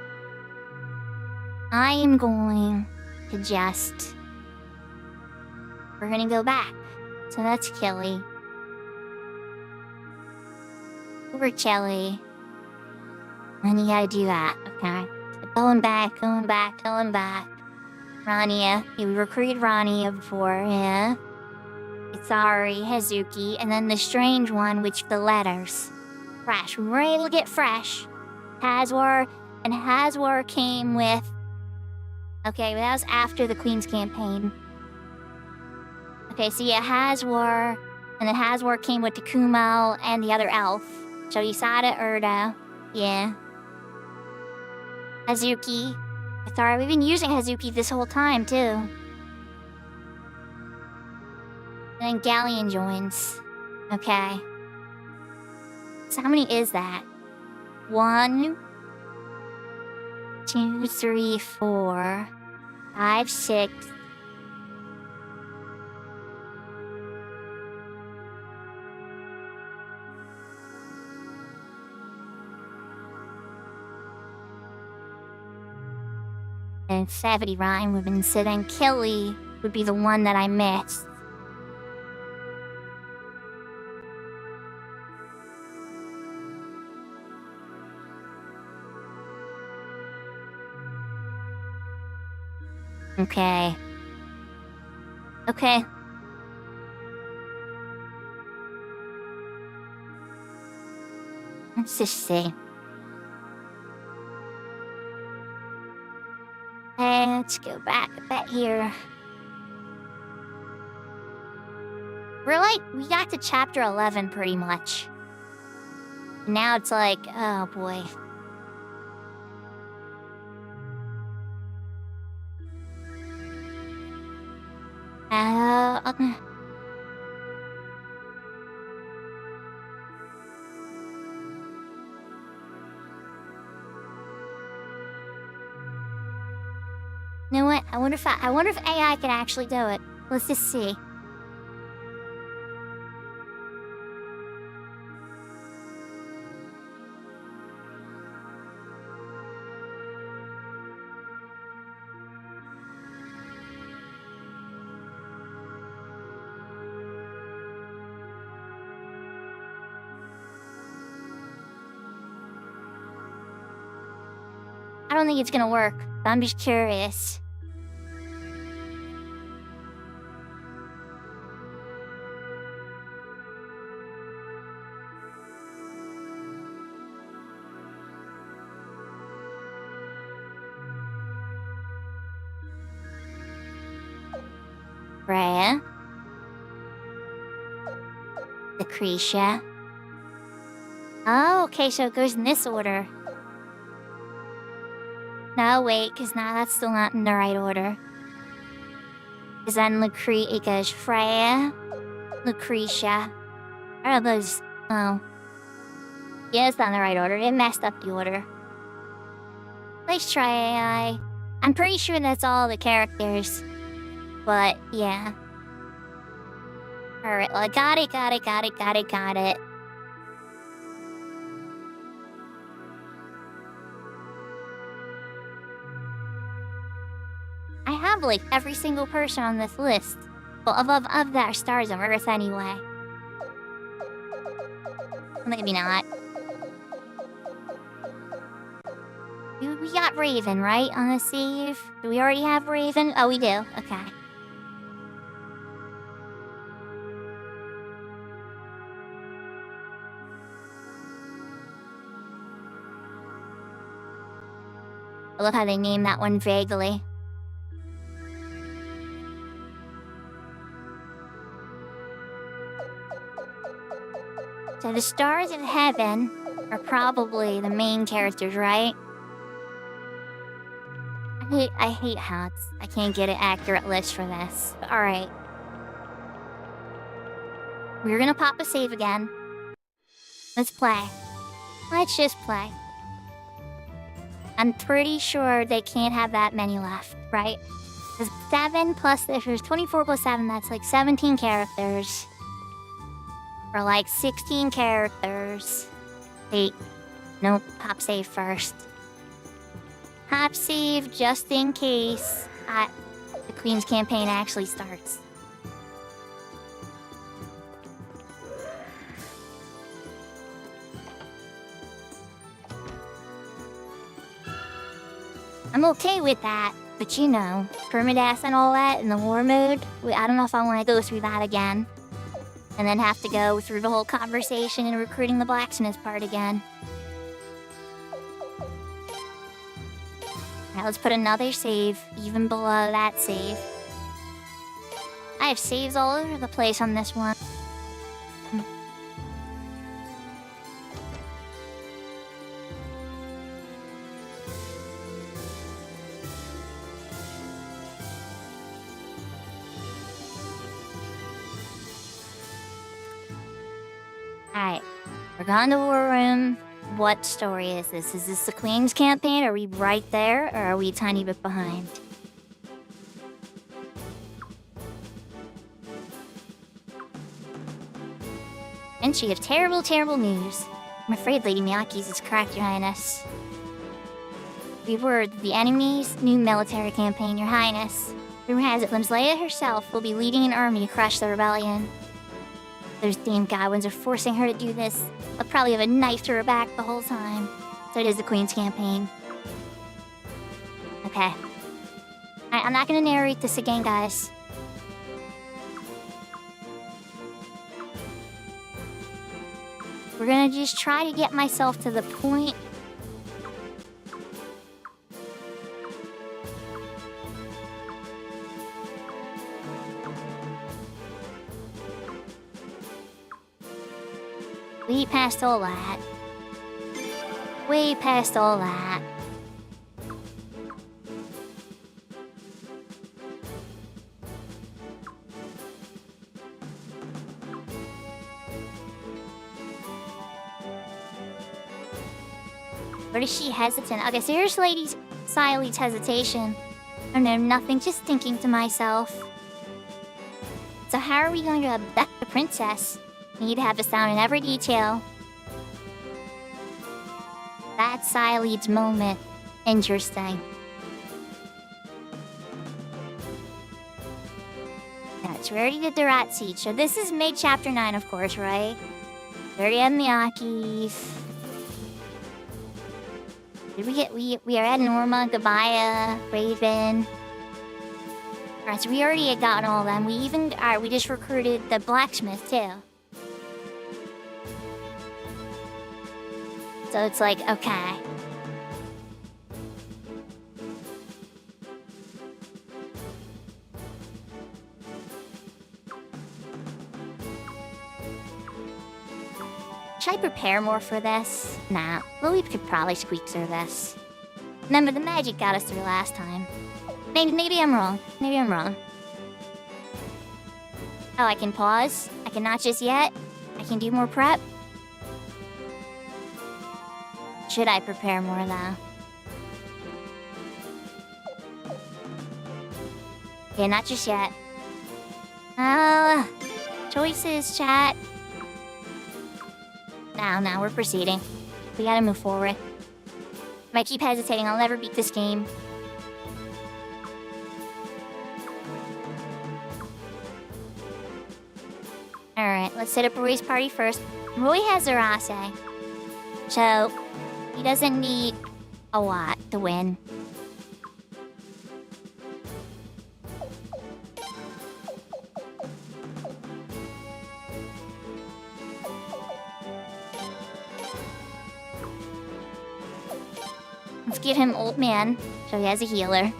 I am going to just... We're gonna go back. So that's Kelly. Over Kelly. And you gotta do that, okay? So going back. Rania. You recruited Rania before, yeah? Isari, Hazuki, and then the strange one, which the letters. Fresh. We were able to get Fresh. Hazwar, and Hazwar came with... Okay, but that was after the Queen's campaign. Okay, so yeah, Hazwar, and then Hazwar came with Takumo and the other elf. So Yusada Urda, yeah. Hazuki. Sorry, we've been using Hazuki this whole time, too. And then Galleon joins. Okay. So how many is that? 1, 2, 3, 4, 5, 6. And 70 Rhyme would have been sitting. Kelly would be the one that I missed. Okay. Okay. Let's just see. Let's go back a bit here. we got to chapter 11 pretty much. Now it's like, oh boy. Okay. You know what? I wonder if AI can actually do it. Let's just see. I don't think it's gonna work, but I'm just curious. Freya. Lucretia. Oh, okay, so it goes in this order. No, wait, because now that's still not in the right order. Because then it goes Freya, Lucretia. Are those? Oh. Yeah, it's not in the right order. It messed up the order. Let's try AI. I'm pretty sure that's all the characters. But, yeah. Alright, well, got it. I have, like, every single person on this list. Well, of that stars of Earth, anyway. Maybe not. We got Raven, right, on the save? Do we already have Raven? Oh, we do. Okay. I love how they named that one vaguely. So the stars of heaven are probably the main characters, right? I hate hats. I can't get an accurate list for this. But alright. We're gonna pop a save again. Let's play. Let's just play. I'm pretty sure they can't have that many left, right? There's 7 plus, there's 24 plus 7, that's like 17 characters. For like 16 characters. Wait, nope, pop save first. Pop save just in case the Queen's campaign actually starts. I'm okay with that, but you know, permadeath and all that in the war mode, I don't know if I want to go through that again. And then have to go through the whole conversation and recruiting the blacksmith part again. Alright, let's put another save even below that save. I have saves all over the place on this one. Alright, we're going to War Room. What story is this? Is this the Queen's campaign? Are we right there, or are we a tiny bit behind? And she have terrible, terrible news. I'm afraid Lady Miyake's is correct, Your Highness. Reward the enemy's new military campaign, Your Highness. Rumor has it Limslea herself will be leading an army to crush the rebellion. Those damn Godwins are forcing her to do this. They'll probably have a knife to her back the whole time. So it is the Queen's campaign. Okay. Alright, I'm not gonna narrate this again, guys. We're gonna just try to get myself to the point. Way past all that. Way past all that. Or is she hesitant? Okay, so here's Sile's hesitation. I know nothing, just thinking to myself. So how are we going to abduct the princess? We need to have a sound in every detail. That's Sile's moment. Interesting. That's where he did the rat siege. So this is mid chapter 9, of course, right? Very Miyaki. Did we get we are at Norma, Gabaya, Raven. Alright, so we already had gotten all of them. We just recruited the blacksmith too. So it's like, okay. Should I prepare more for this? Nah, Louis could probably squeak through this. Remember, the magic got us through last time. Maybe I'm wrong. Maybe I'm wrong. Oh, I can pause? I can not just yet? I can do more prep? Should I prepare more, though? Okay, not just yet. Choices, chat. Now, we're proceeding. We gotta move forward. If I keep hesitating, I'll never beat this game. Alright, let's set up Roy's party first. Roy has Arase. So, he doesn't need a lot to win. Let's get him Old Man, so he has a healer.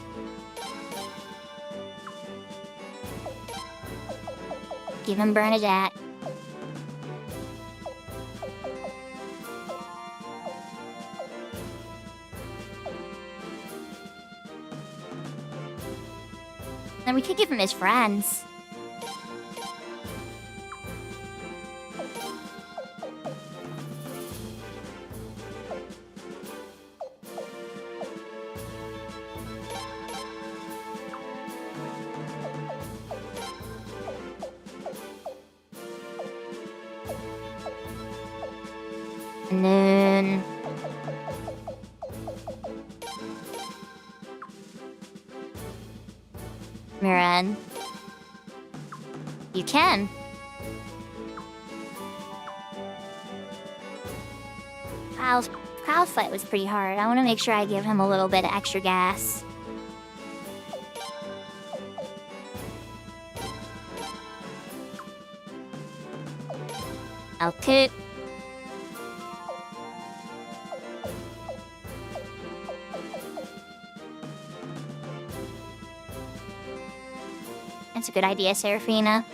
Give him Bernadette. Then we could give him his friends. And then... Miran. You can. Kyle's fight was pretty hard. I want to make sure I give him a little bit of extra gas. Okay. That's a good idea, Serafina.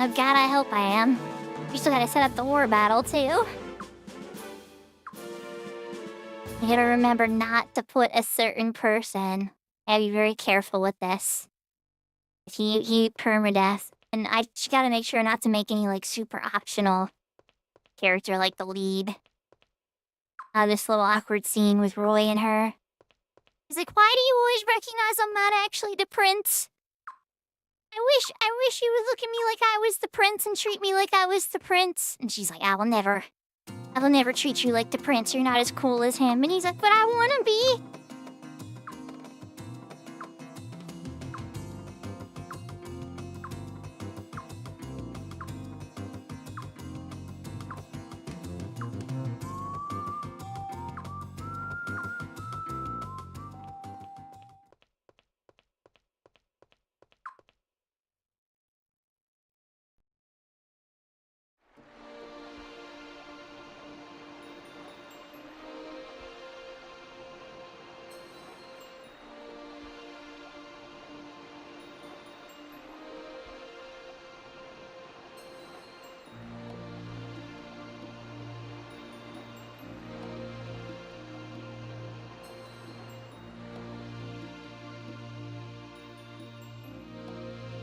Oh god, I hope I am. We still gotta set up the war battle, too. You gotta remember not to put a certain person. I gotta be very careful with this. He permadeath. And I just gotta make sure not to make any, like, super optional character like the lead. This little awkward scene with Roy and her. He's like, why do you always recognize I'm not actually the prince? I wish you would look at me like I was the prince and treat me like I was the prince. And she's like, I will never treat you like the prince. You're not as cool as him. And he's like, but I want to be.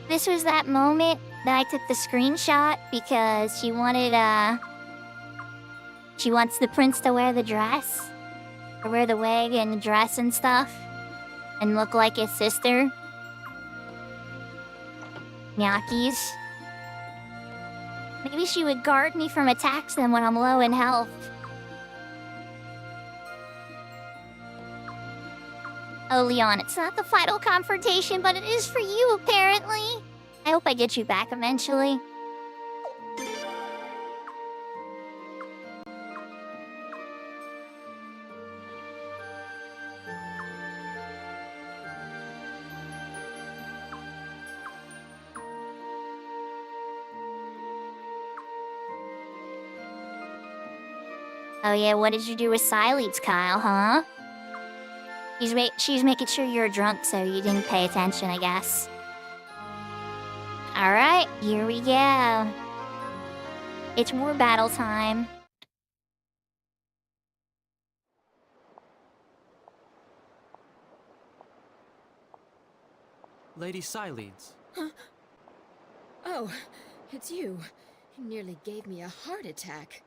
This was that moment that I took the screenshot because she wants the prince to wear the dress. Or wear the wig and the dress and stuff. And look like his sister. Nyaki's. Maybe she would guard me from attacks then when I'm low in health. Oh, Leon, it's not the final confrontation, but it is for you, apparently. I hope I get you back eventually. Oh yeah, what did you do with Sileats, Kyle, huh? She's making sure you're drunk so you didn't pay attention, I guess. Alright, here we go. It's war battle time. Lady Sileats. Huh? Oh, it's you. You nearly gave me a heart attack.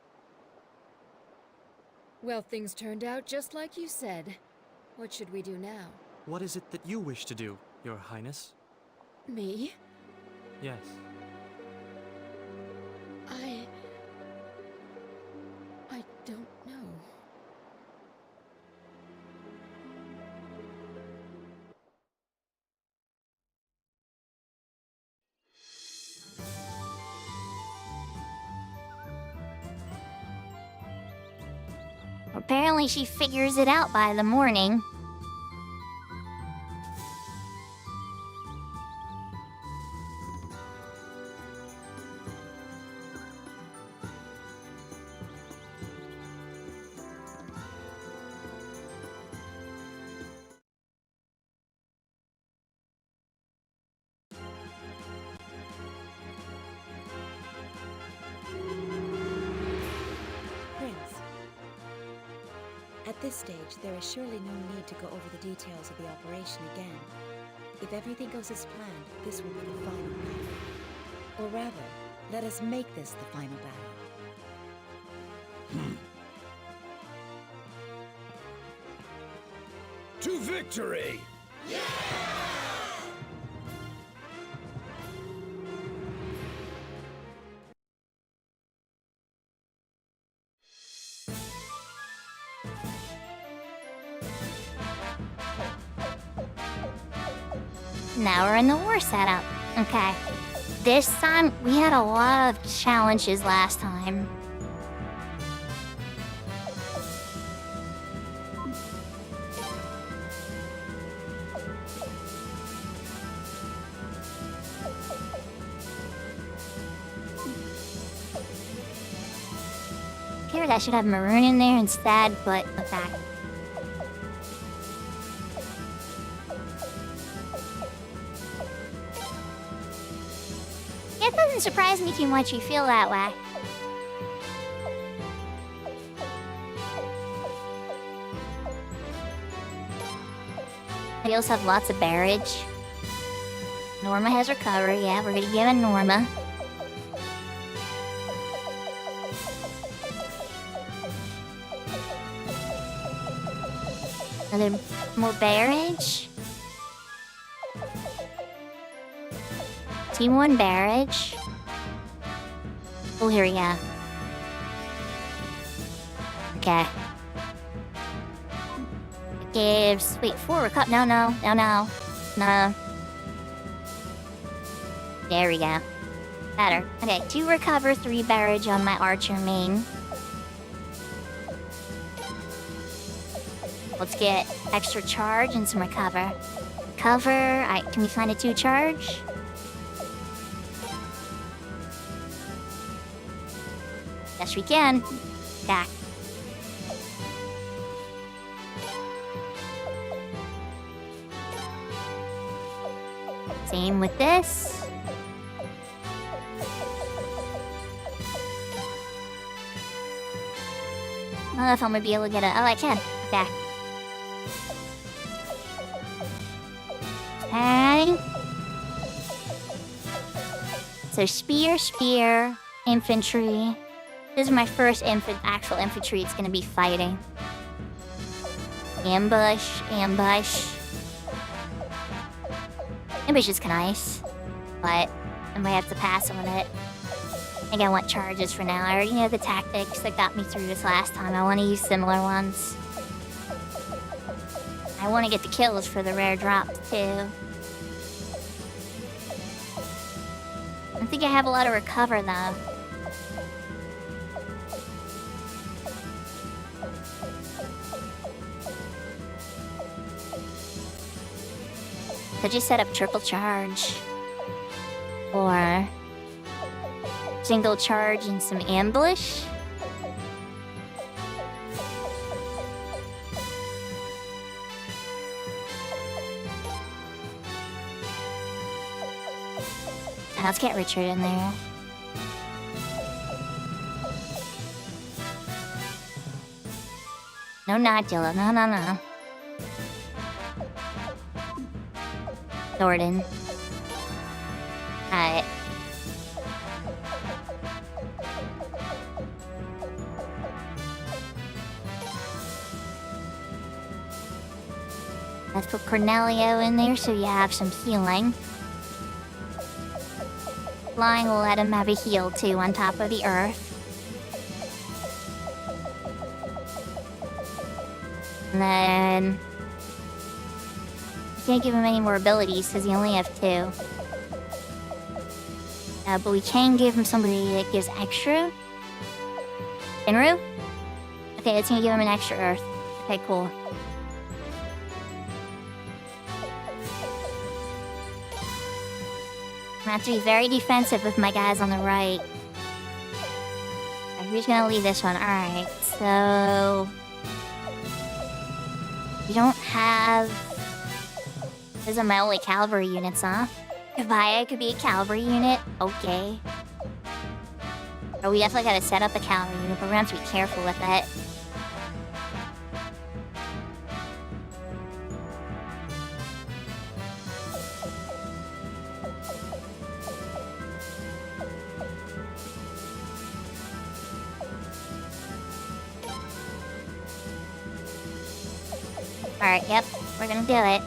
Well, things turned out just like you said. What should we do now? What is it that you wish to do, Your Highness? Me? Yes. I don't know. Apparently she figures it out by the morning. At this stage, there is surely no need to go over the details of the operation again. If everything goes as planned, this will be the final battle. Or rather, let us make this the final battle. To victory! Now we're in the war setup. Okay. This time, we had a lot of challenges last time. Figured I should have maroon in there instead, but okay. It doesn't surprise me too much you feel that way. We also have lots of barrage. Norma has recovered, yeah, we're gonna give it Norma. Another more barrage. Team 1 barrage. Oh, here we go. Okay. It gives... Wait, 4 recover... No. There we go. Better. Okay, 2 recover, 3 barrage on my archer main. Let's get extra charge and some recover. Cover... Alright, can we find a 2 charge? Yes, we can. Yeah. Same with this. I don't know if I'm gonna be able to get it. Oh, I can. Okay. Okay. So spear, infantry. This is my first actual infantry it's gonna be fighting. Ambush. Ambush is kinda nice, but I might have to pass on it. I think I want charges for now. I already know the tactics that got me through this last time. I want to use similar ones. I want to get the kills for the rare drops too. I don't think I have a lot of recover though. Could just set up triple charge. Or single charge and some ambush. Let's get Richard in there. No Nodula, no. Jordan. Alright. Let's put Cornelio in there so you have some healing. Flying will let him have a heal too on top of the earth. And then... can't give him any more abilities because he only has 2. But we can give him somebody that gives extra. Enru? Okay, it's gonna give him an extra earth. Okay, cool. I'm gonna have to be very defensive with my guys on the right. Alright, who's gonna lead this one? Alright, so... we don't have... these are my only cavalry units, huh? If I could be a cavalry unit, okay. Or we definitely gotta set up a cavalry unit, but we're gonna have to be careful with it. Alright, yep, we're gonna do it.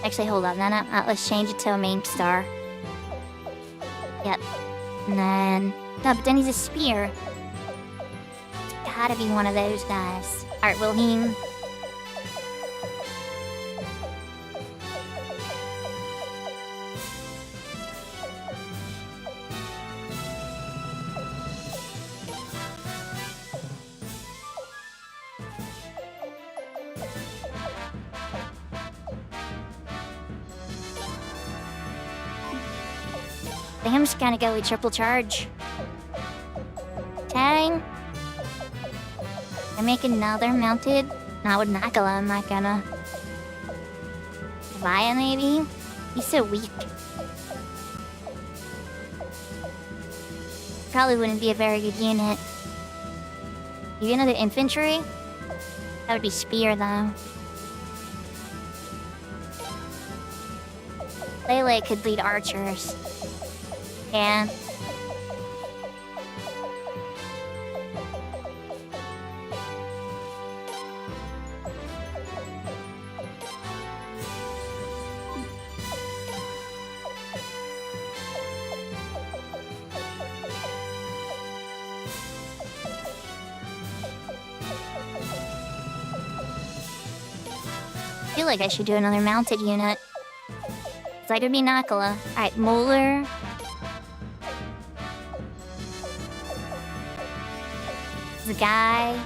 Actually, hold on. No, let's change it to a main star. Yep. And then... no, but then he's a spear. It's gotta be one of those guys. Alright, Wilhelm. I think I'm just gonna go with triple charge. Tang. I make another mounted? Not with Nakala, I'm not gonna. Vaya, maybe? He's so weak. Probably wouldn't be a very good unit. Maybe another infantry? That would be spear, though. Lele could lead archers. Yeah. I feel like I should do another mounted unit. Cause I could be Nakala. Alright, Molar. The guy.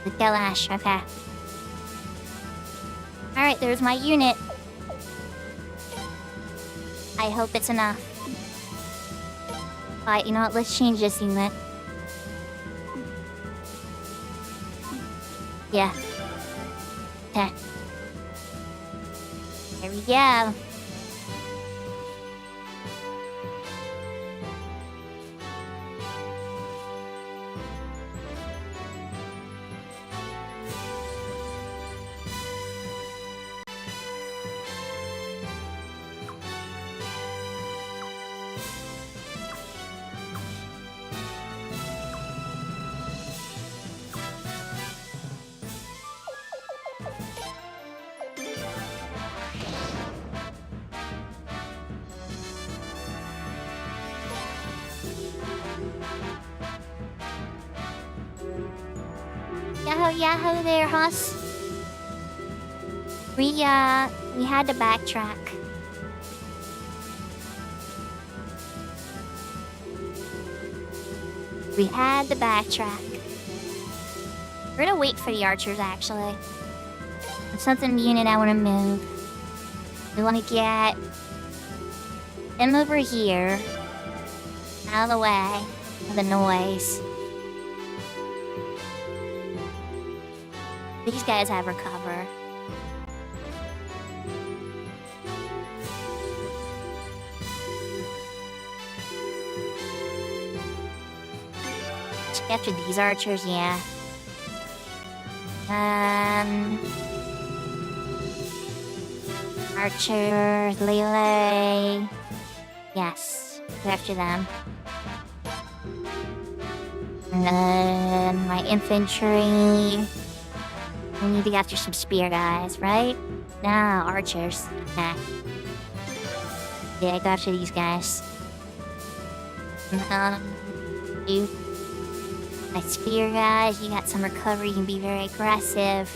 The Galash, okay. Alright, there's my unit. I hope it's enough. But you know what, let's change this unit. Yeah. Okay. There we go. Yahoo, yahoo there, Huss. We had to backtrack. We had to backtrack. We're gonna wait for the archers, actually. There's something unit I want to move. We want to get them over here, out of the way of the noise. These guys have recover. After these archers, yeah. Archers, Lele. Yes, go after them. And then my infantry. We need to go after some spear guys, right? No, archers. Nah. Yeah, go after these guys. You. My spear guys, you got some recovery, you can be very aggressive.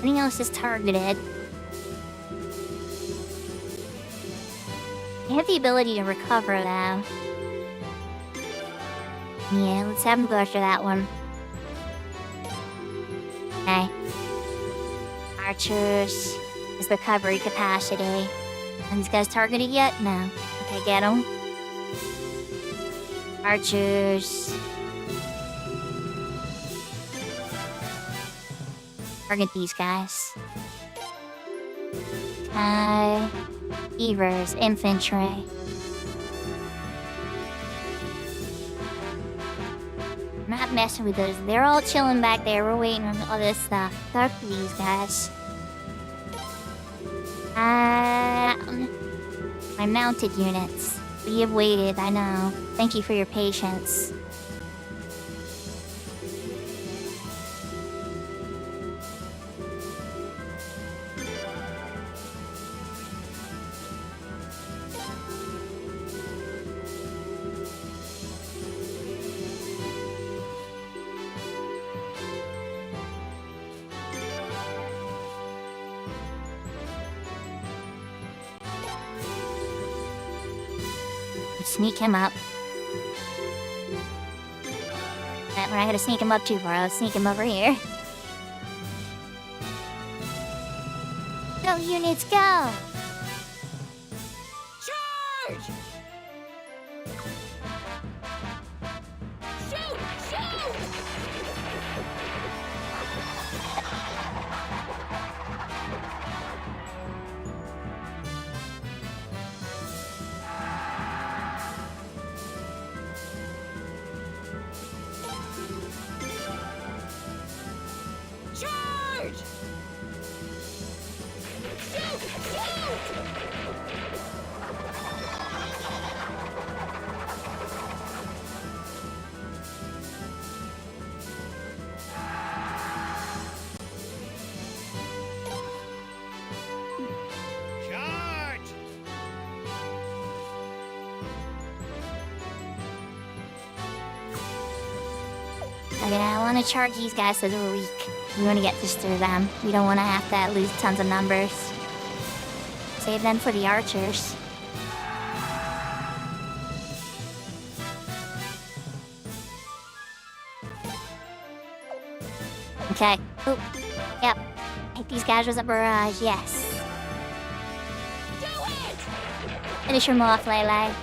Anything else is targeted. I have the ability to recover, though. Yeah, let's have him go after that one. Okay. Archers is recovery capacity. Are these guys targeted yet? No. Okay, get them. Archers. Target these guys. Okay. Beavers, infantry. I'm not messing with those. They're all chilling back there. We're waiting on all this stuff. Talk to these guys. My mounted units. We have waited, I know. Thank you for your patience. Sneak him up. We're not gonna sneak him up too far. Let's sneak him over here. Go, units, go! Charge! Shoot! Shoot! Charge! Shoot! Shoot! Charge! Okay, I want to charge these guys so they're weak. We want to get this through them. We don't want to have to lose tons of numbers. Save them for the archers. Okay. Oop. Yep. Hit these guys with a barrage, yes. Do it! Finish them off, Lele.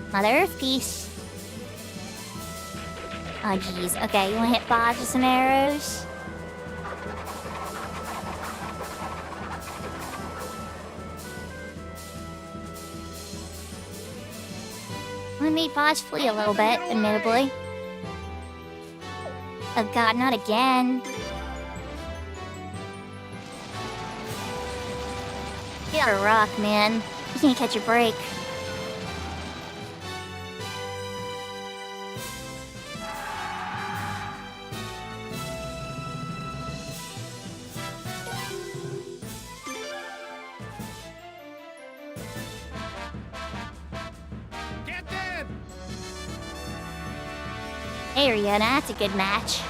Mother of Peace. Oh, jeez. Okay, you want to hit Bob with some arrows? I made Boz flee a little bit, admittedly. Oh god, not again. You gotta rock, man. You can't catch a break. Get them! There we go, now that's a good match.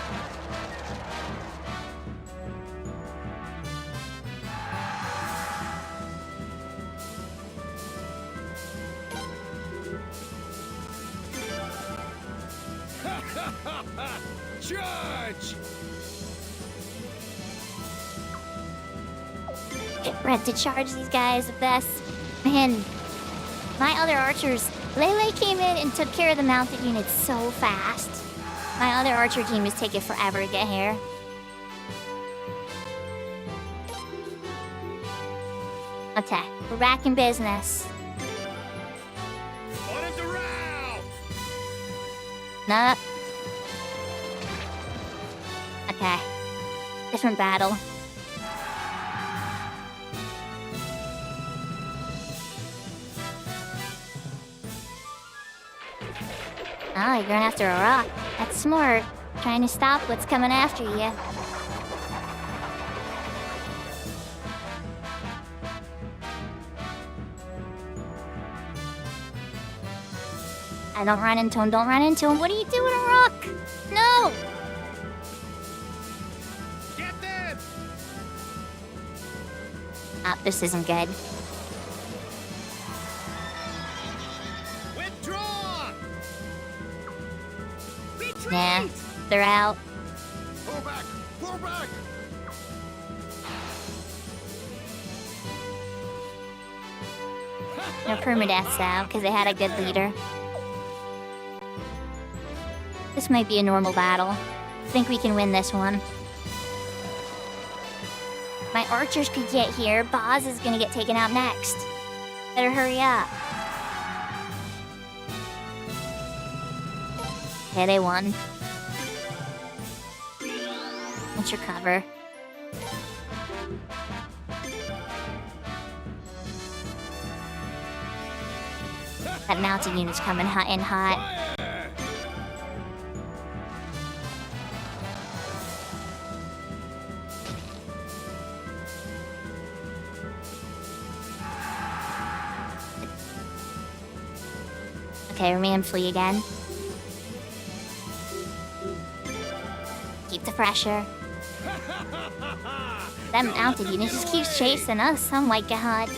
Charge! Get Red to charge these guys with this. Man, my other archers, Lele came in and took care of the mounted units so fast. My other archer team is taking forever to get here. Okay, we're back in business. Order the round! Nah. Okay. Different battle. Oh, you're going after a rock. That's smart. Trying to stop what's coming after you. I don't run into him, don't run into him. What are you doing, a rock? No! Get them! Ah, this isn't good. Withdraw! Retreat! Nah, they're out. Pull back! Pull back! No permadeaths though, because they had a good leader. This might be a normal battle. I think we can win this one. My archers could get here. Boz is gonna get taken out next. Better hurry up. Okay, they won. What's your cover? That mounted unit's coming hot and hot. Okay, remain flee again. Keep the pressure. That mounted unit just keeps chasing us. Oh my god.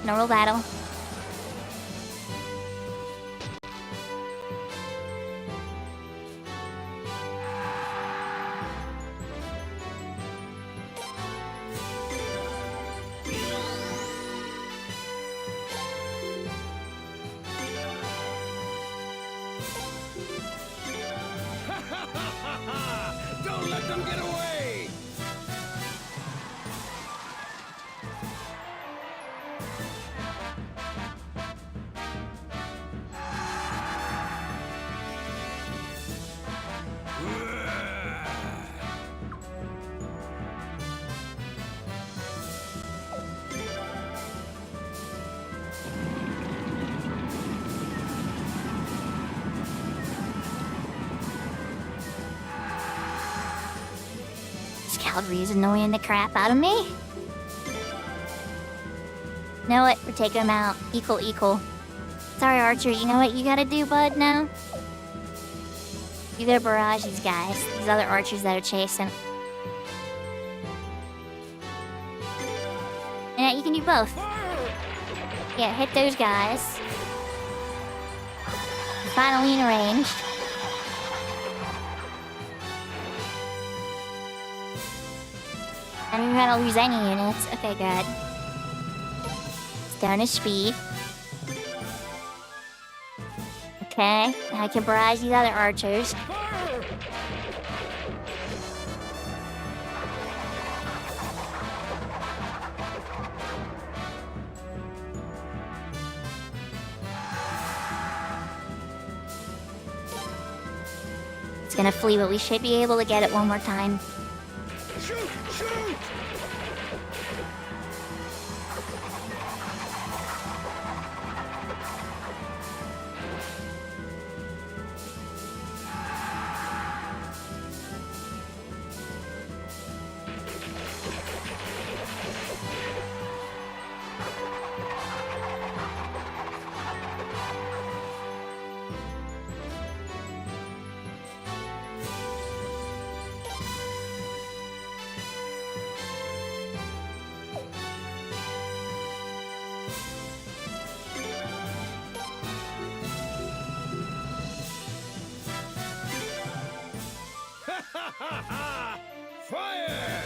Normal battle. Don't let them get away! This cavalry is annoying the crap out of me. Know what? We're taking them out. Equal. Sorry, Archer. You know what you gotta do, bud, now? You gotta barrage these guys. These other archers that are chasing. Yeah, you can do both. Yeah, hit those guys. Finally in range. I didn't gonna lose any units. Okay, good. It's down to speed. Okay, now I can barrage these other archers. It's gonna flee, but we should be able to get it one more time. Shoot! Shoot! Fire!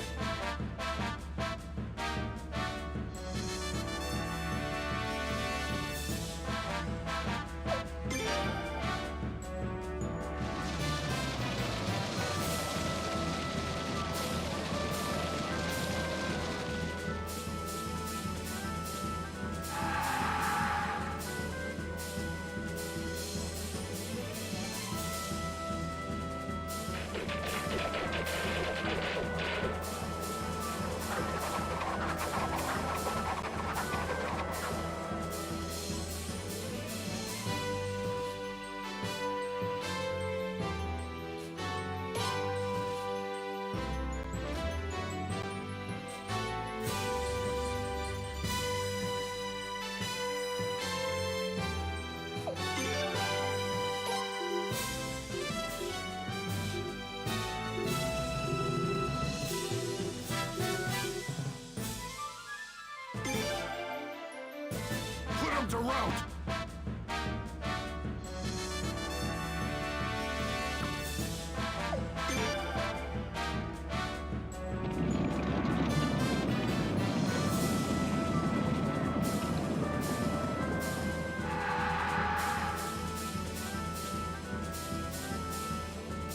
Put them to rout!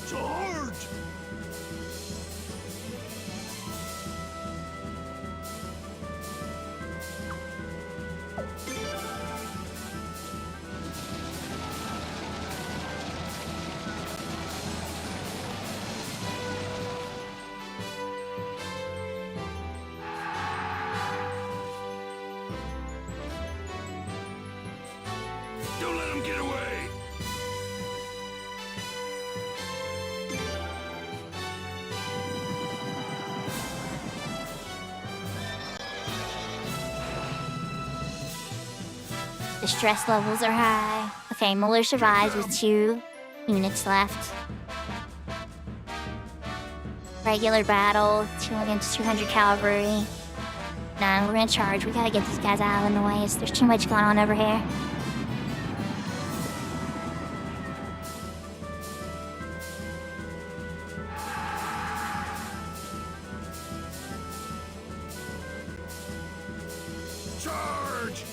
Charge! Don't let them get away! The stress levels are high. Okay, Muller survives with 2 units left. Regular battle, 2 against 200 cavalry. Nah, we're gonna charge. We gotta get these guys out of the way. There's too much going on over here. Charge!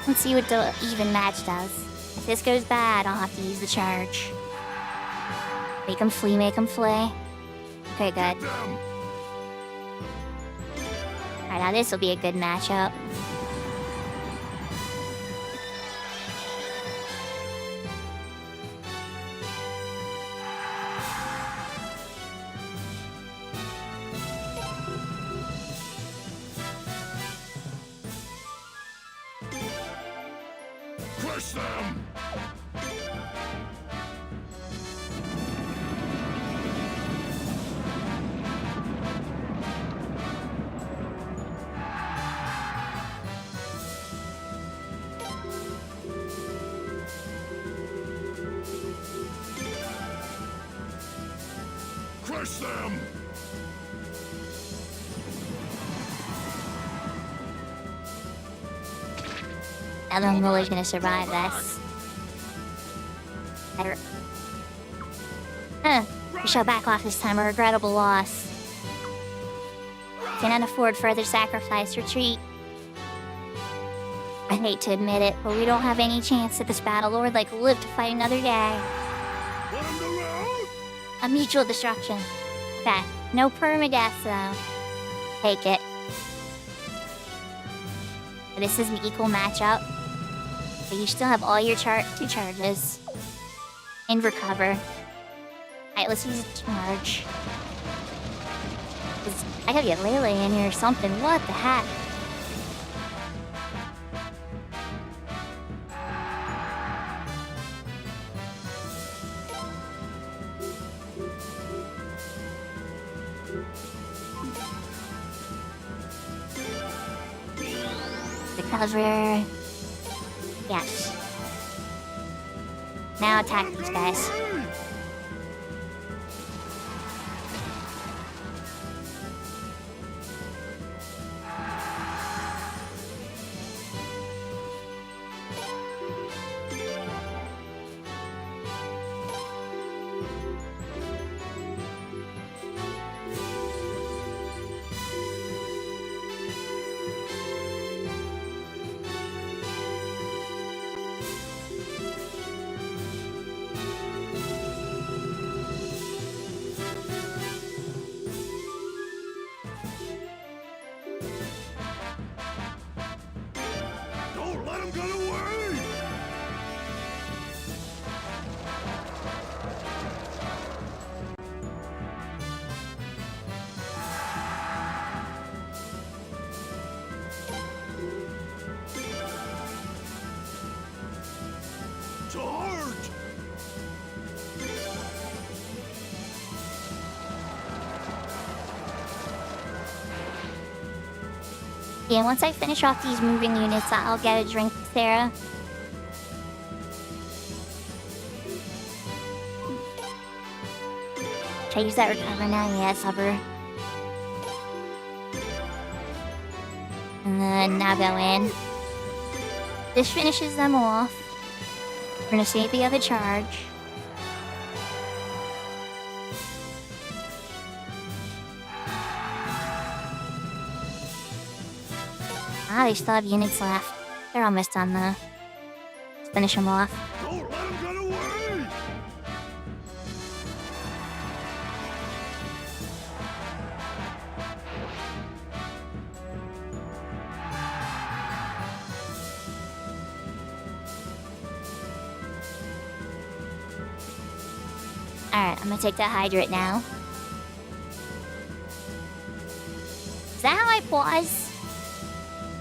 Let's see what the even match does. If this goes bad, I'll have to use the charge. Make them flee, make them flee. Okay, good. Them! Alright, now this will be a good matchup. Crush them! Crush them! I don't know who's gonna survive this. Better. We shall back off this time, a regrettable loss. Cannot afford further sacrifice, retreat. I hate to admit it, but we don't have any chance that this battle lord like will live to fight another day. Let them go out! A mutual destruction. Okay, no permadeath though. Take it. This is an equal matchup. But you still have all your two charges. And recover. Alright, let's use a charge. 'Cause I gotta get Lele in here or something. What the heck? Recover. Yes. Now attack these guys. Don't let them get away! Charge! Yeah, once I finish off these moving units, I'll get a drink, Sarah. Should I use that recover now? Yes, hover. And then now go in. This finishes them off. We're gonna save the other charge. Ah, they still have units left. They're almost done though. Let's finish them off. Don't let them get away! Alright, I'm gonna take that hydrate now. Is that how I pause?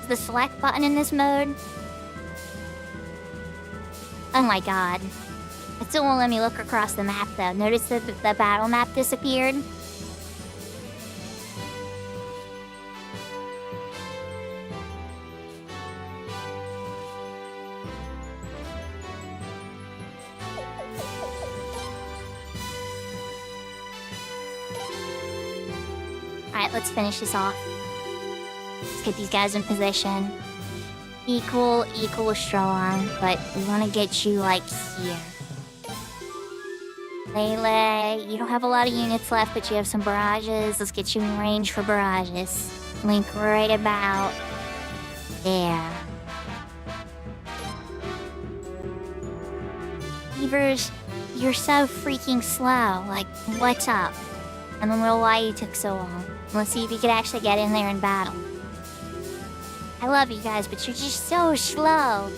Is the select button in this mode? Oh my god. It still won't let me look across the map though. Notice that the battle map disappeared? Alright, let's finish this off. Let's get these guys in position. Equal strong, but we want to get you, like, here. Lele, you don't have a lot of units left, but you have some barrages. Let's get you in range for barrages. Link right about there. Beavers, you're so freaking slow. Like, what's up? I don't know why you took so long. Let's see if you could actually get in there and battle. I love you guys, but you're just so slow.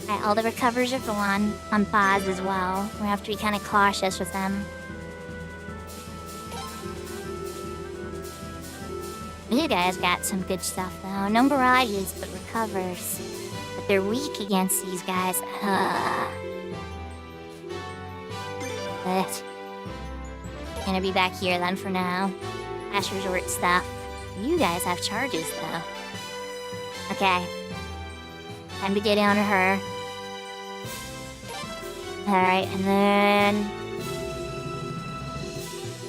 Alright, all the recovers are gone. On pause as well. We have to be kind of cautious with them. You guys got some good stuff though. No barrages, but recovers. But they're weak against these guys. But gonna be back here then for now. Last resort stuff. You guys have charges though. Okay. Time to get onto her. Alright, and then...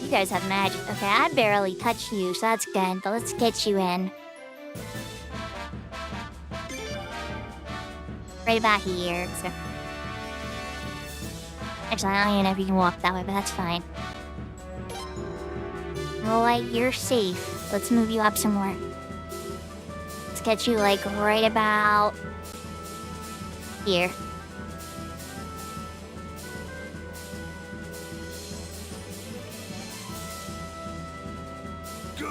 You guys have magic. Okay, I barely touched you, so that's good. But let's get you in. Right about here. So... Actually, I don't even know if you can walk that way, but that's fine. Roy, you're safe. Let's move you up some more. Let's get you, like, right about... here. Go!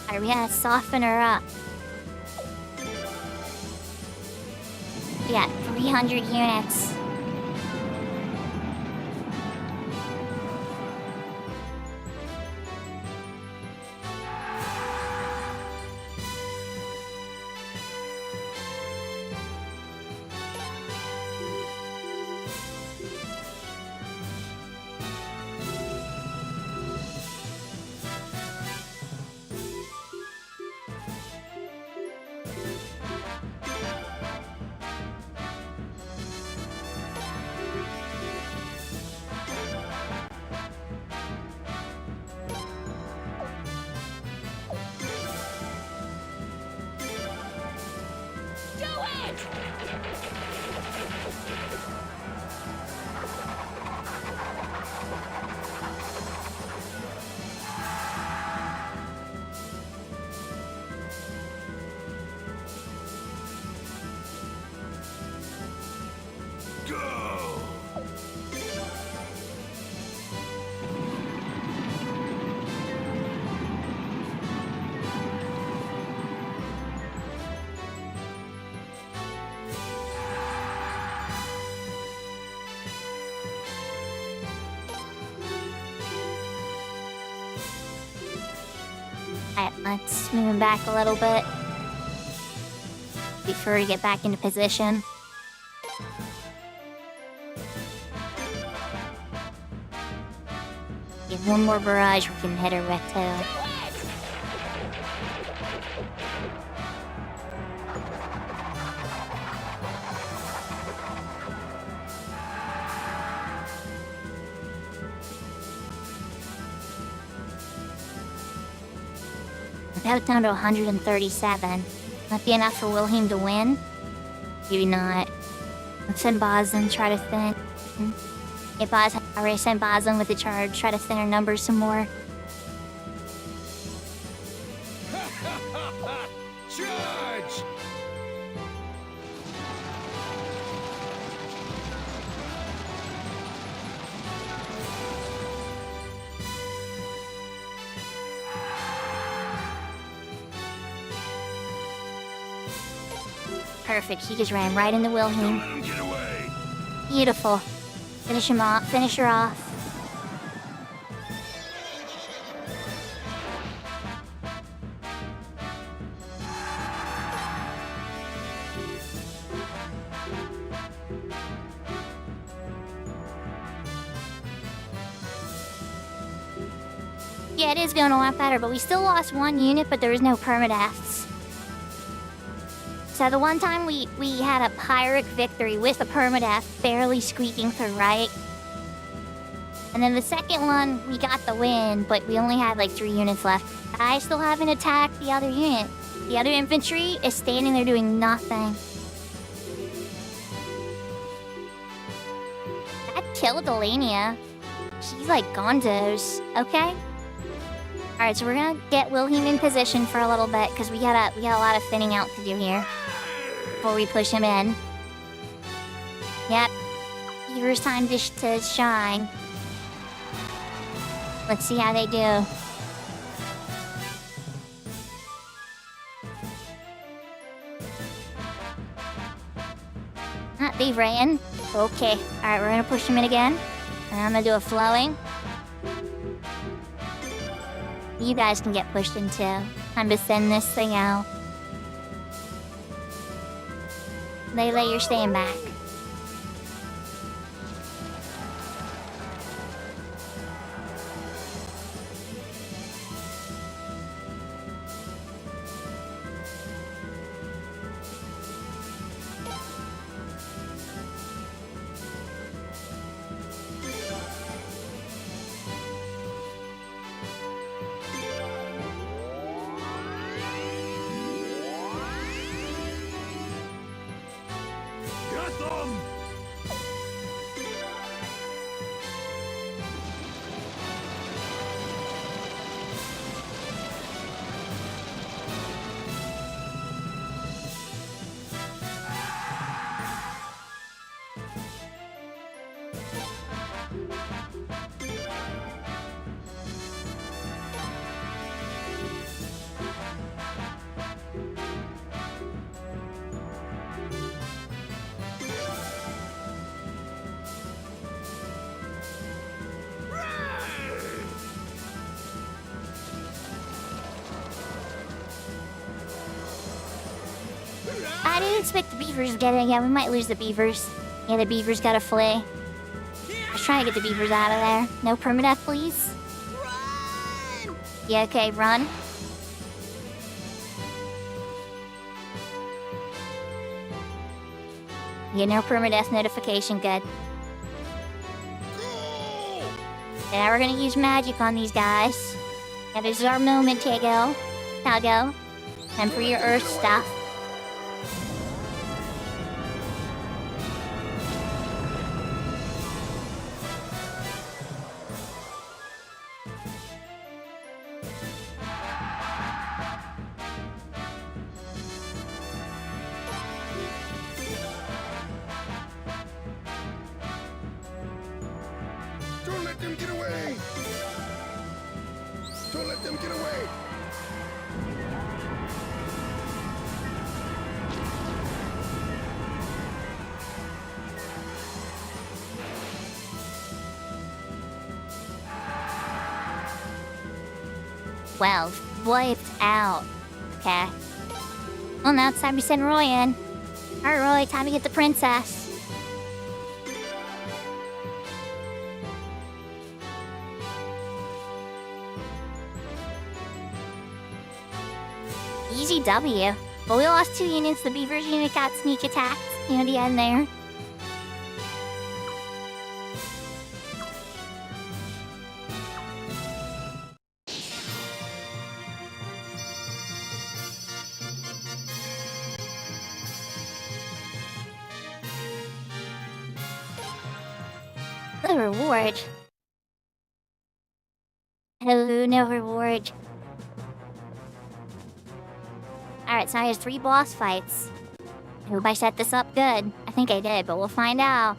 Alright, we gotta soften her up. We got 300 units. Alright, let's move him back a little bit. Before we get back into position. Get one more barrage we can hit her with, too. About down to 137. Might be enough for Wilhelm to win? Maybe not. Let's send Boslin, try to thin. If I already sent Boslin with the charge, try to thin her numbers some more. Charge! Perfect, she just ran right into Wilhelm. Don't let him get away! Beautiful. Finish him off, finish her off. Yeah, it is going a lot better, but we still lost one unit, but there was no permadeaths. So the one time we had a Pyrrhic victory with a permadeath barely squeaking through, right? And then the second one, we got the win, but we only had like 3 units left. I still haven't attacked the other unit. The other infantry is standing there doing nothing. That killed Delania. She's like gonzos, okay? Alright, so we're gonna get Wilhelm in position for a little bit, because we got a lot of thinning out to do here. Before we push him in. Yep. Beaver's time to shine. Let's see how they do. They've ran. Okay. Alright, we're gonna push him in again. And I'm gonna do a flowing. You guys can get pushed in too. Time to send this thing out. Layla, you're staying back. Get them! I didn't expect the beavers to get it. Yeah, we might lose the beavers. Yeah, the beavers gotta flee. Let's try to get the beavers out of there. No permadeath, please. Run! Yeah, okay, run. Yeah, no permadeath notification, good. Now we're gonna use magic on these guys. Yeah, this is our moment, Tago. Tago. Time for your earth stuff. Don't let them get away! Don't let them get away! Well, wiped out. Okay. Well, now it's time to send Roy in. Alright, Roy, time to get the princess. Easy W. But we lost 2 units. The Beavers unit got sneak attacked near the end there. The reward. Hello, no reward. Alright, so I have 3 boss fights. I hope I set this up good. I think I did, but we'll find out.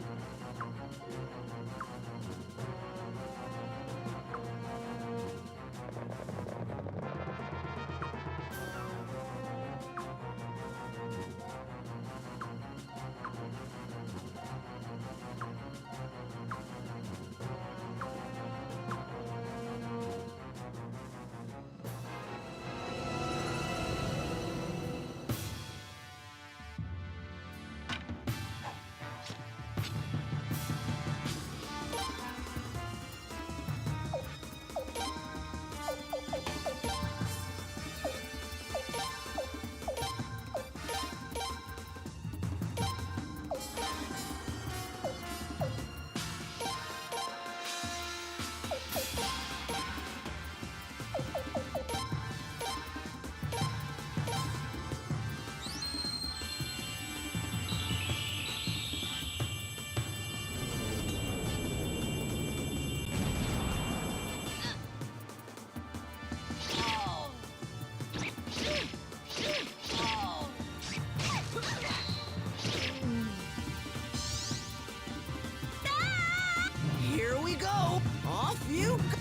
Off you go.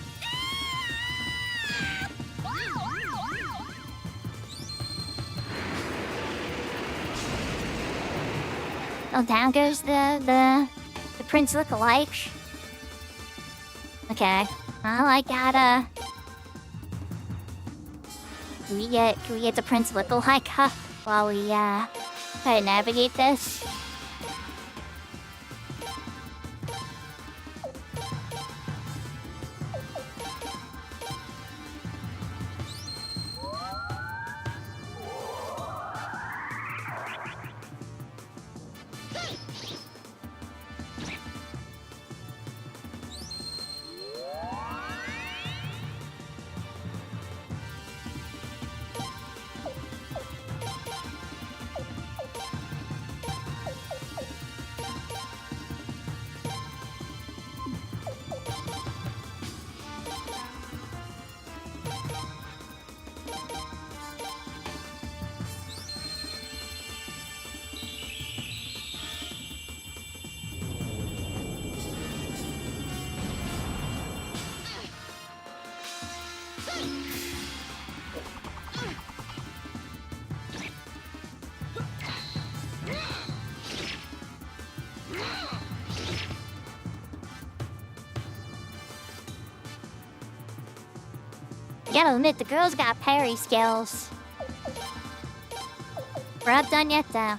Oh, down goes the prince look-alike. Okay. Well, I gotta. Can we get the prince look-alike up while we try to navigate this? Gotta admit, the girl's got parry skills. We're not done yet, though.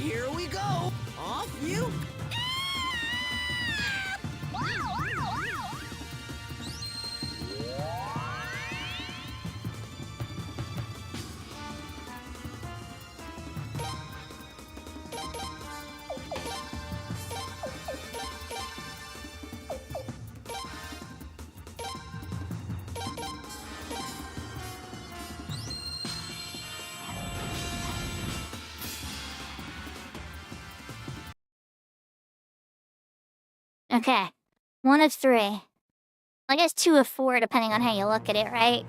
Here we go. Off you. Okay. 1 of 3. I guess 2 of 4, depending on how you look at it, right?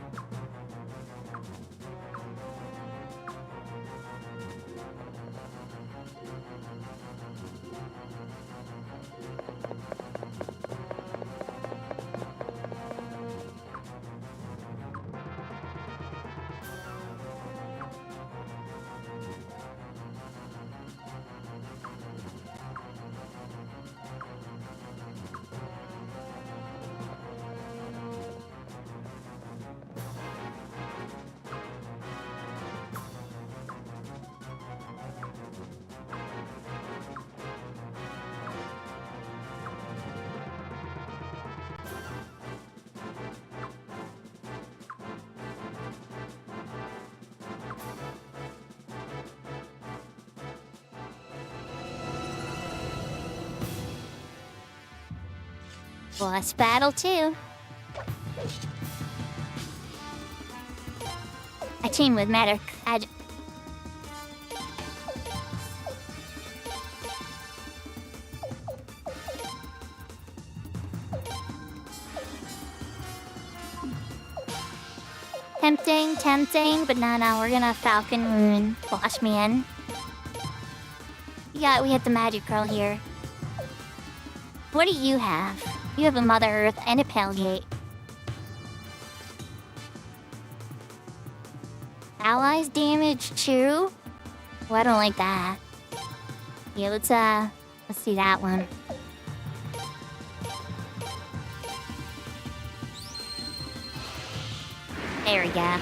Boss battle 2. I team with Matter. Tempting, but no, we're gonna Falcon Moon Boss Man. Yeah, we hit the Magic Girl here. What do you have? You have a Mother Earth and a Pale-Gate. Allies damage too? Oh, I don't like that. Yeah, let's see that one. There we go.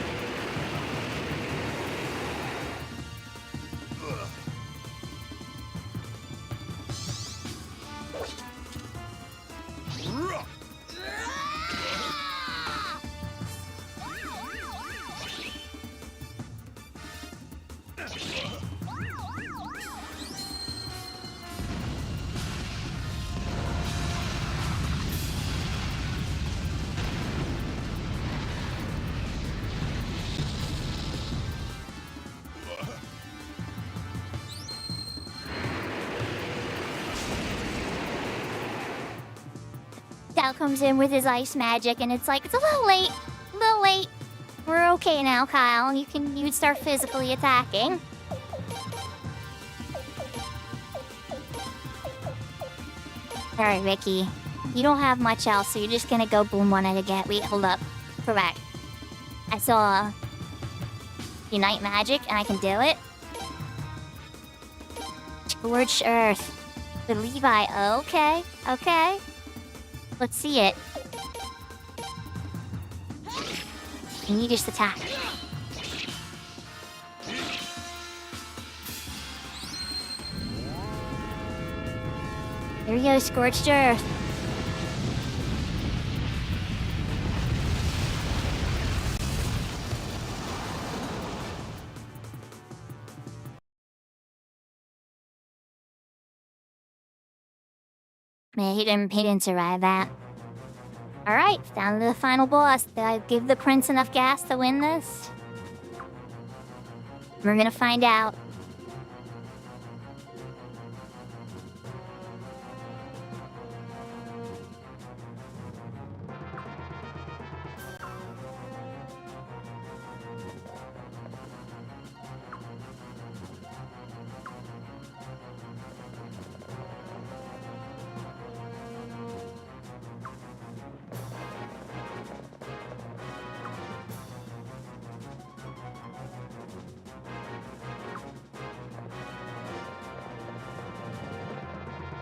Dal comes in with his ice magic, and it's like, it's a little late. A little late. We're okay now, Kyle. You can start physically attacking. Alright, Ricky. You don't have much else, so you're just gonna go boom one at a get. Wait, hold up. Correct. I saw Unite Magic, and I can do it. Scorched Earth. The Levi. Okay, okay. Let's see it. Can you just attack? There we go, Scorched Earth. Man, he didn't survive that. Alright, down to the final boss. Did I give the prince enough gas to win this? We're gonna find out.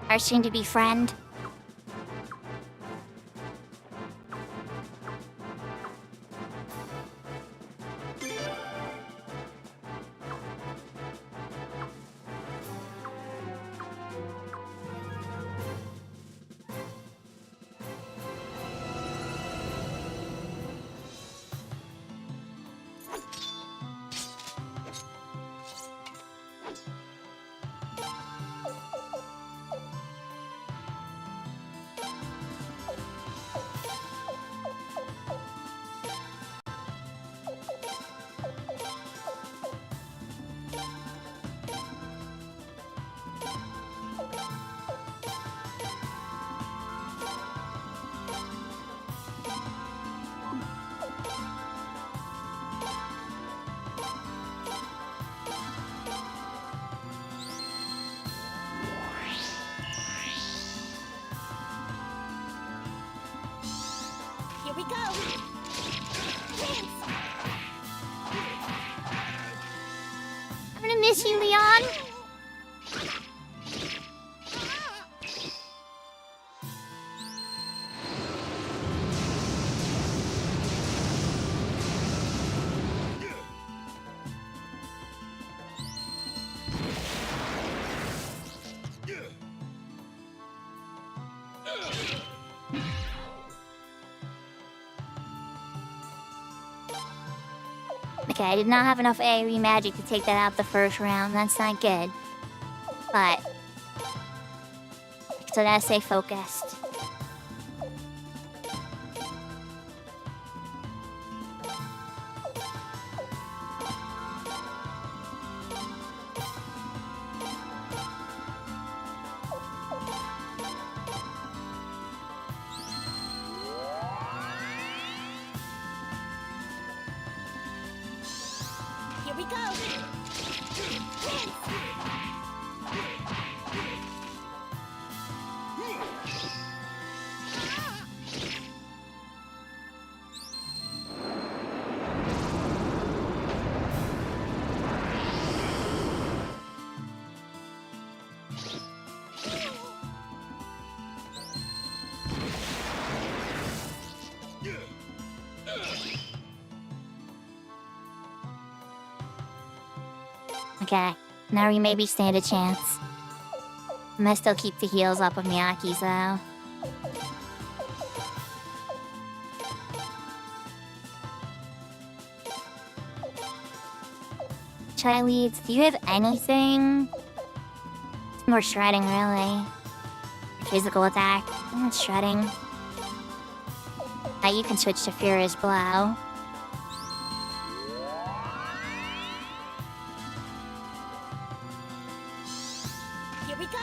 Our soon-to-be friend. Here we go! I'm gonna miss you, Leon! Okay, I did not have enough AoE magic to take that out the first round. That's not good. But so I gotta stay focused. Here we go! Okay, now we maybe stand a chance. Must still keep the heels up of Miyaki's though. Chai leads, do you have anything? It's more shredding, really. Physical attack, shredding. Now you can switch to Furious Blow. Here we go!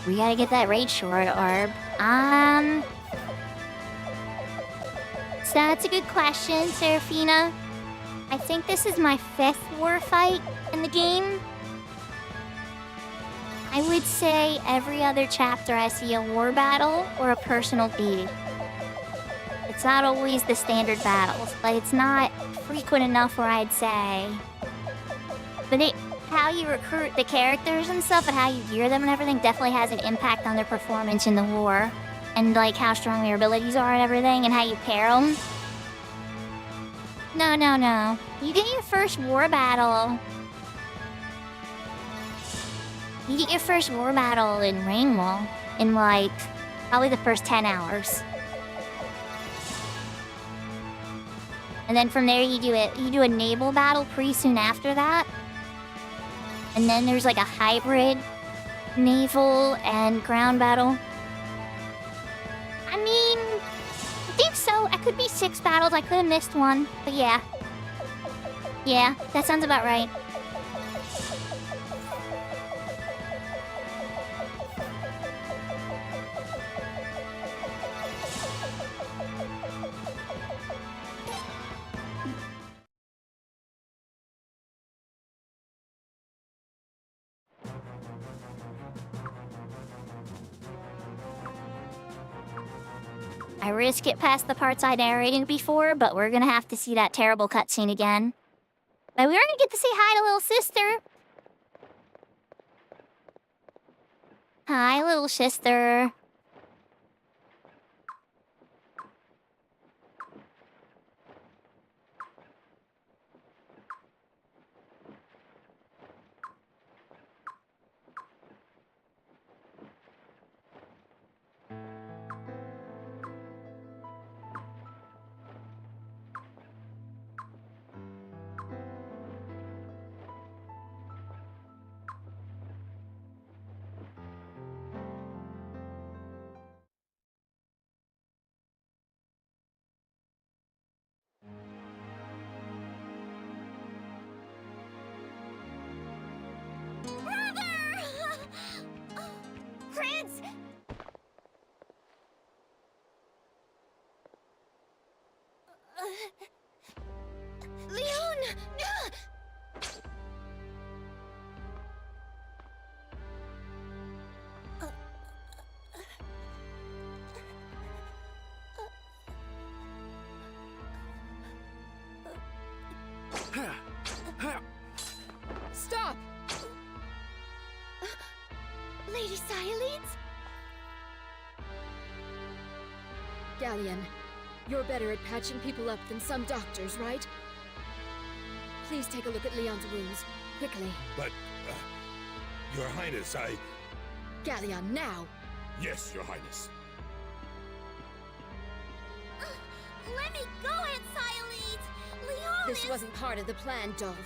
We gotta get that Rage Sword Orb. So that's a good question, Serafina. I think this is my 5th war fight in the game. I would say every other chapter I see a war battle or a personal beat. It's not always the standard battles, but it's not frequent enough where I'd say. But how you recruit the characters and stuff and how you gear them and everything definitely has an impact on their performance in the war. And like how strong their abilities are and everything and how you pair them. No. You get your first war battle. You get your first war battle in Rainwall in like probably the first 10 hours. And then from there you do a naval battle pretty soon after that. And then there's like a hybrid naval and ground battle. I mean, I think so. I could be 6 battles. I could have missed one. But yeah. Yeah, that sounds about right. I risk it past the parts I narrated before, but we're gonna have to see that terrible cutscene again. But we already get to say hi to little sister. Hi, little sister. Prince! Leon! Stop! Lady Xyleeds? Galleon, you're better at patching people up than some doctors, right? Please take a look at Leon's wounds, quickly. But, Your Highness, Galleon, now! Yes, Your Highness. Let me go, Aunt Xyleeds! Leon This is... wasn't part of the plan, Dolph.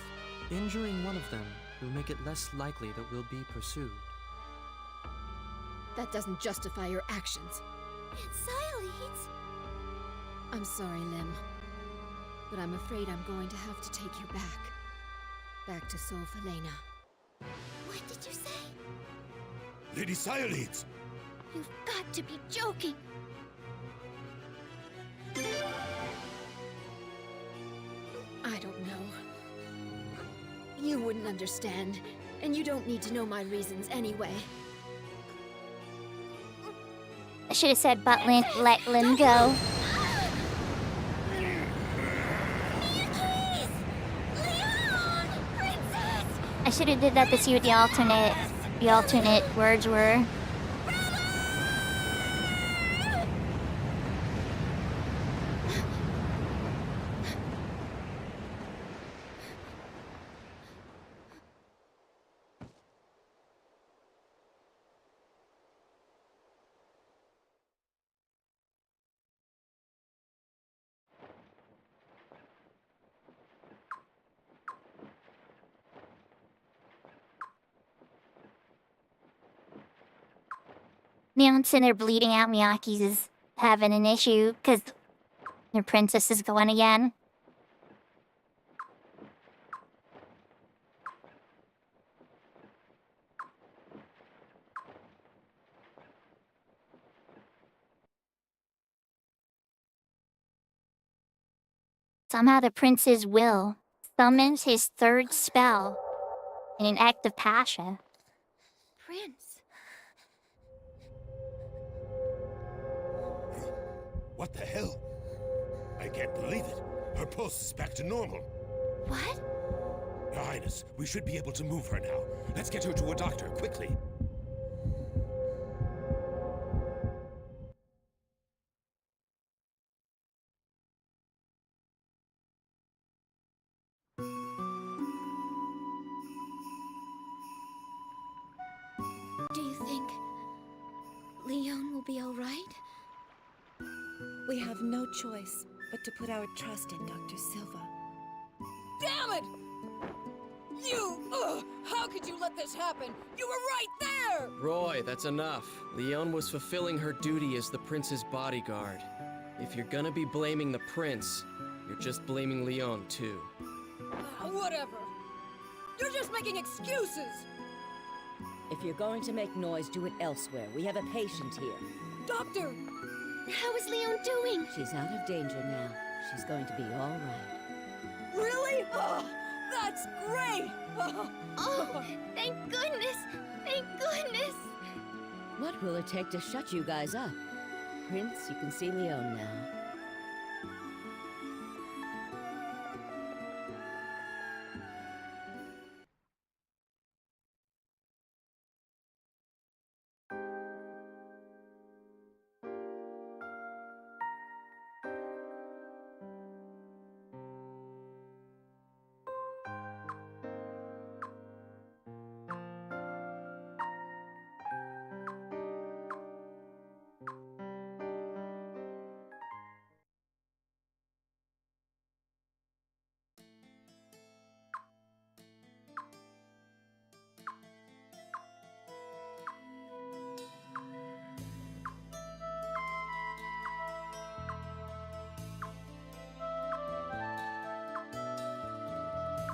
Injuring one of them will make it less likely that we'll be pursued. That doesn't justify your actions. Aunt Xyleeds? I'm sorry, Lim. But I'm afraid I'm going to have to take you back. Back to Sol Felena. What did you say? Lady Xyleeds! You've got to be joking! I don't know. You wouldn't understand, and you don't need to know my reasons anyway. I should have said let Lim go. Please! Leon! Princess! I should have did that to see what the alternate words were. Leon's sitting there bleeding out. Miyake's is having an issue because their princess is going again. Somehow the prince's will summons his third spell in an act of passion. Prince. What the hell? I can't believe it. Her pulse is back to normal. What? Your Highness, we should be able to move her now. Let's get her to a doctor, quickly. Do you think Leon will be all right? We have no choice but to put our trust in Dr. Silva. Damn it! How could you let this happen? You were right there! Roy, that's enough. Leon was fulfilling her duty as the prince's bodyguard. If you're gonna be blaming the prince, you're just blaming Leon too. Whatever. You're just making excuses! If you're going to make noise, do it elsewhere. We have a patient here. Doctor! How is Leon doing? She's out of danger now. She's going to be all right. Really? Oh, that's great! Oh, thank goodness! Thank goodness! What will it take to shut you guys up? Prince, you can see Leon now.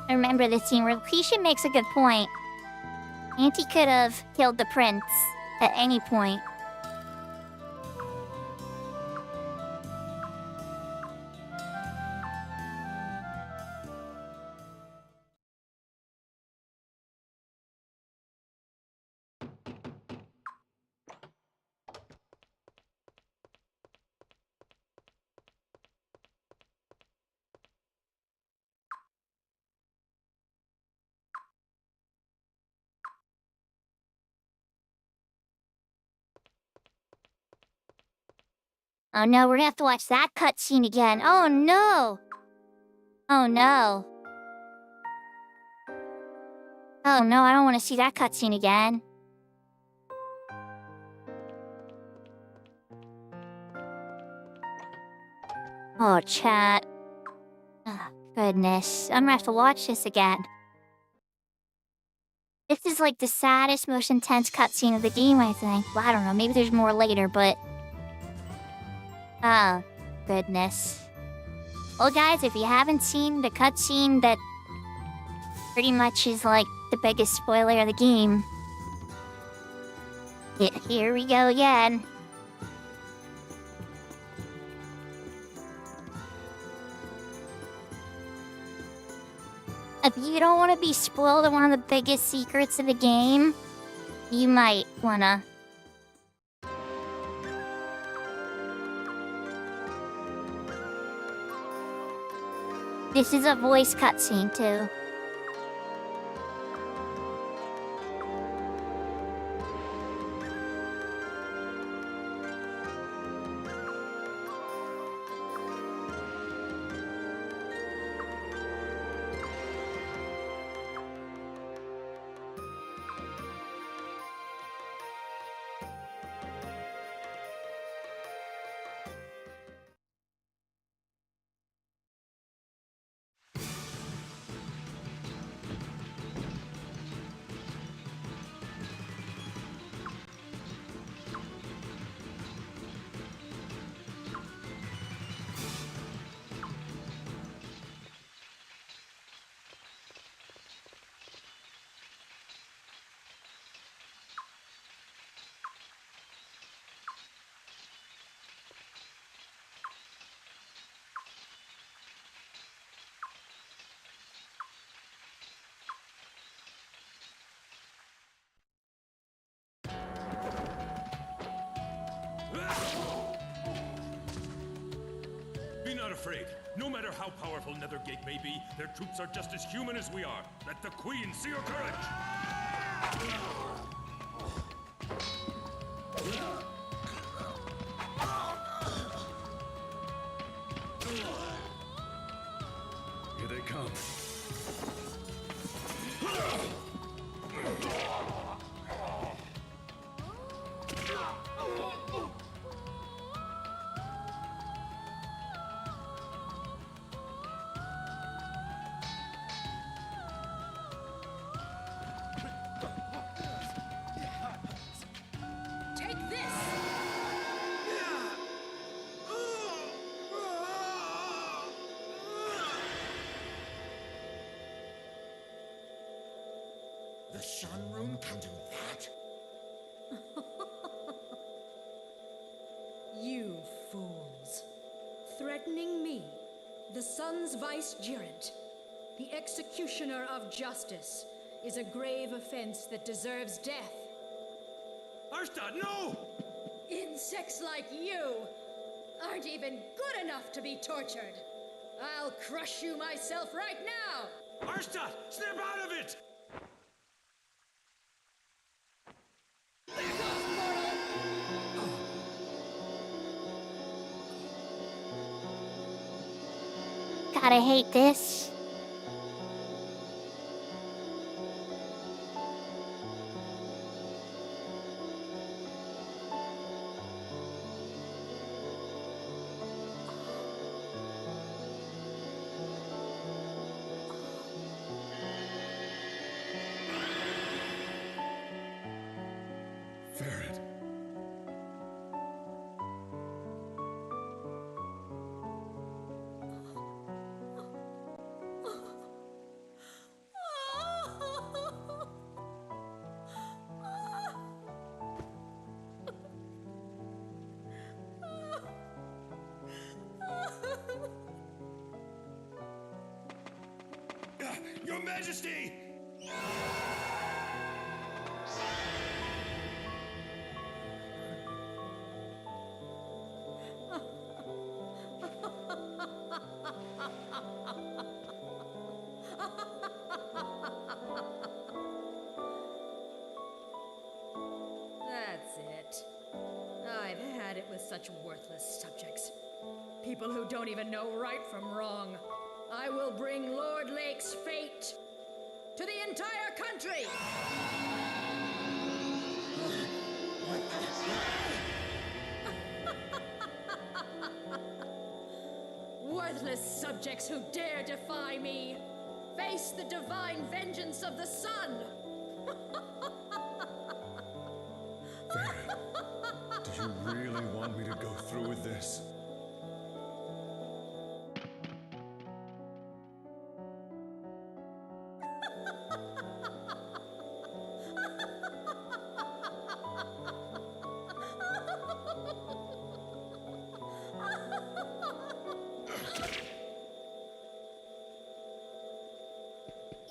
I remember the scene where Keisha makes a good point. Auntie could have killed the prince at any point. Oh no, we're gonna have to watch that cutscene again. Oh no! Oh no. Oh no, I don't want to see that cutscene again. Oh, chat. Oh, goodness. I'm gonna have to watch this again. This is like the saddest, most intense cutscene of the game, I think. Well, I don't know, maybe there's more later, but... Oh, goodness. Well, guys, if you haven't seen the cutscene that pretty much is like the biggest spoiler of the game, here we go again. If you don't want to be spoiled on one of the biggest secrets of the game, you might wanna. This is a voice cutscene, too. not afraid. No matter how powerful Nethergate may be, their troops are just as human as we are. Let the Queen see your courage! Here they come. Take this! The Sun Rune can do that? You fools. Threatening me, the Sun's vicegerent, the executioner of justice, is a grave offense that deserves death. Arstad, no! Insects like you aren't even good enough to be tortured. I'll crush you myself right now! Arstad, snap out of it! Gotta hate this. Ferret. Your Majesty! That's it. I've had it with such worthless subjects. People who don't even know right from wrong. I will bring Lord Lake's fate to the entire country! Worthless subjects who dare defy me! Face the divine vengeance of the sun! Ferret, do you really want me to go through with this?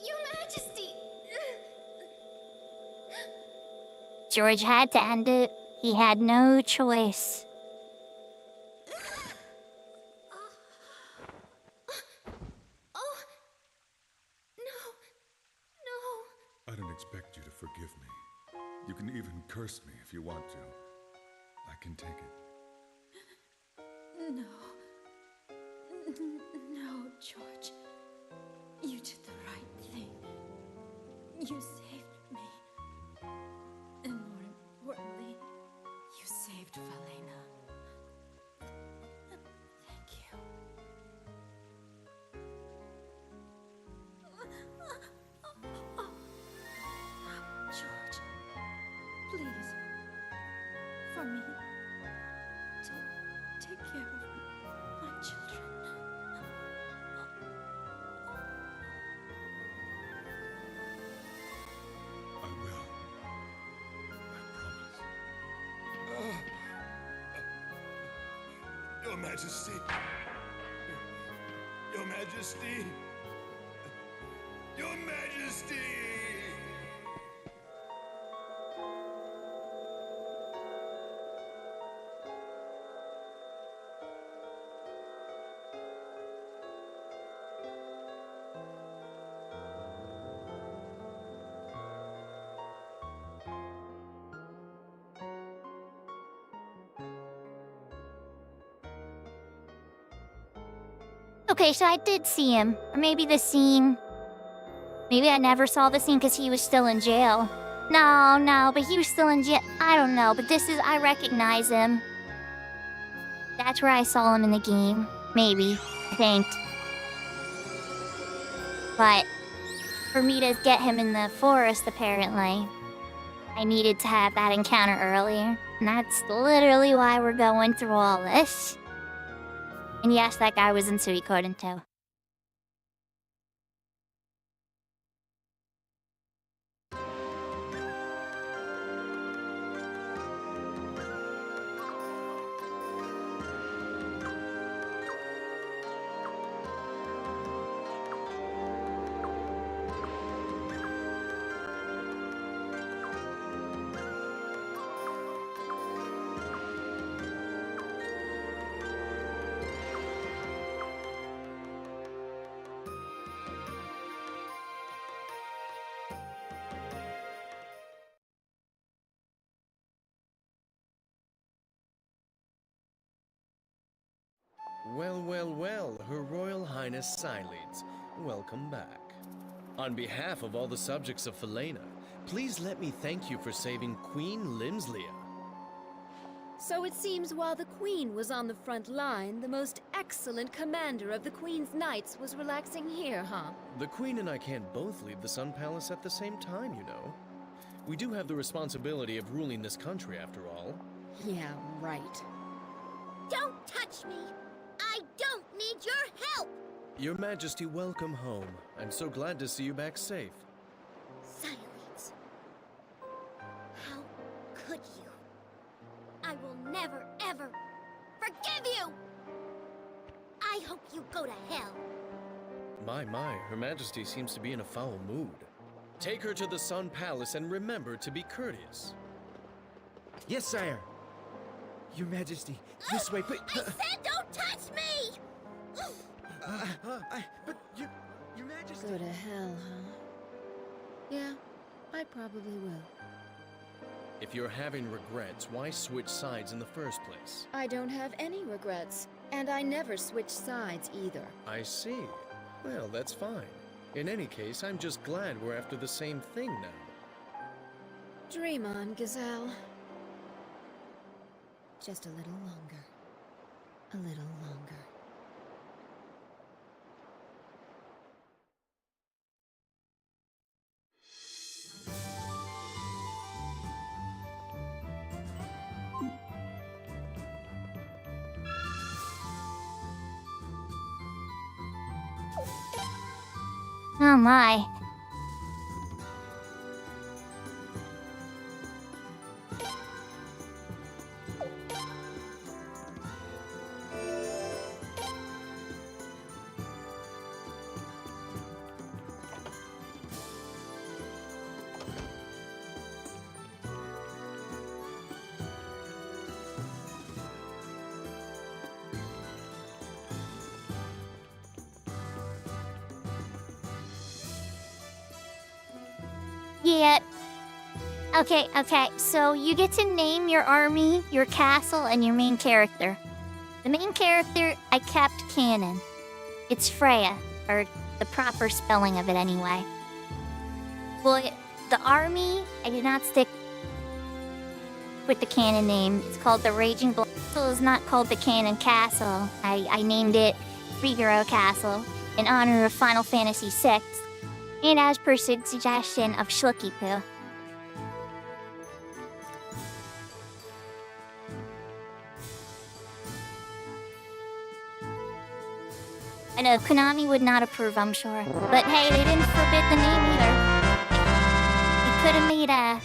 Your Majesty! George had to end it. He had no choice. Oh! No! I don't expect you to forgive me. You can even curse me if you want to. I can take it. No. No, George. You did the right thing. You saved me. And more importantly, you saved Valena. Thank you. George, please, for me, take care of my children. I will. I promise. Your Majesty! Your Majesty! Your Majesty! Okay, so I did see him. Or maybe the scene. Maybe I never saw the scene because he was still in jail. No, but he was still in jail. I don't know, but this is. I recognize him. That's where I saw him in the game. Maybe. I think. But for me to get him in the forest, apparently, I needed to have that encounter earlier. And that's literally why we're going through all this. And yes, that guy was in Suikoden too. Well, Her Royal Highness Cylides, welcome back. On behalf of all the subjects of Felena, please let me thank you for saving Queen Limslia. So it seems while the Queen was on the front line, the most excellent commander of the Queen's Knights was relaxing here, huh? The Queen and I can't both leave the Sun Palace at the same time, you know. We do have the responsibility of ruling this country, after all. Yeah, right. Don't touch me! I don't need your help! Your Majesty, welcome home. I'm so glad to see you back safe. Cylides. How could you? I will never, ever forgive you! I hope you go to hell. My, Her Majesty seems to be in a foul mood. Take her to the Sun Palace and remember to be courteous. Yes, sire. Your Majesty, this way, please. I said don't touch me! But Your Majesty. Go to hell, huh? Yeah, I probably will. If you're having regrets, why switch sides in the first place? I don't have any regrets, and I never switch sides either. I see. Well, that's fine. In any case, I'm just glad we're after the same thing now. Dream on, Gazelle. Just a little longer. A little longer. Oh my. Yeah. Okay, so you get to name your army, your castle, and your main character. The main character, I kept canon. It's Freya, or the proper spelling of it anyway. Well, the army, I did not stick with the canon name. It's called the Raging Blood. It's not called the canon castle. I named it Figaro Castle in honor of Final Fantasy VI. And as per suggestion of Schlucky Poo. I know Konami would not approve, I'm sure. But hey, they didn't forbid the name either. They could have made a...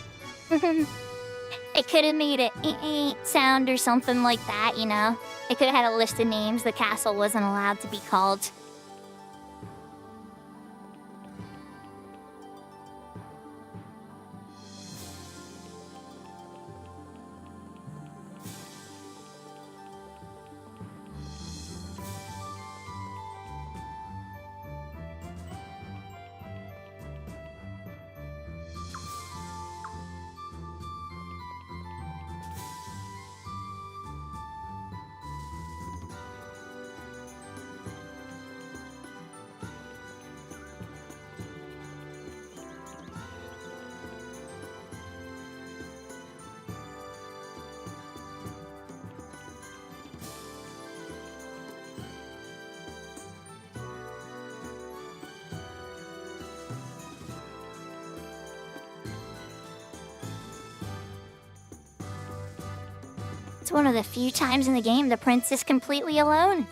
They could have made a sound or something like that, you know? They could have had a list of names the castle wasn't allowed to be called. It's one of the few times in the game the prince is completely alone.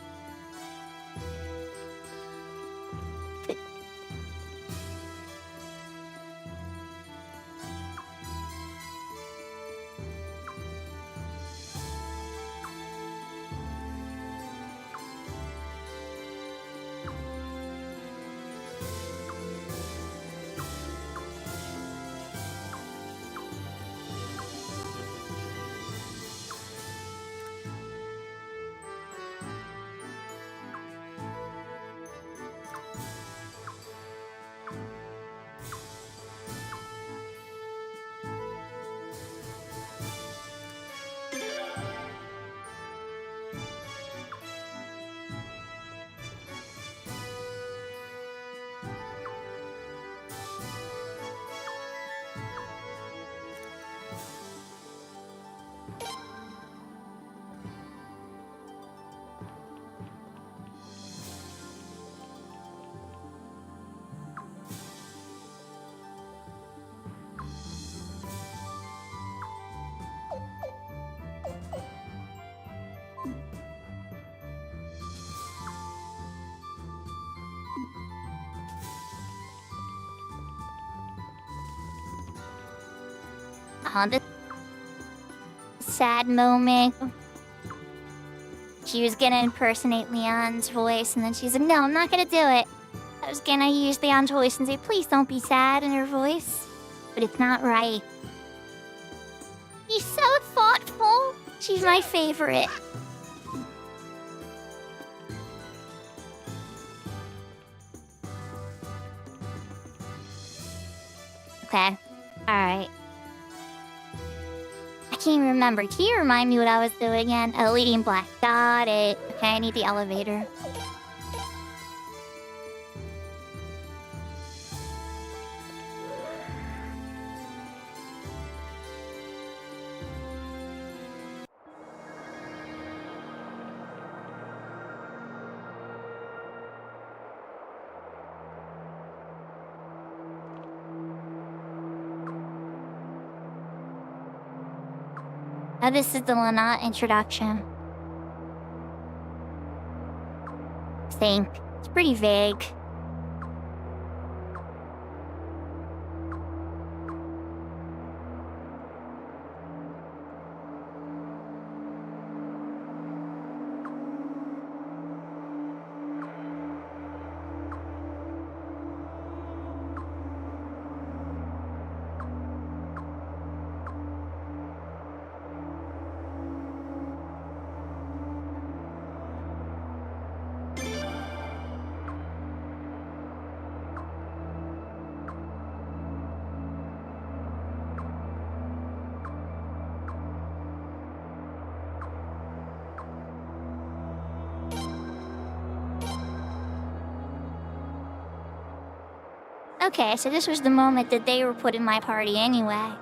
Oh, this sad moment. She was gonna impersonate Leon's voice, and then she's like, no, I'm not gonna do it. I was gonna use Leon's voice and say, please don't be sad in her voice. But it's not right. She's so thoughtful. She's my favorite. Okay. Alright. I can't remember. Can you remind me what I was doing again? Oh, leading black. Got it. Okay, I need the elevator. Oh, this is the Lana introduction. I think. It's pretty vague. Okay, so this was the moment that they were put in my party anyway.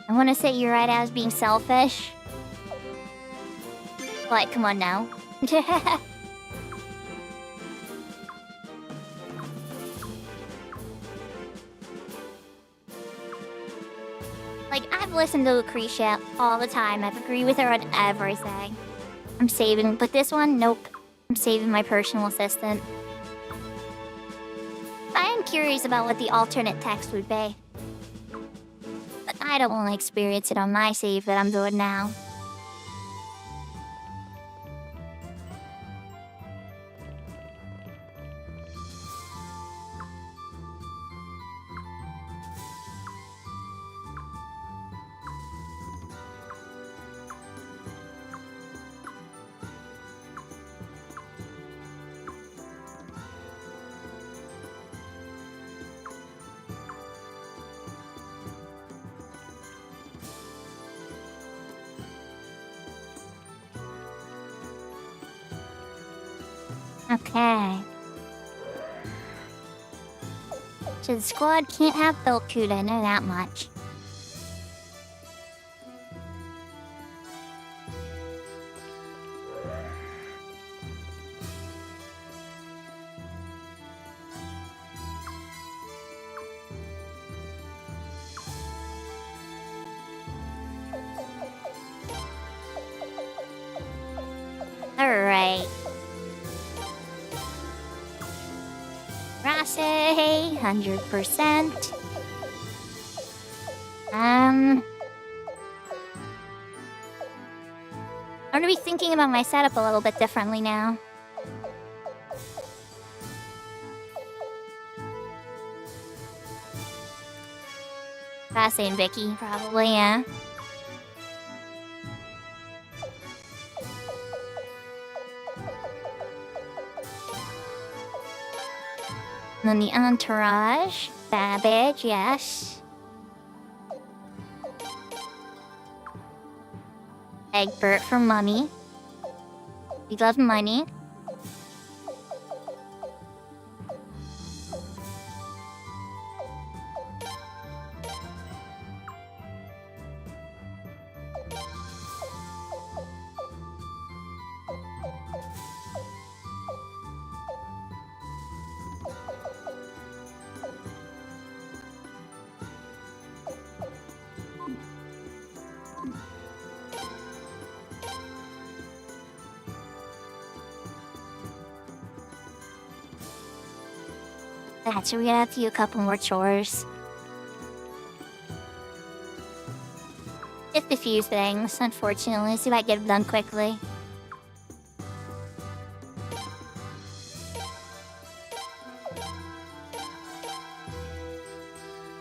I want to say you're right, I was being selfish. But come on now. Like, I've listened to Lucretia all the time. I've agreed with her on everything. I'm saving, but this one, nope. I'm saving my personal assistant. I am curious about what the alternate text would be. But I don't want to experience it on my save that I'm doing now. Okay. So the squad can't have Belkuda, I know that much. Alright. Rase, 100%. I'm gonna be thinking about my setup a little bit differently now. Rase and Vicky, probably, yeah. And then the entourage. Babbage, yes. Egbert for money. We love money. So we're gonna have to do a couple more chores. Just a few things, unfortunately. See if I can get them done quickly.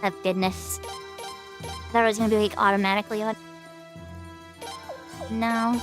Oh goodness. I thought it was gonna be like automatically on. No.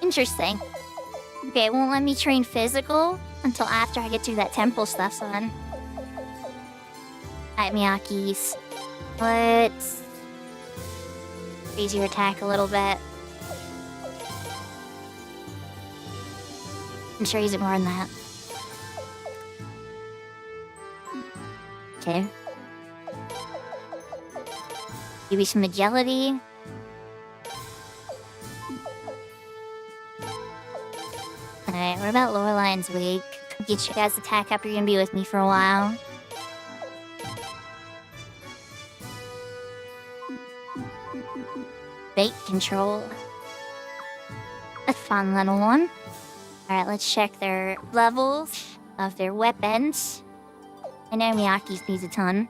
Interesting. Okay, it won't let me train physical until after I get through that temple stuff, son. Alright, Miyaki's. Let's raise your attack a little bit. I'm sure he's more than that. Okay. Give me some agility. Alright, what about Loreline's week? Get you guys' attack up, you're gonna be with me for a while. Fate control. A fun little one. Alright, let's check their levels of their weapons. I know Miyaki's needs a ton.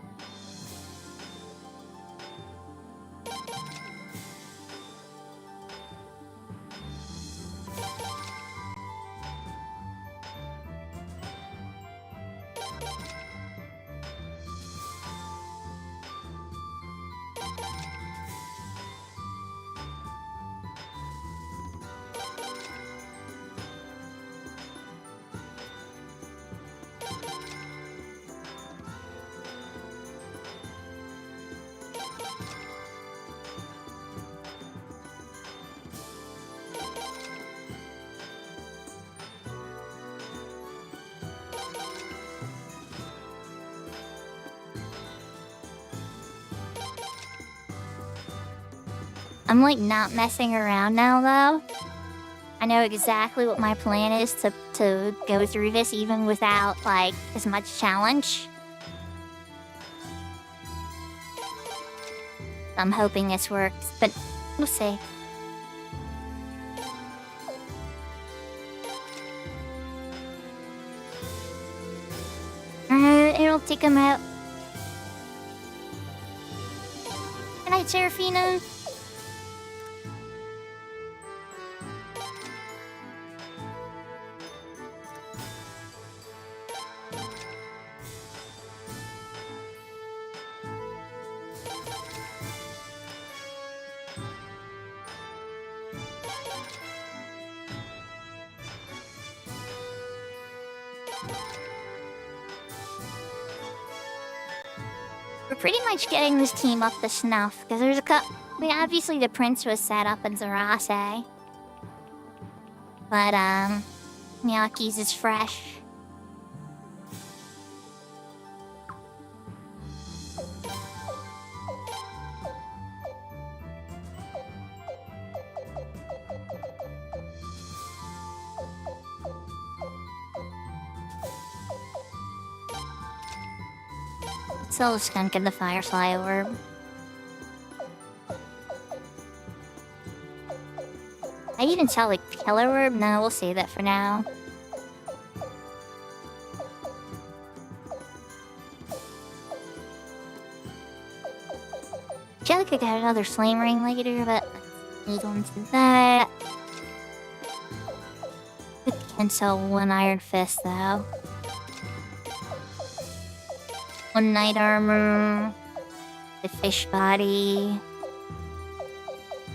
I'm like not messing around now though. I know exactly what my plan is to go through this even without like as much challenge. I'm hoping this works, but we'll see. It'll take him out. Good night, Serafina. We're pretty much getting this team up to snuff, because there's I mean, obviously the prince was set up in Zarase. But, Miyaki's is fresh. Soul Skunk and the Firefly Orb. I even saw like Killer Orb? No, we'll save that for now. I feel like I got another flame ring later, but let's go into that. I can sell one Iron Fist though. One Knight Armor, the Fish Body.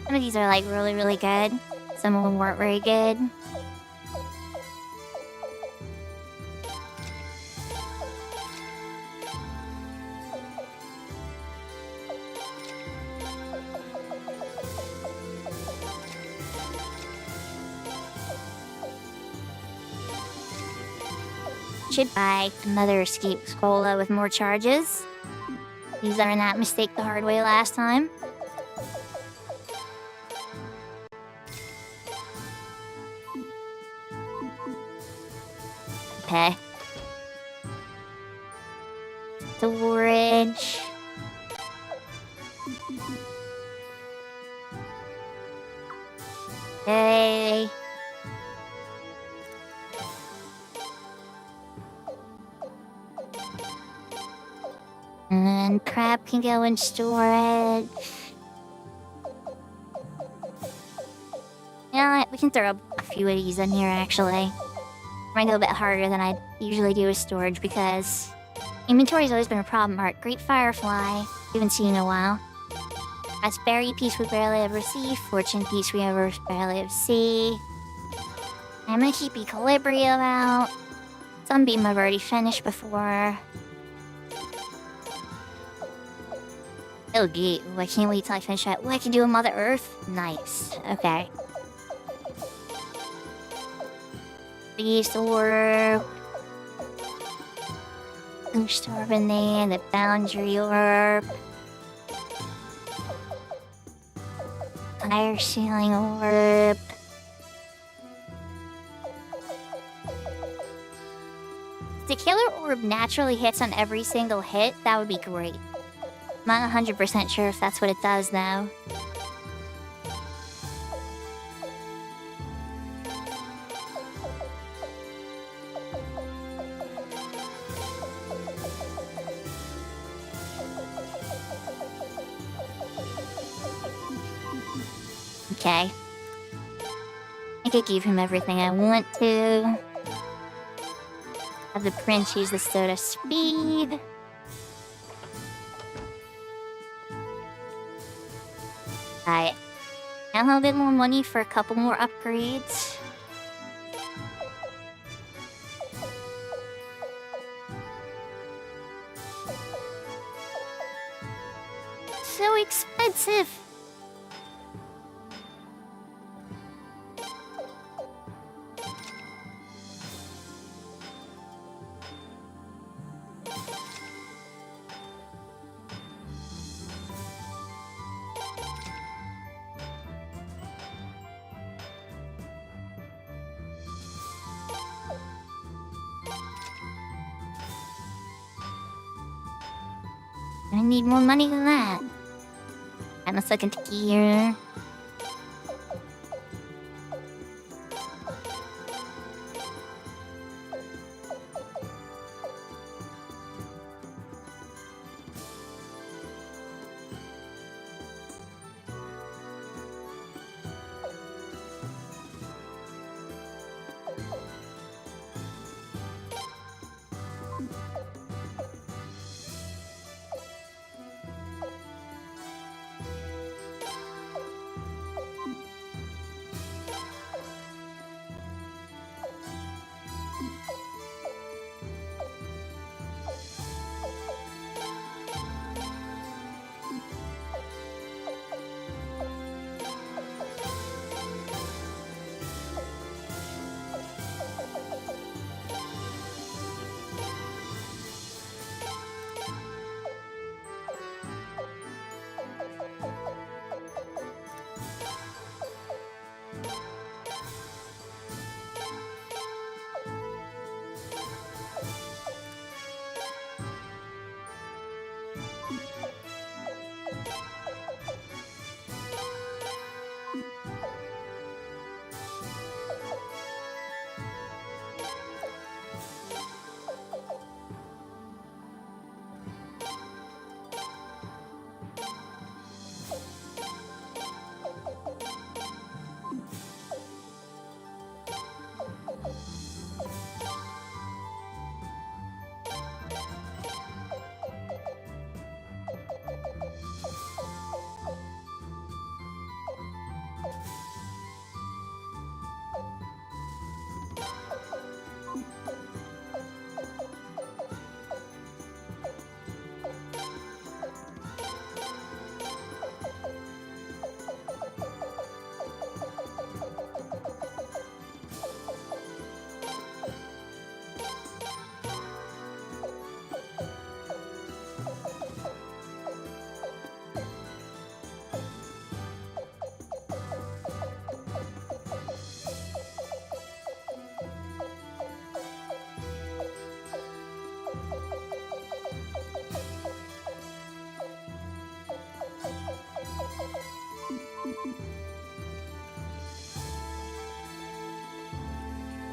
Some of these are like really, really good. Some of them weren't very good. Should buy another Escape Scola with more charges. These are not mistake the hard way last time. Okay. Storage. Okay. And crab can go in storage. Yeah, we can throw a few of these in here actually. Might go a bit harder than I usually do with storage because inventory's always been a problem. Alright, Great Firefly. We haven't seen in a while. That's Berry Piece we barely ever see. Fortune Piece we ever barely ever see. I'm gonna keep Equilibrium out. Sunbeam I've already finished before. Oh, gee. Ooh, I can't wait till I finish that. Ooh, I can do a Mother Earth? Nice. Okay. Beast Orb. Ghost Orb in there. The Boundary Orb. Fire Sealing Orb. If the Killer Orb naturally hits on every single hit, that would be great. I'm not 100% sure if that's what it does, though. Okay. I could give him everything I want to. Have the prince use the Soda Speed. Alright. Now a little bit more money for a couple more upgrades. So expensive! I need more money than that. And a second gear.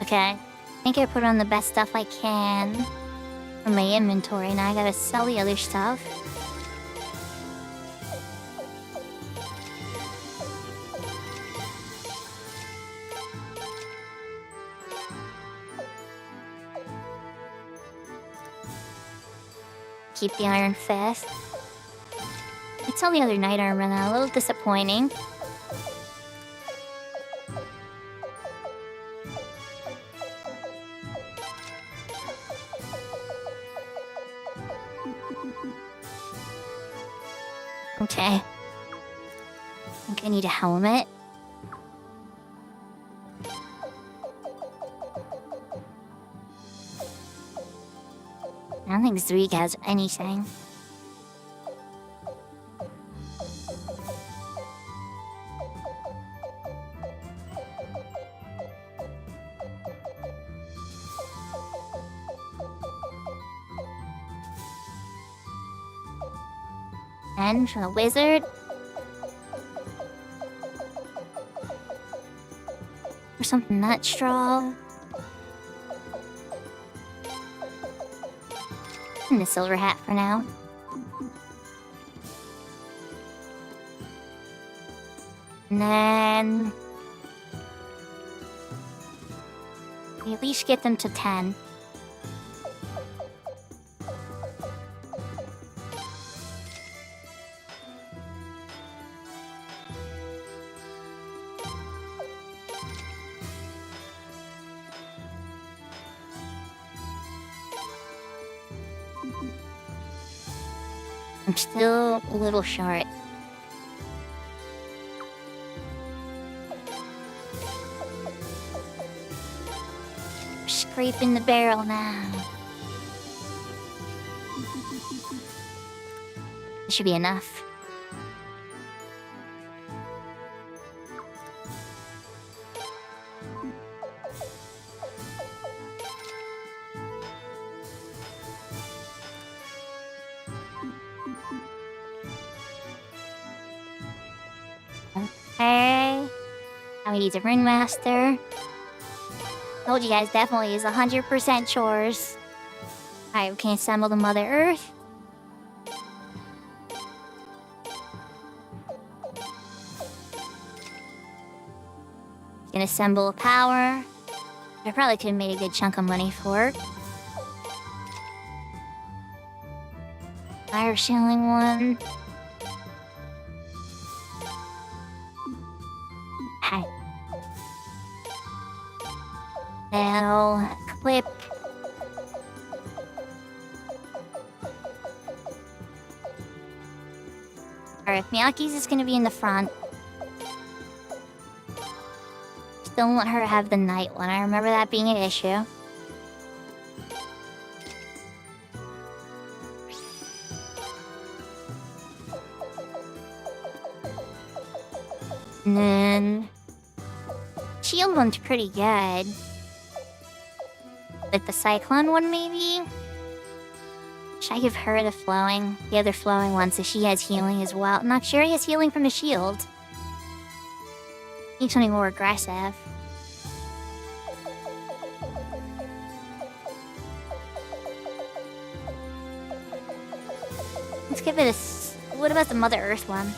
Okay, I think I put on the best stuff I can from my inventory. Now I gotta sell the other stuff. Keep the Iron Fist. I sell the other Knight Armor now, a little disappointing. Okay. I think I need a helmet. I don't think Zreek has anything. And for the wizard. Or something that strong. And the silver hat for now. And then we at least get them to 10. I'm still a little short. Scraping the barrel now. This should be enough. Now we need a Rune Master. Told you guys, definitely is 100% chores. Alright, we can assemble the Mother Earth. Can assemble a power. I probably could have made a good chunk of money for it. Fire shilling one. Hi. Now, clip. Alright, Miyaki's is gonna be in the front. Don't want her to have the night one. I remember that being an issue. And then shield one's pretty good. Like the cyclone one, maybe? Should I give her the other flowing one so she has healing as well? I'm not sure he has healing from the shield. Need something more aggressive. Let's give it a... What about the Mother Earth one?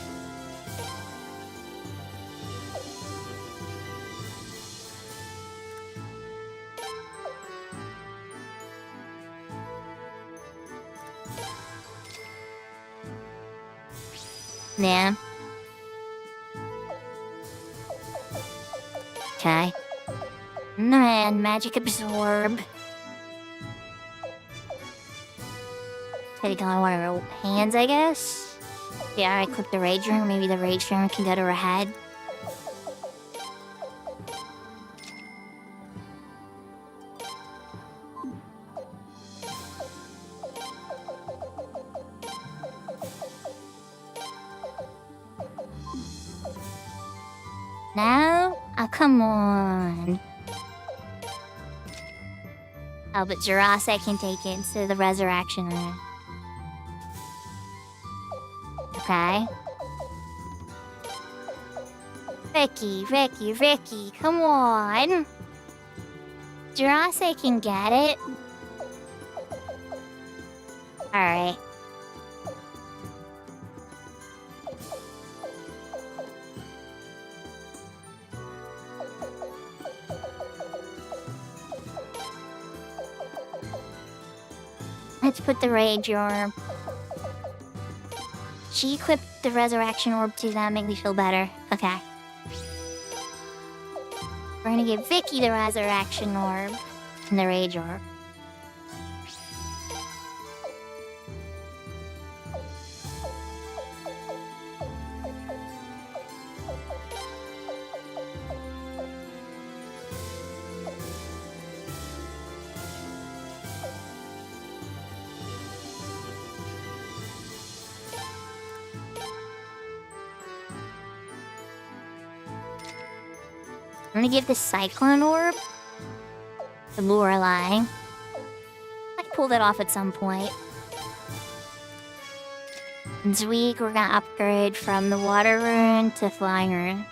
Yeah. Okay. And magic absorb. Take on one of her hands, I guess. Yeah, I click the Rage Room. Maybe the Rage Room can go to her head. Now? Oh, come on. Oh, but Jurasek can take it instead of the Resurrection Room. Okay. Ricky, come on. Jurasek can get it. Alright. Let's put the Rage Orb. She equipped the Resurrection Orb too, that make me feel better. Okay. We're gonna give Vicky the Resurrection Orb and the Rage Orb. I'm gonna give the Cyclone Orb to Lorelei. I can pull that off at some point. And Zweek, we're gonna upgrade from the Water Rune to Flying Rune.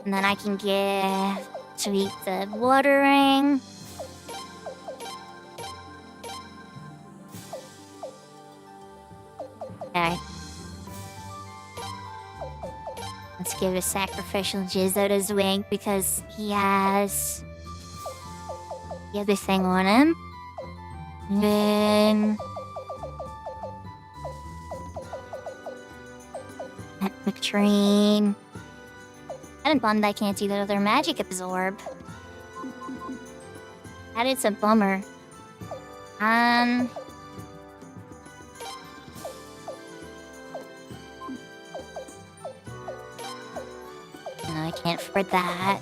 And then I can give Zweek the Water Ring. Okay. Let's give a sacrificial Jizzo to Zwink because he has the other thing on him. And then McTreen. I'm bummed I can't do that other magic absorb. That is a bummer. No, I can't afford that.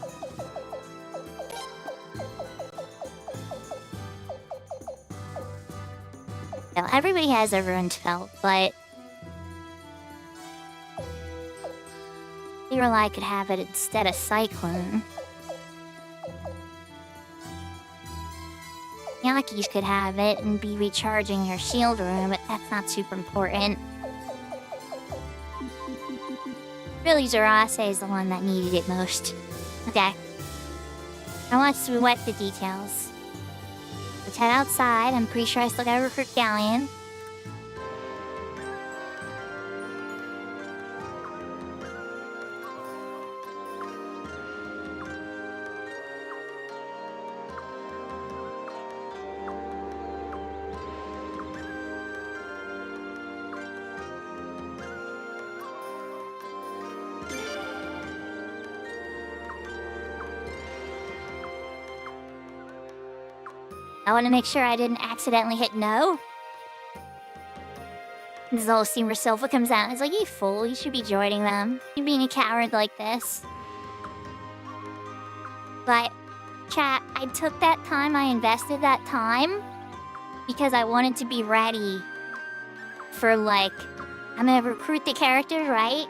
Well, everybody has a ruined felt, but Lorelei could have it instead of Cyclone. lackeys could have it and be recharging your shield room, but that's not super important. Really, Zurase is the one that needed it most. Okay. Now let's wet the details. Let's head outside. I'm pretty sure I still gotta recruit Galleon. I want to make sure I didn't accidentally hit no. Zolstein Silva comes out and is like, you fool, you should be joining them. You're being a coward like this. But, chat, I took that time, I invested that time, because I wanted to be ready for, like, I'm gonna recruit the characters, right?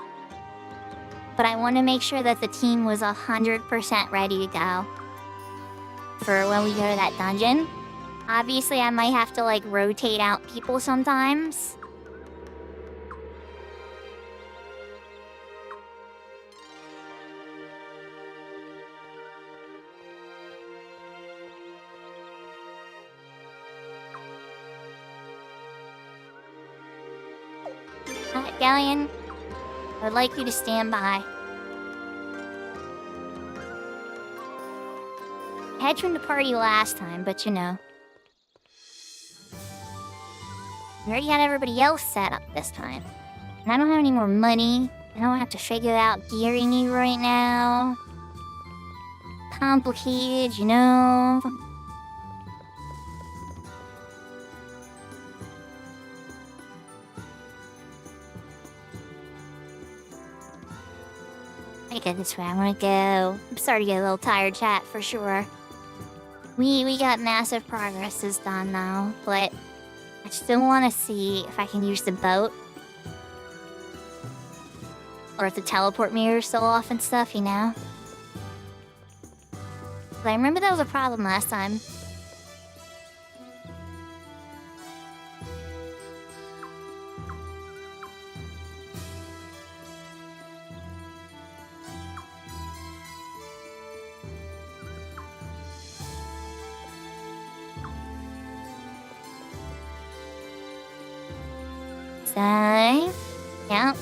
But I want to make sure that the team was 100% ready to go for when we go to that dungeon. Obviously, I might have to, like, rotate out people sometimes. Galleon, I would like you to stand by. I had you in the party last time, but you know. We already had everybody else set up this time. And I don't have any more money. I don't have to figure out gearing you right now. Complicated, you know. I get this way I want to go. I'm starting to get a little tired, chat, for sure. We got massive progresses done now, but I still want to see if I can use the boat. Or if the teleport mirror's still off and stuff, you know? But I remember that was a problem last time. So, yeah.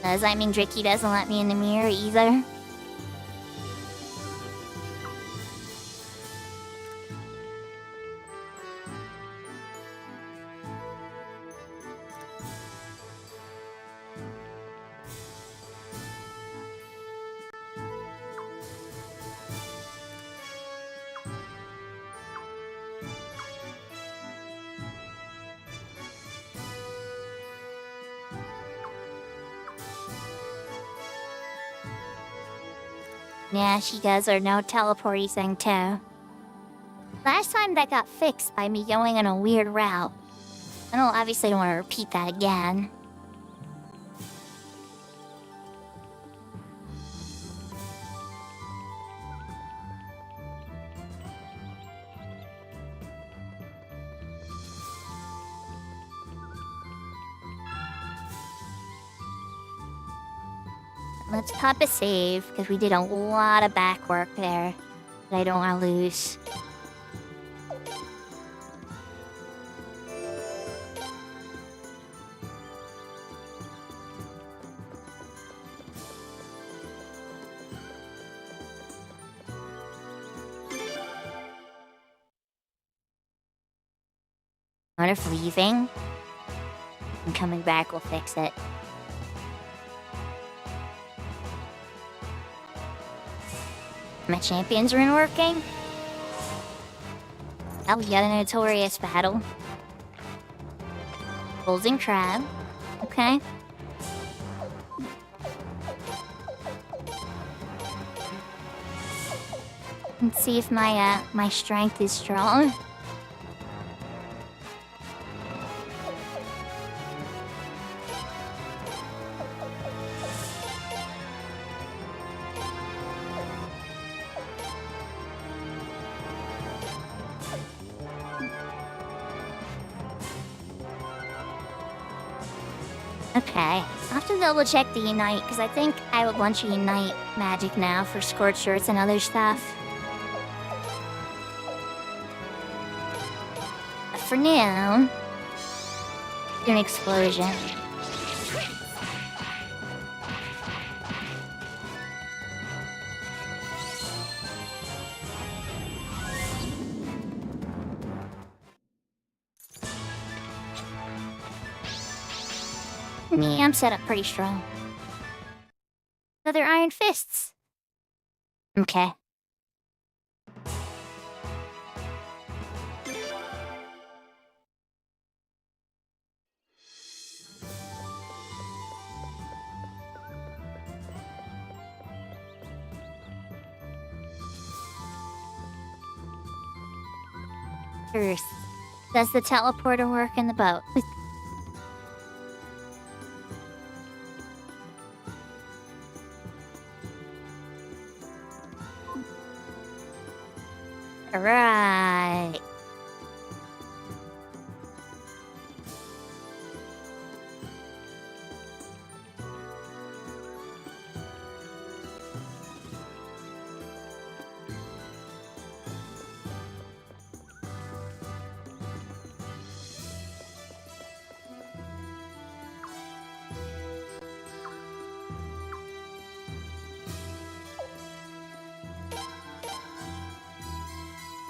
Does that mean Dricky doesn't let me in the mirror either? Yeah, she does her no teleporty thing too. Last time that got fixed by me going on a weird route. I obviously don't want to repeat that again. Let's pop a save, because we did a lot of back work there that I don't want to lose. What if leaving and coming back will fix it? My champions rune working? Oh, we got a notorious battle. Golden crab. Okay. Let's see if my strength is strong. Okay, I have to double check the Unite, because I think I have a bunch of Unite magic now for Scorched Shirts and other stuff. But for now, do an explosion. Me, I'm set up pretty strong. Other iron fists. Okay. First, does the teleporter work in the boat? Right.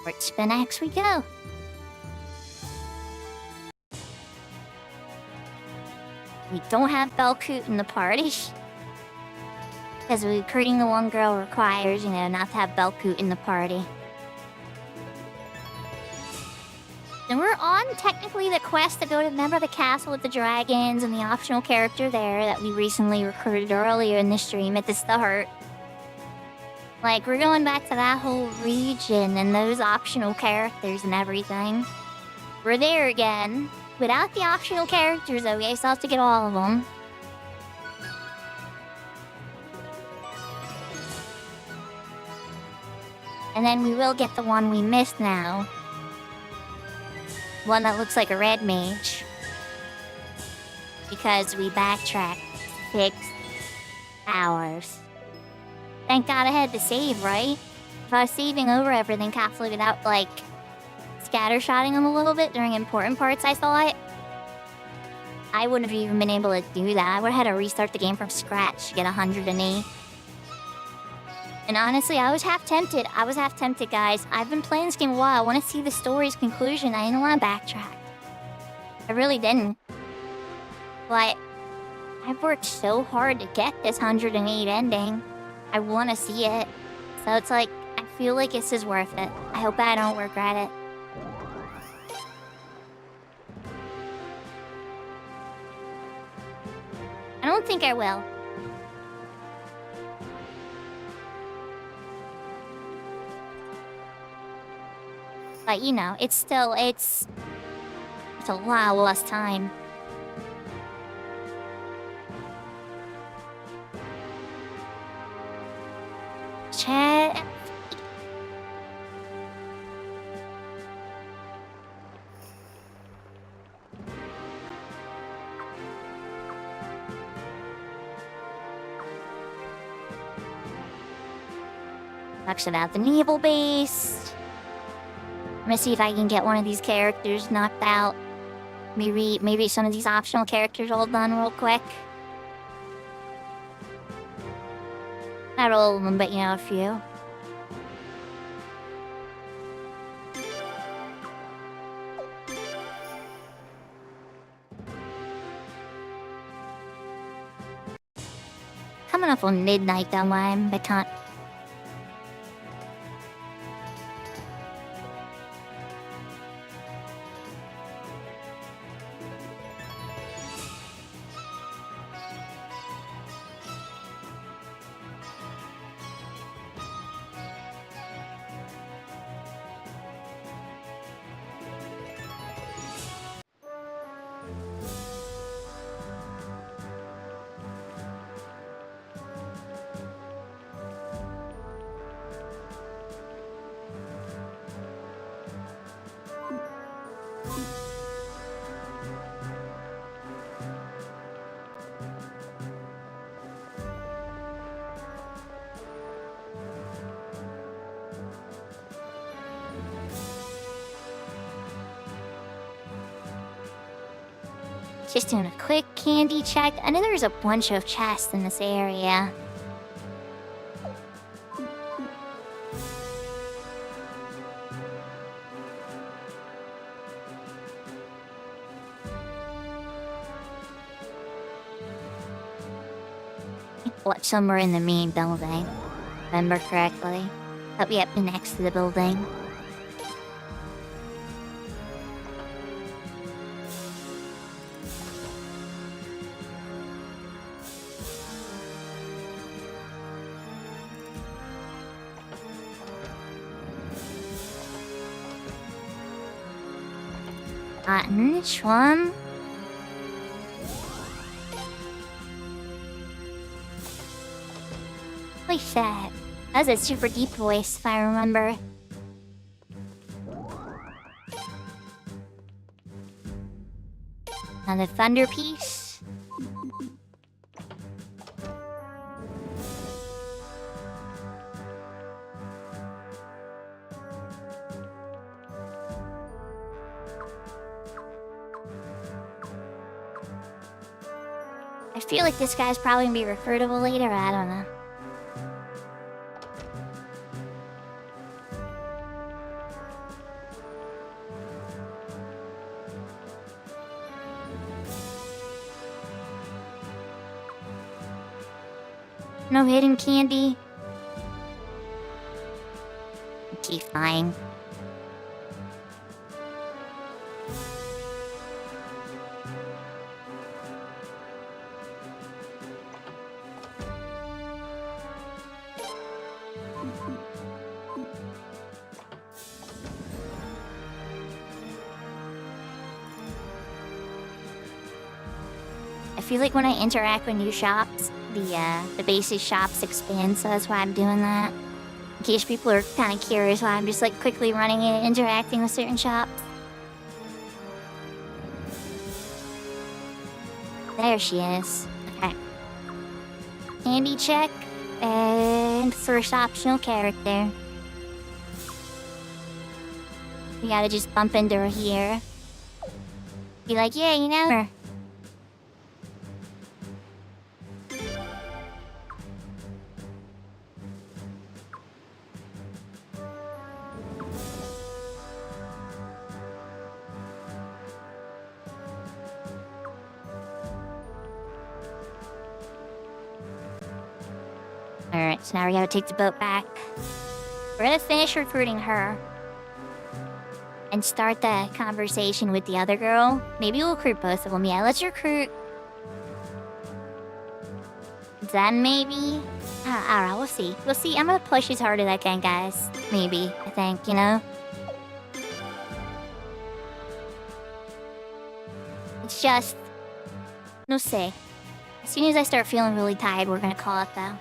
Right, spin X we go. We don't have Belcoot in the party. Because recruiting the one girl requires, not to have Belcoot in the party. And we're on, technically, the quest to go to the castle with the dragons and the optional character there that we recently recruited earlier in the stream at the start. Like, we're going back to that whole region and those optional characters and everything. We're there again. Without the optional characters, though, we still have to get all of them. And then we will get the one we missed now. One that looks like a red mage. Because we backtracked 6 hours. Thank God I had to save, right? If I was saving over everything carefully without, like, scattershotting them a little bit during important parts, I thought, I wouldn't have even been able to do that. I would have had to restart the game from scratch to get 108. And honestly, I was half tempted. Guys. I've been playing this game a while. I want to see the story's conclusion. I didn't want to backtrack. I really didn't. But I've worked so hard to get this 108 ending. I want to see it. So it's like, I feel like this is worth it. I hope I don't regret it. I don't think I will. But it's still, it's a lot less time. Chat. Talks about the naval base. I'm gonna see if I can get one of these characters knocked out. Maybe some of these optional characters all done real quick. Not all of them, but a few. Coming up on midnight though, I can't. Just doing a quick candy check. I know there's a bunch of chests in this area. What, somewhere in the main building. Remember correctly. But we have to be next to the building. Cotton, Schwam. What's that? That was a super deep voice, if I remember. Another thunder piece. I feel like this guy's probably gonna be recruitable later, I don't know. No hidden candy. Okay, fine. I feel like when I interact with new shops, the basic shops expand, so that's why I'm doing that. In case people are kind of curious why I'm just like quickly running and interacting with certain shops. There she is. Okay. Candy check, and first optional character. We gotta just bump into her here. Be like, yeah, you know her. Alright, so now we gotta take the boat back. We're gonna finish recruiting her. And start the conversation with the other girl. Maybe we'll recruit both of them. Yeah, let's recruit. Then maybe... I don't know, we'll see. We'll see. I'm gonna push as hard as I can, guys. Maybe, I think, you know? It's just... No say. As soon as I start feeling really tired, we're gonna call it, though.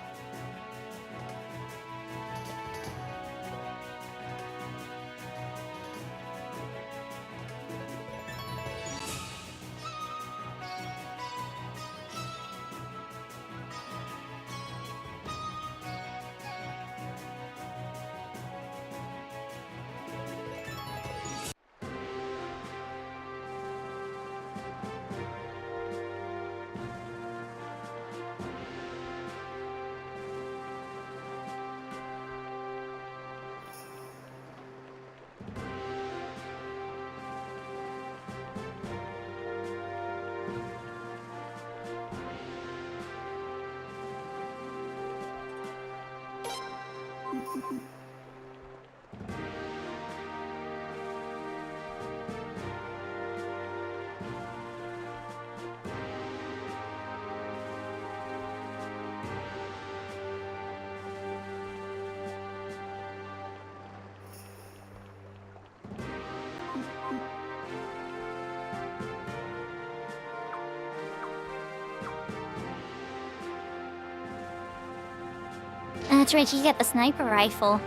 That's right, she got the sniper rifle.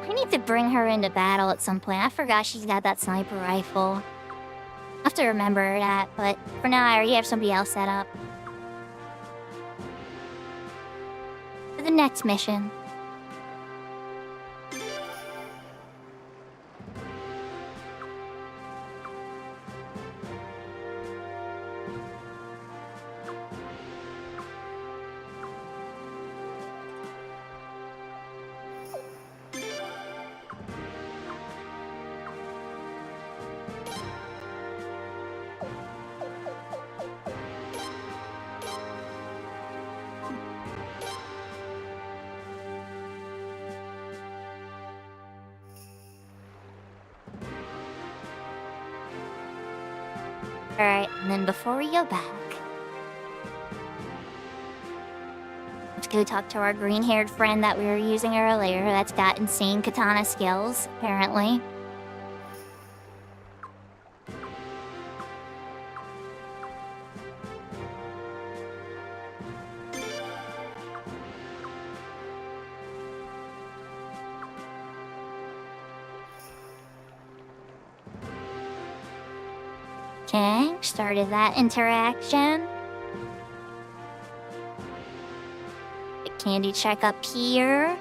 I need to bring her into battle at some point. I forgot she's got that sniper rifle. I have to remember that, but for now I already have somebody else set up. For the next mission. Alright, and then before we go back, let's go talk to our green-haired friend that we were using earlier that's got insane katana skills, apparently. Okay, started that interaction. The candy check up here.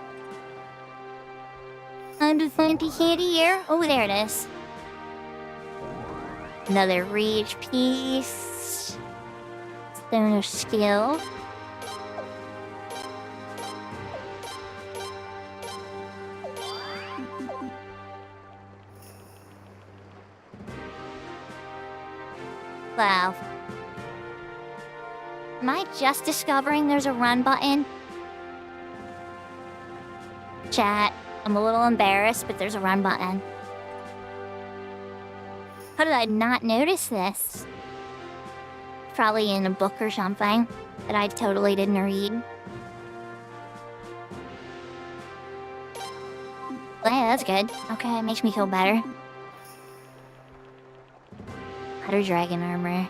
I'm the fancy candy here. Oh, there it is. Another rage piece. Stone of skill. Wow. Am I just discovering there's a run button? Chat, I'm a little embarrassed, but there's a run button. How did I not notice this? Probably in a book or something that I totally didn't read. Yeah, that's good. Okay, it makes me feel better. Better dragon armor.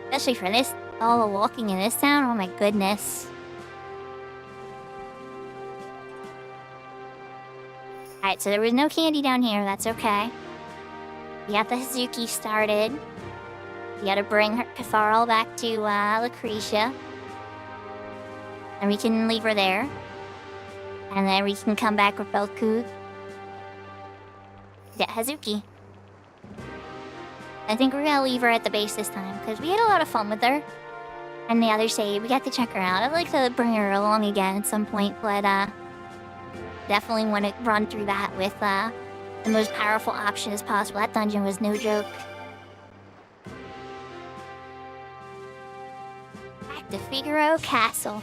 Especially for this, all the walking in this town, oh my goodness. Alright, so there was no candy down here, that's okay. We got the Hazuki started. We gotta bring her Catharl back to Lucretia. And we can leave her there. And then we can come back with Belku. Get Hazuki. I think we're gonna leave her at the base this time, because we had a lot of fun with her. And the other save, we got to check her out. I'd like to bring her along again at some point, but definitely want to run through that with the most powerful option as possible. That dungeon was no joke. Back to Figaro Castle.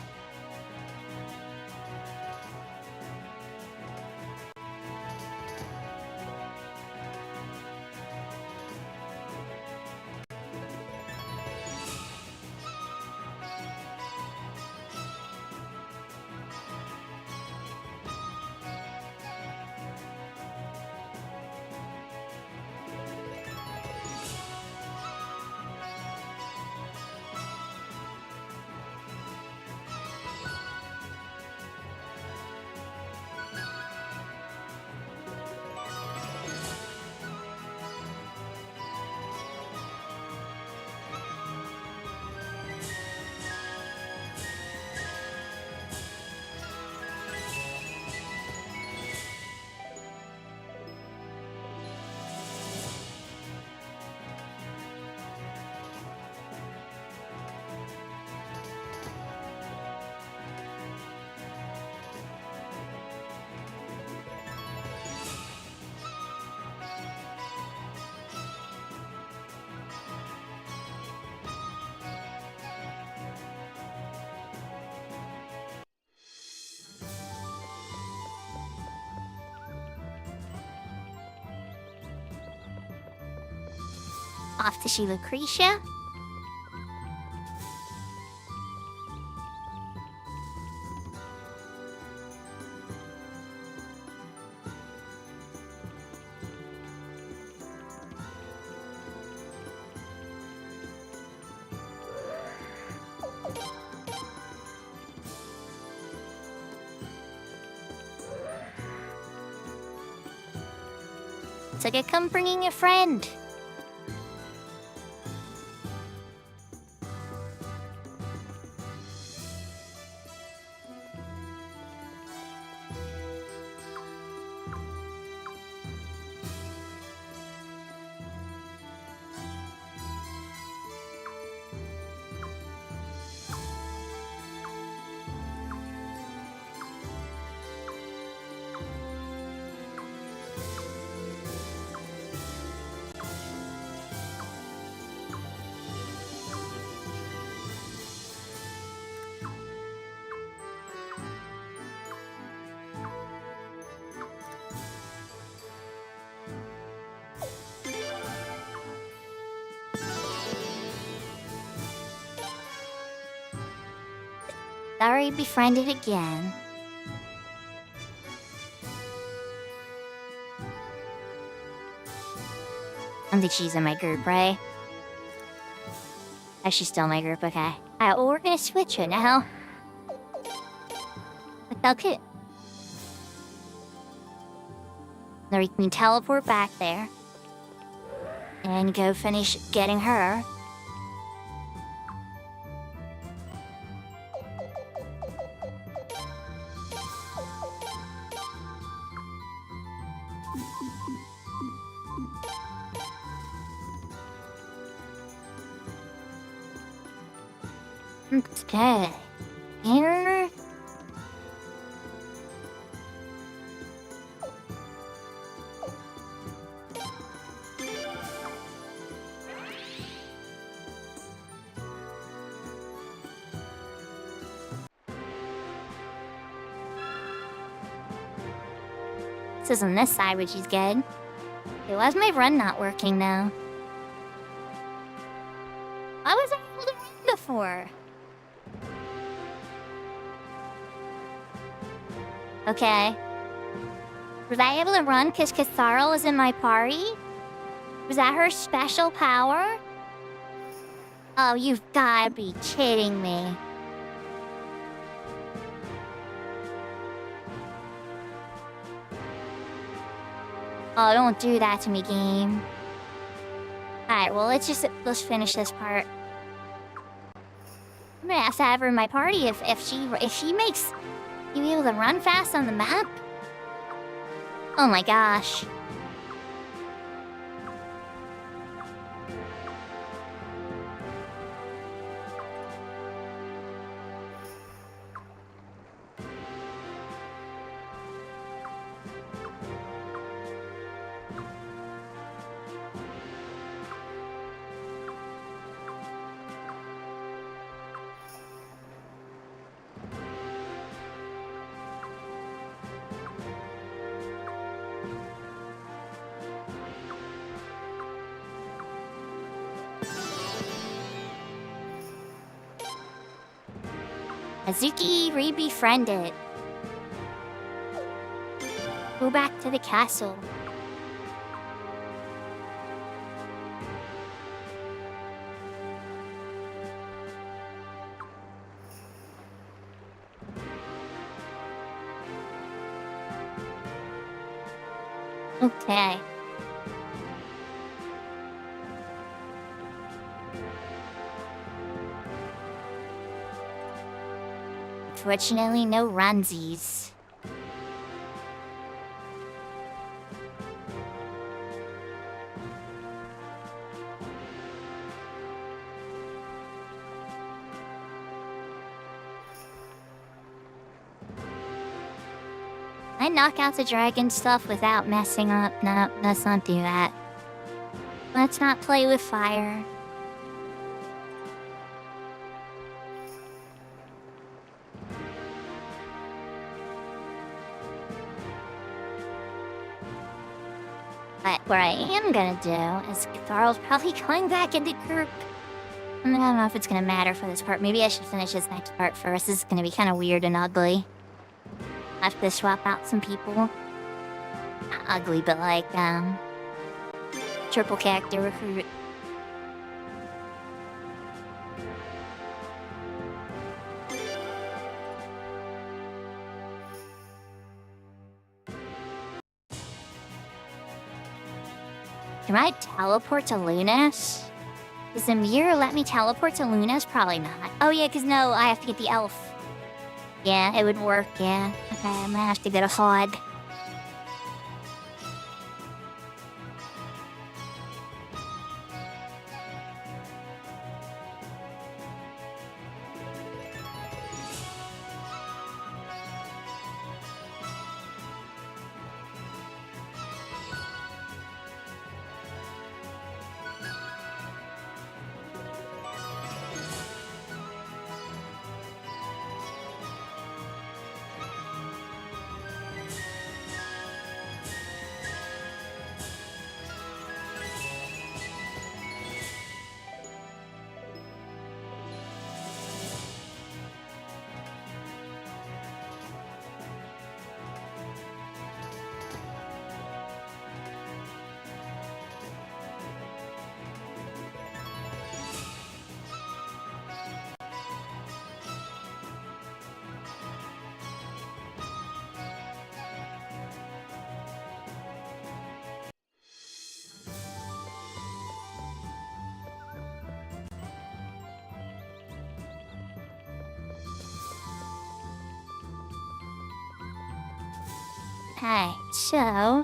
Off to see Lucretia. It's like I come bringing a friend. already befriended again. I don't think she's in my group, right? Oh, she's still in my group, okay. Alright, well, we're gonna switch it now. Okay. Then we can teleport back there. And go finish getting her. Okay. Here. This is on this side, which is good. It was my run not working though. Why was I able to run before? Okay. Was I able to run because Cathara was in my party? Was that her special power? Oh, you've gotta be kidding me. Oh, don't do that to me, game. Alright, well, let's finish this part. I'm gonna have to have her in my party if she makes you able to run fast on the map? Oh my gosh. Azuki re-befriended. Go back to the castle. Okay. Unfortunately, no runsies. I knock out the dragon stuff without messing up. No, let's not do that. Let's not play with fire. But what I am gonna do is Catharal's probably going back into group. I don't know if it's gonna matter for this part. Maybe I should finish this next part first. This is gonna be kind of weird and ugly. I have to swap out some people. Not ugly, but like, triple character recruit. Can I teleport to Lunas? Does the mirror let me teleport to Lunas? Probably not. Oh yeah, because no, I have to get the elf. Yeah, it would work, yeah. Okay, I'm gonna have to get a hog. Hey, so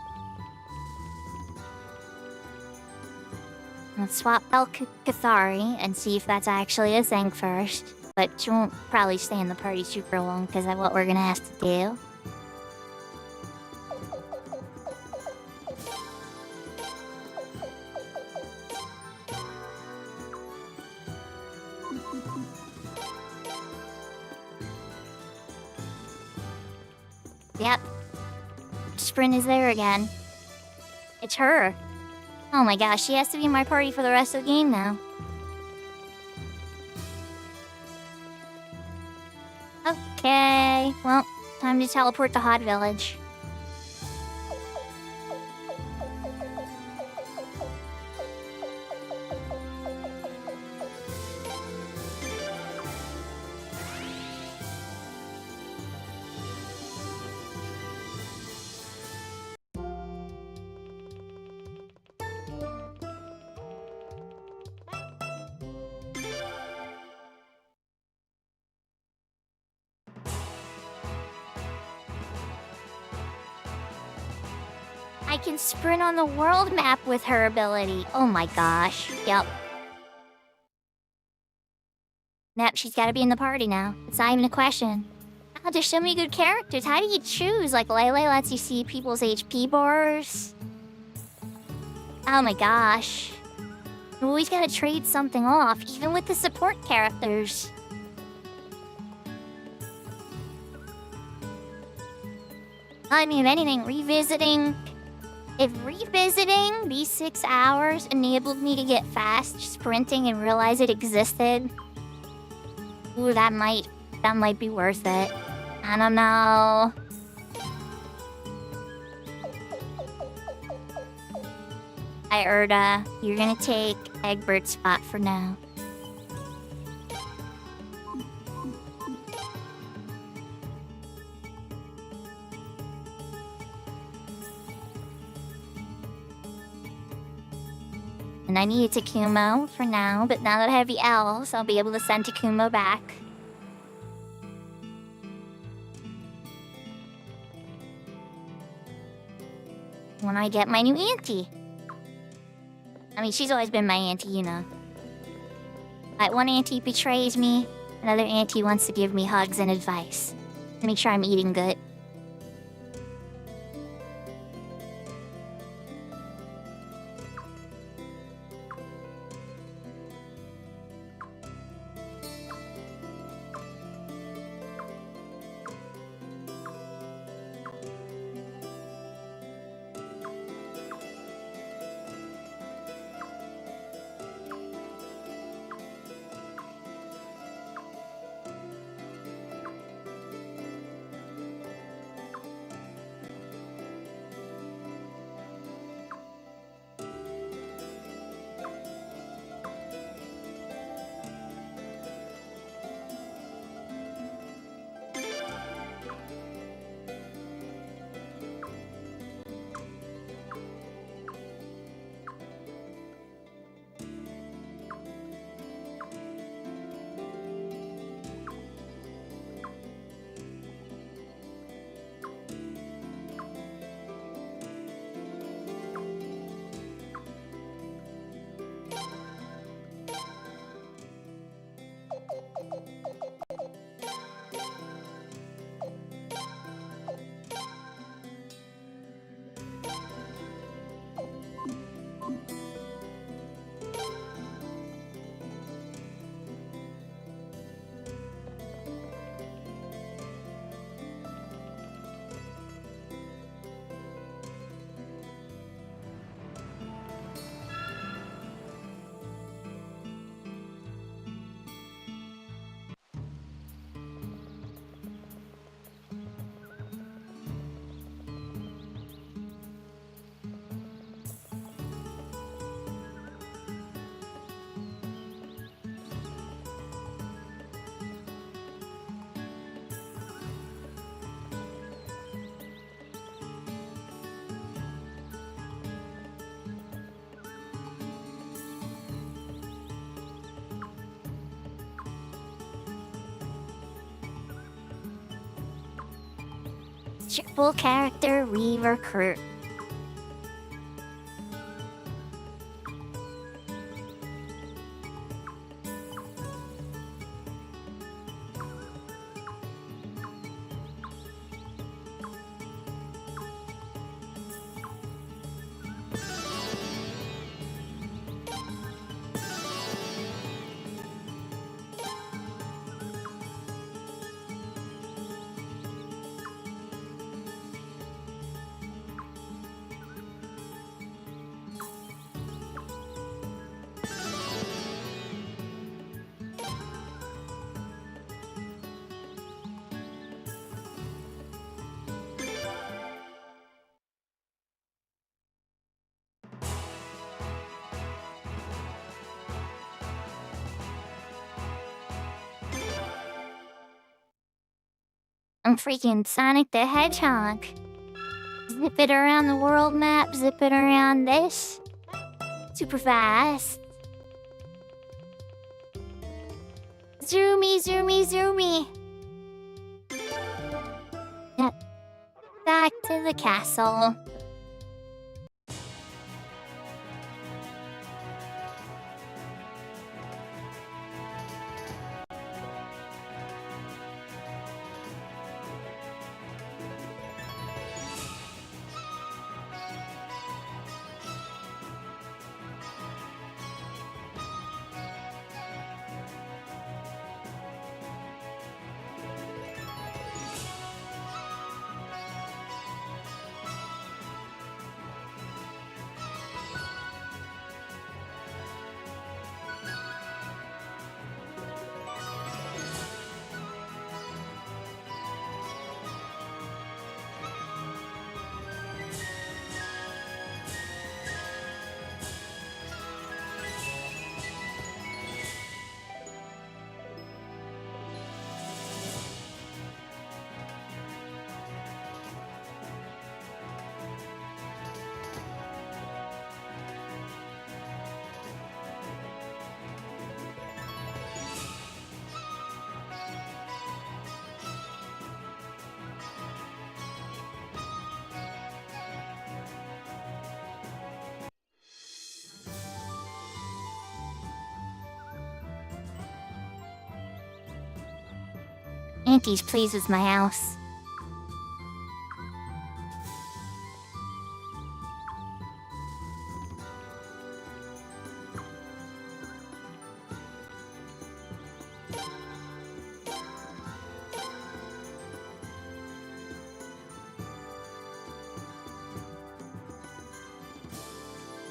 let's swap El Cathari and see if that's actually a thing first. But she won't probably stay in the party super long because of what we're gonna have to do. Yep. Sprint is there again. It's her. Oh my gosh, she has to be in my party for the rest of the game now. Okay, well, time to teleport to Hot Village. I can sprint on the world map with her ability. Oh my gosh. Yep. Yep, she's gotta be in the party now. It's not even a question. Oh, there's so many good characters. How do you choose? Like, Lele lets you see people's HP bars. Oh my gosh. You always gotta trade something off, even with the support characters. I mean, if anything, If revisiting these 6 hours enabled me to get fast sprinting and realize it existed, ooh, that might be worth it. I don't know. Hi, Erda. You're gonna take Egbert's spot for now. And I need Takumo for now, but now that I have the elves, I'll be able to send Takumo back. When I get my new auntie. I mean, she's always been my auntie, you know. Like, one auntie betrays me, another auntie wants to give me hugs and advice to make sure I'm eating good. triple character re-recruit. I'm freaking Sonic the Hedgehog. Zip it around the world map, zip it around this. Super fast. Zoomy, zoomy, zoomy. Yep. Back to the castle. Auntie's pleased with my house.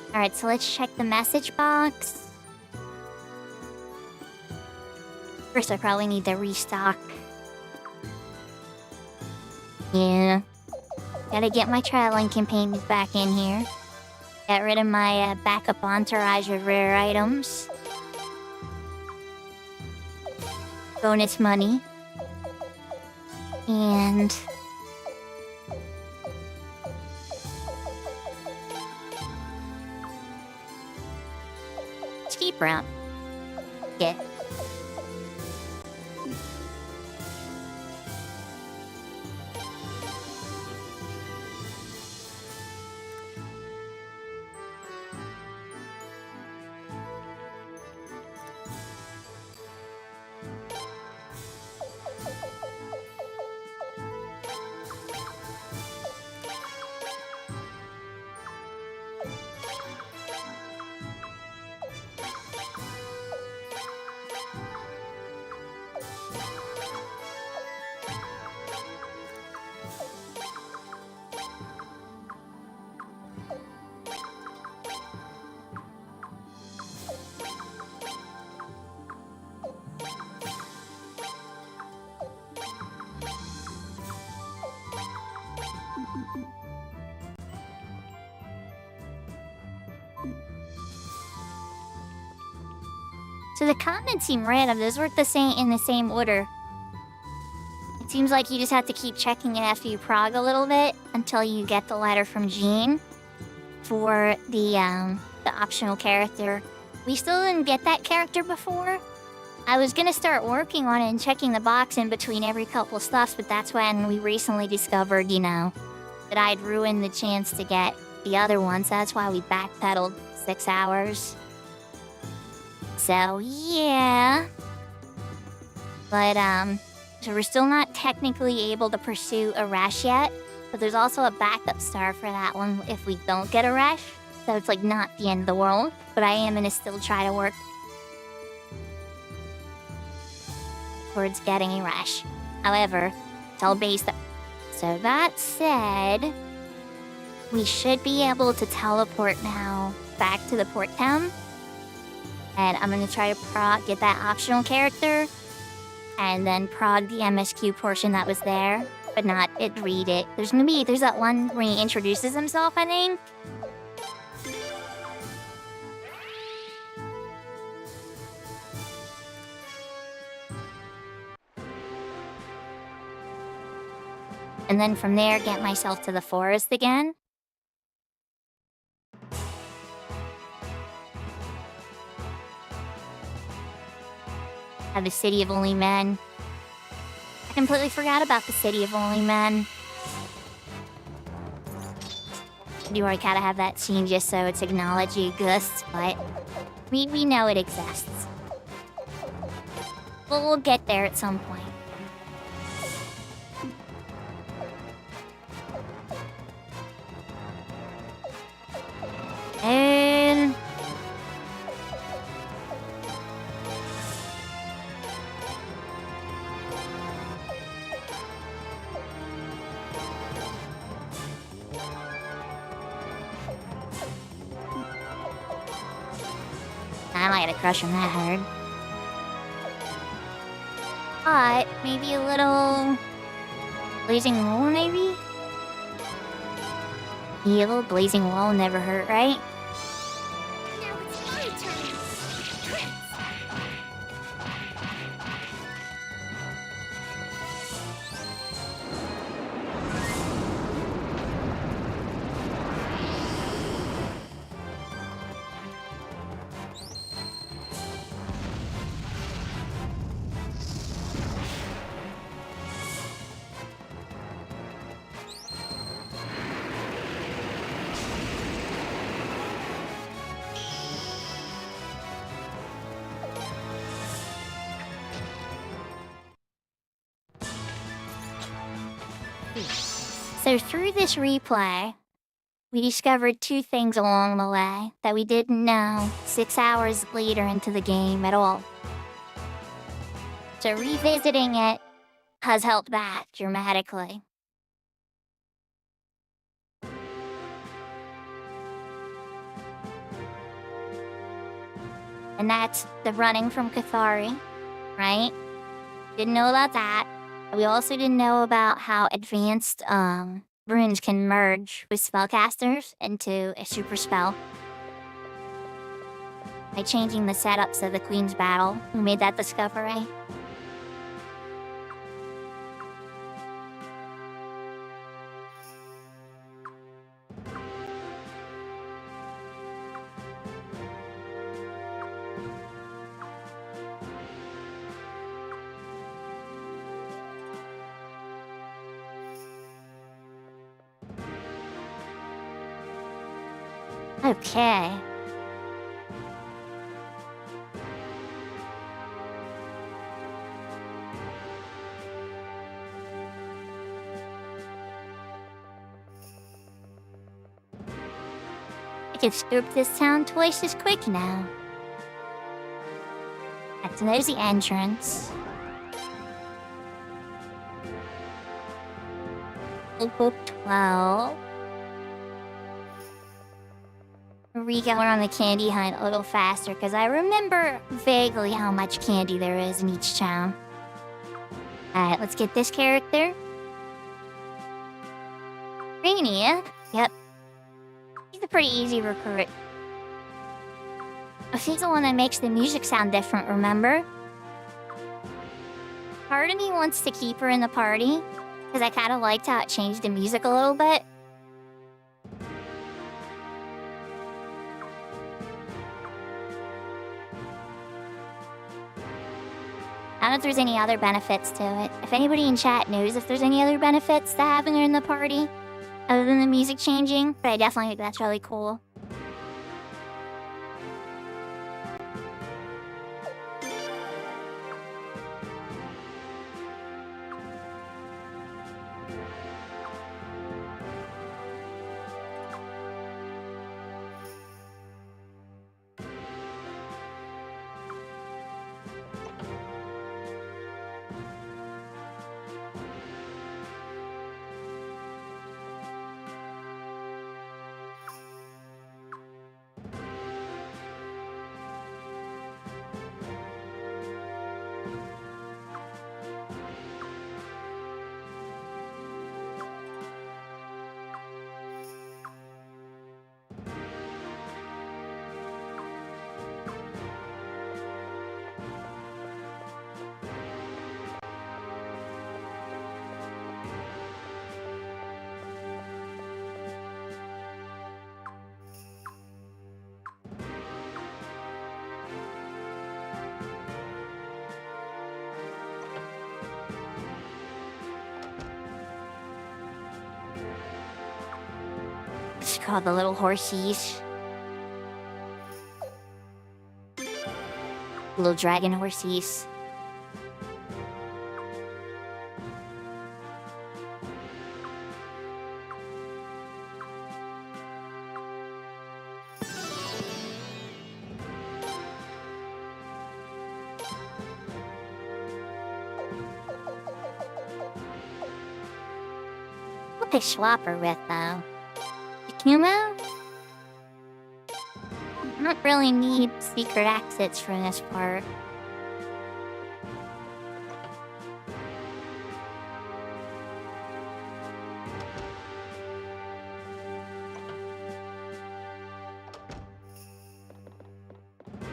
Alright, so let's check the message box. First, I probably need to restock. Yeah. Gotta get my traveling companions back in here. Get rid of my backup entourage of rare items. Bonus money. And... Ski route. Yeah. So the comments seem random. Those work in the same order. It seems like you just have to keep checking it after you prog a little bit until you get the letter from Jean for the optional character. We still didn't get that character before, I was gonna start working on it and checking the box in between every couple stuffs, but that's when we recently discovered, that I'd ruined the chance to get the other one, so that's why we backpedaled 6 hours. So, yeah. But, so we're still not technically able to pursue a rush yet, but there's also a backup star for that one if we don't get a rush, so it's like not the end of the world, but I am gonna still try to work towards getting a rush. However, it's all based on... So that said, we should be able to teleport now back to the port town. And I'm gonna try to get that optional character, and then prod the MSQ portion that was there, but not read it. There's that one where he introduces himself, I think. And then from there, get myself to the forest again. Have the City of Only Men. I completely forgot about the City of Only Men. You already gotta have that scene just so it's acknowledged it exists, but we know it exists. But we'll get there at some point. And... I might get a crush on that herd. But maybe a little... Blazing Wool, maybe? Yeah, a little Blazing Wool never hurt, right? Now it's my turn. Prince. So through this replay, we discovered 2 things along the way that we didn't know 6 hours later into the game at all. So revisiting it has helped that dramatically. And that's the running from Cathari, right? Didn't know about that. We also didn't know about how advanced runes can merge with spellcasters into a super spell. By changing the setups of the Queen's Battle, we made that discovery. Okay. I can scoop this town twice as quick now. There's the entrance. Book 12. We're on the candy hunt a little faster, because I remember vaguely how much candy there is in each town. Alright, let's get this character. Rainier? Yep. He's a pretty easy recruit. He's the one that makes the music sound different, remember? Part of me wants to keep her in the party, because I kind of liked how it changed the music a little bit. I don't know if there's any other benefits to it. If anybody in chat knows if there's any other benefits to having her in the party, other than the music changing, but I definitely think that's really cool. It's called the little horsies. Little dragon horsies. What they swap her with, though? Kuma? I don't really need secret exits for this part.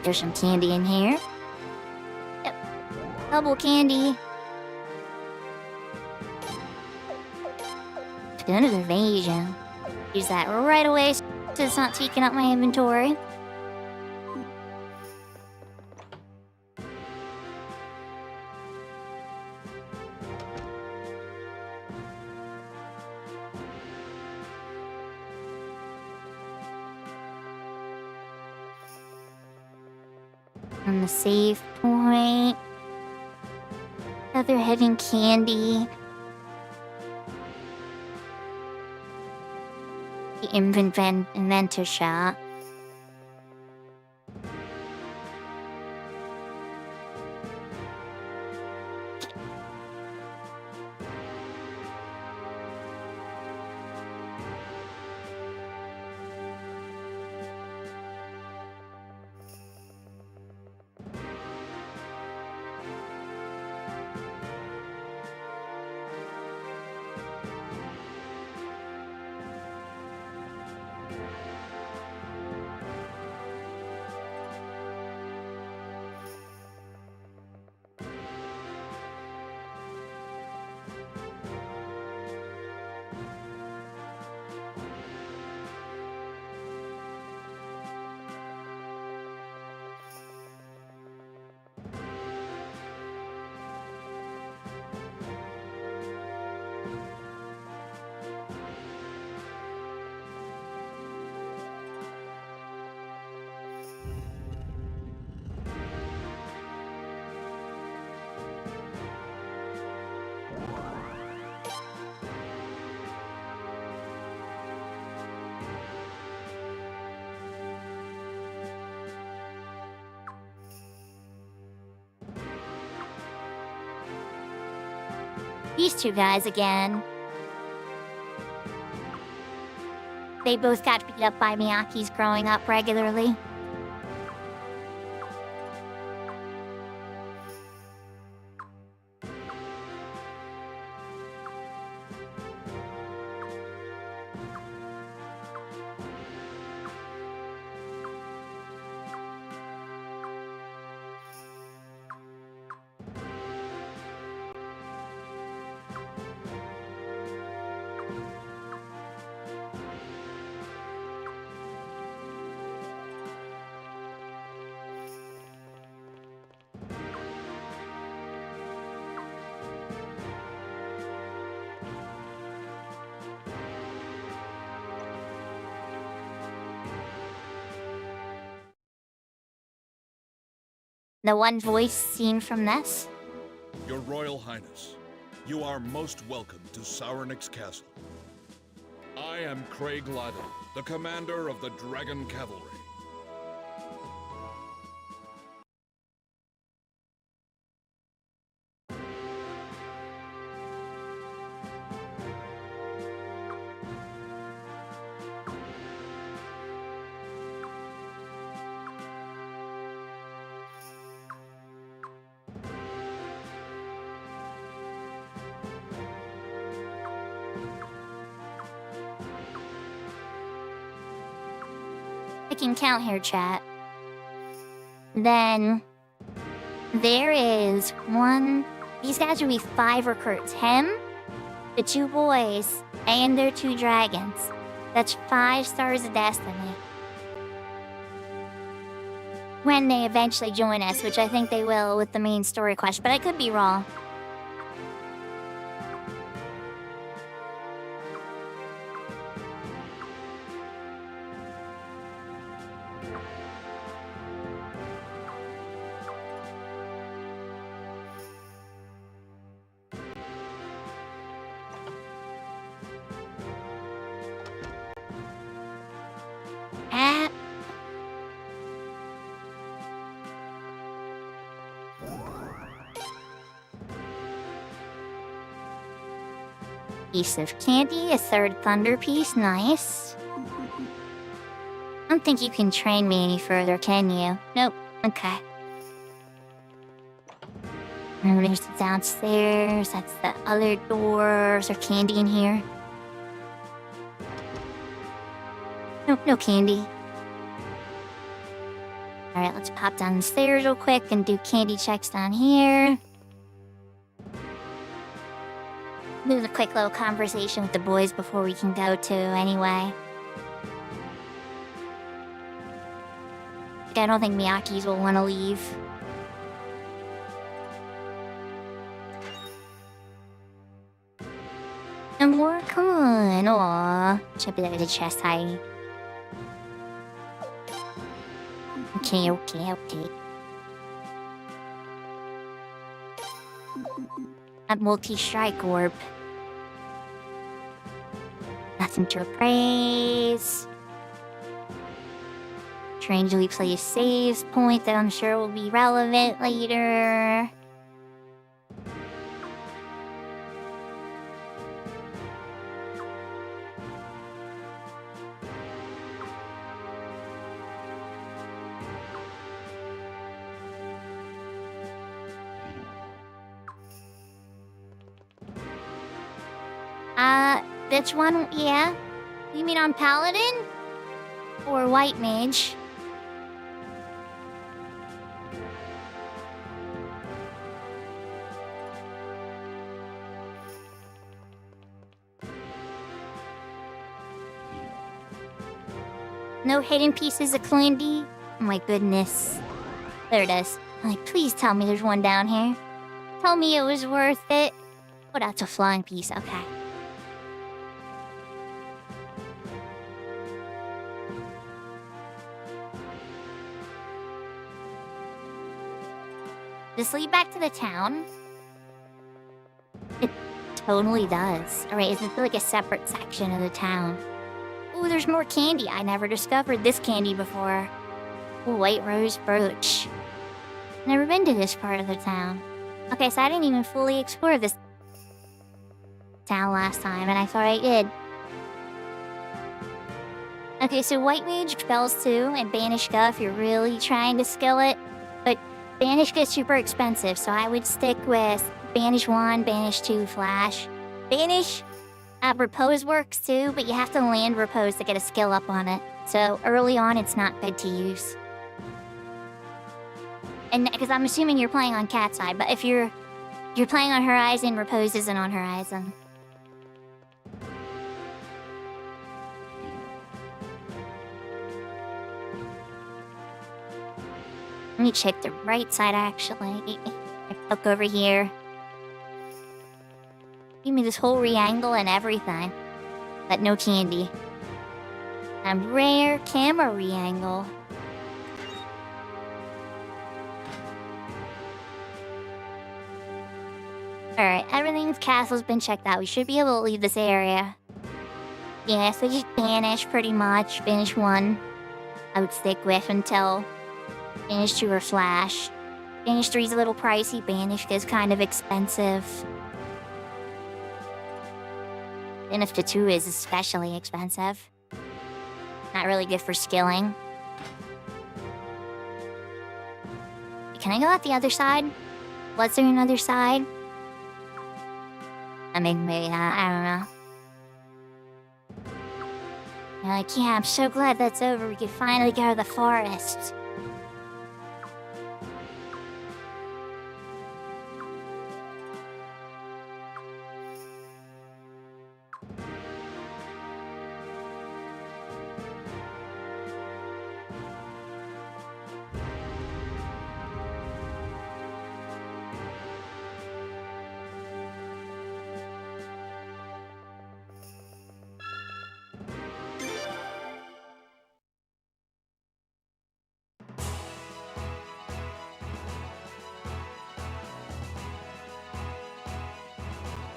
There's some candy in here. Yep. Double candy. Gun of evasion. Use that right away so it's not taking up my inventory. On the save point. Other hidden candy. The inventor shop. These two guys again. They both got beat up by Miyakis growing up regularly. The one voice seen from this? Your Royal Highness, you are most welcome to Sauronix Castle. I am Craig Lyden, the commander of the Dragon Cavalry. I can count here, chat. Then there is one. These guys would be 5 recruits. Him, the 2 boys, and their 2 dragons. That's 5 stars of destiny. When they eventually join us, which I think they will with the main story quest, but I could be wrong. Piece of candy, a 3rd thunder piece, nice. I don't think you can train me any further, can you? Nope, okay. And there's the downstairs, that's the other door. Is there candy in here? Nope, no candy. Alright, let's pop down the stairs real quick and do candy checks down here. There's a quick little conversation with the boys before we can go to, anyway. I don't think Miyake's will want to leave. And more? Come on, aw. Should be there with the chest hiding. Okay. That multi-strike orb. Nothing to appraise. Strangely placed saves point that I'm sure will be relevant later. Which one? Yeah? You mean on Paladin? Or White Mage? No hidden pieces of candy? Oh my goodness. There it is. Like, please tell me there's one down here. Tell me it was worth it. Oh, that's a flying piece. Okay. Does this lead back to the town? It totally does. Alright, is it like a separate section of the town? Ooh, there's more candy. I never discovered this candy before. Ooh, white rose brooch. Never been to this part of the town. Okay, so I didn't even fully explore this town last time, and I thought I did. Okay, so White Mage spells too, and Banish Go if you're really trying to skill it. But Banish gets super expensive, so I would stick with Banish 1, Banish 2, Flash. Banish Repose works too, but you have to land Repose to get a skill up on it. So early on, it's not good to use. And because I'm assuming you're playing on Cat's Eye, but if you're playing on Horizon, Repose isn't on Horizon. Let me check the right side, actually. Look over here. Give me this whole re-angle and everything. But no candy. And rare camera re-angle. Alright, everything's castle's been checked out. We should be able to leave this area. Yeah, so just banish pretty much. Finish 1. I would stick with until Banish 2 or Flash. Banish 3 is a little pricey. Banish is kind of expensive. Banish 2 is especially expensive. Not really good for skilling. Can I go out the other side? Was there another side? I mean, maybe not. I don't know. You're like, yeah, I'm so glad that's over. We can finally go to the forest.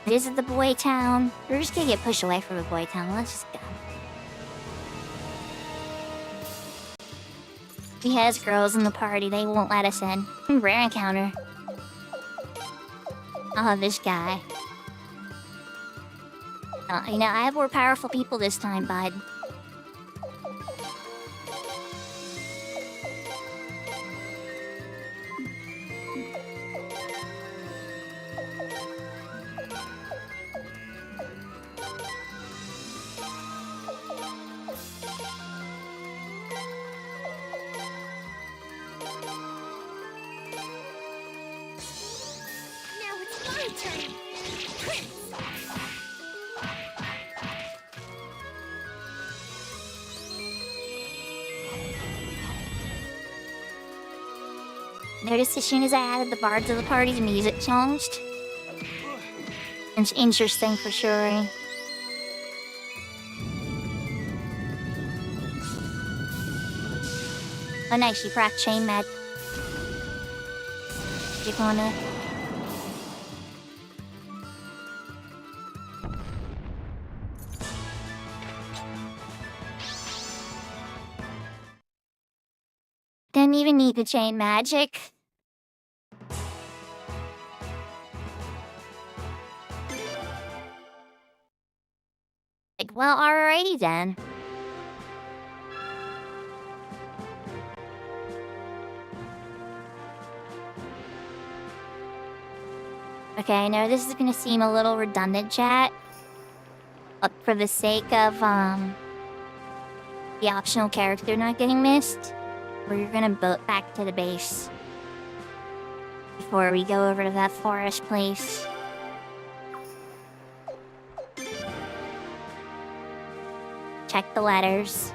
This is the boy town. We're just gonna get pushed away from the boy town. Let's just go. He has girls in the party. They won't let us in. Rare encounter. Oh, this guy. You know, I have more powerful people this time, bud. Now it's my turn. Notice as soon as I added the bard to the party, the music changed. It's interesting for sure. Oh nice, you proc chain med. You wanna... Didn't even need the chain magic. Like, well, alrighty then. Okay, I know this is gonna seem a little redundant, chat. But for the sake of, the optional character not getting missed, we're gonna boat back to the base before we go over to that forest place. Check the letters.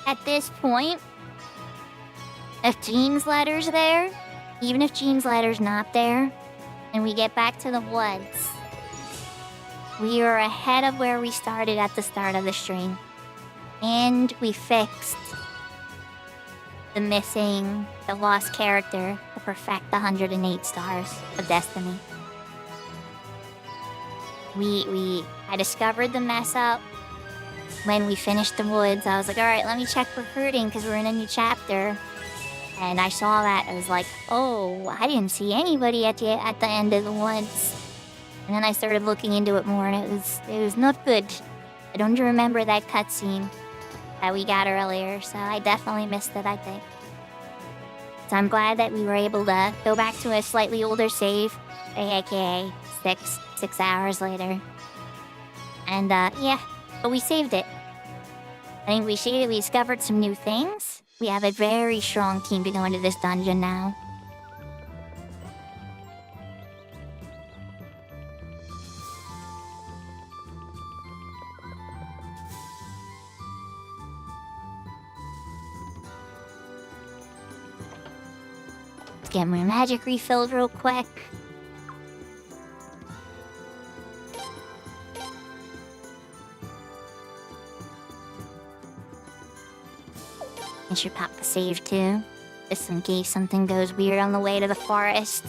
At this point, if Jean's letter's there, even if Jean's letter's not there, and we get back to the woods, we are ahead of where we started at the start of the stream. And we fixed the lost character to perfect the 108 stars of destiny. I discovered the mess up when we finished the woods. I was like, alright, let me check recruiting because we're in a new chapter. And I saw that. I was like, oh, I didn't see anybody at the end of the woods. And then I started looking into it more, and it was not good. I don't remember that cutscene that we got earlier, so I definitely missed it, I think. So I'm glad that we were able to go back to a slightly older save, aka 6 hours later. And yeah, but we saved it. I think we discovered some new things. We have a very strong team to go into this dungeon now. get my magic refilled real quick. I should pop the save too, just in case something goes weird on the way to the forest.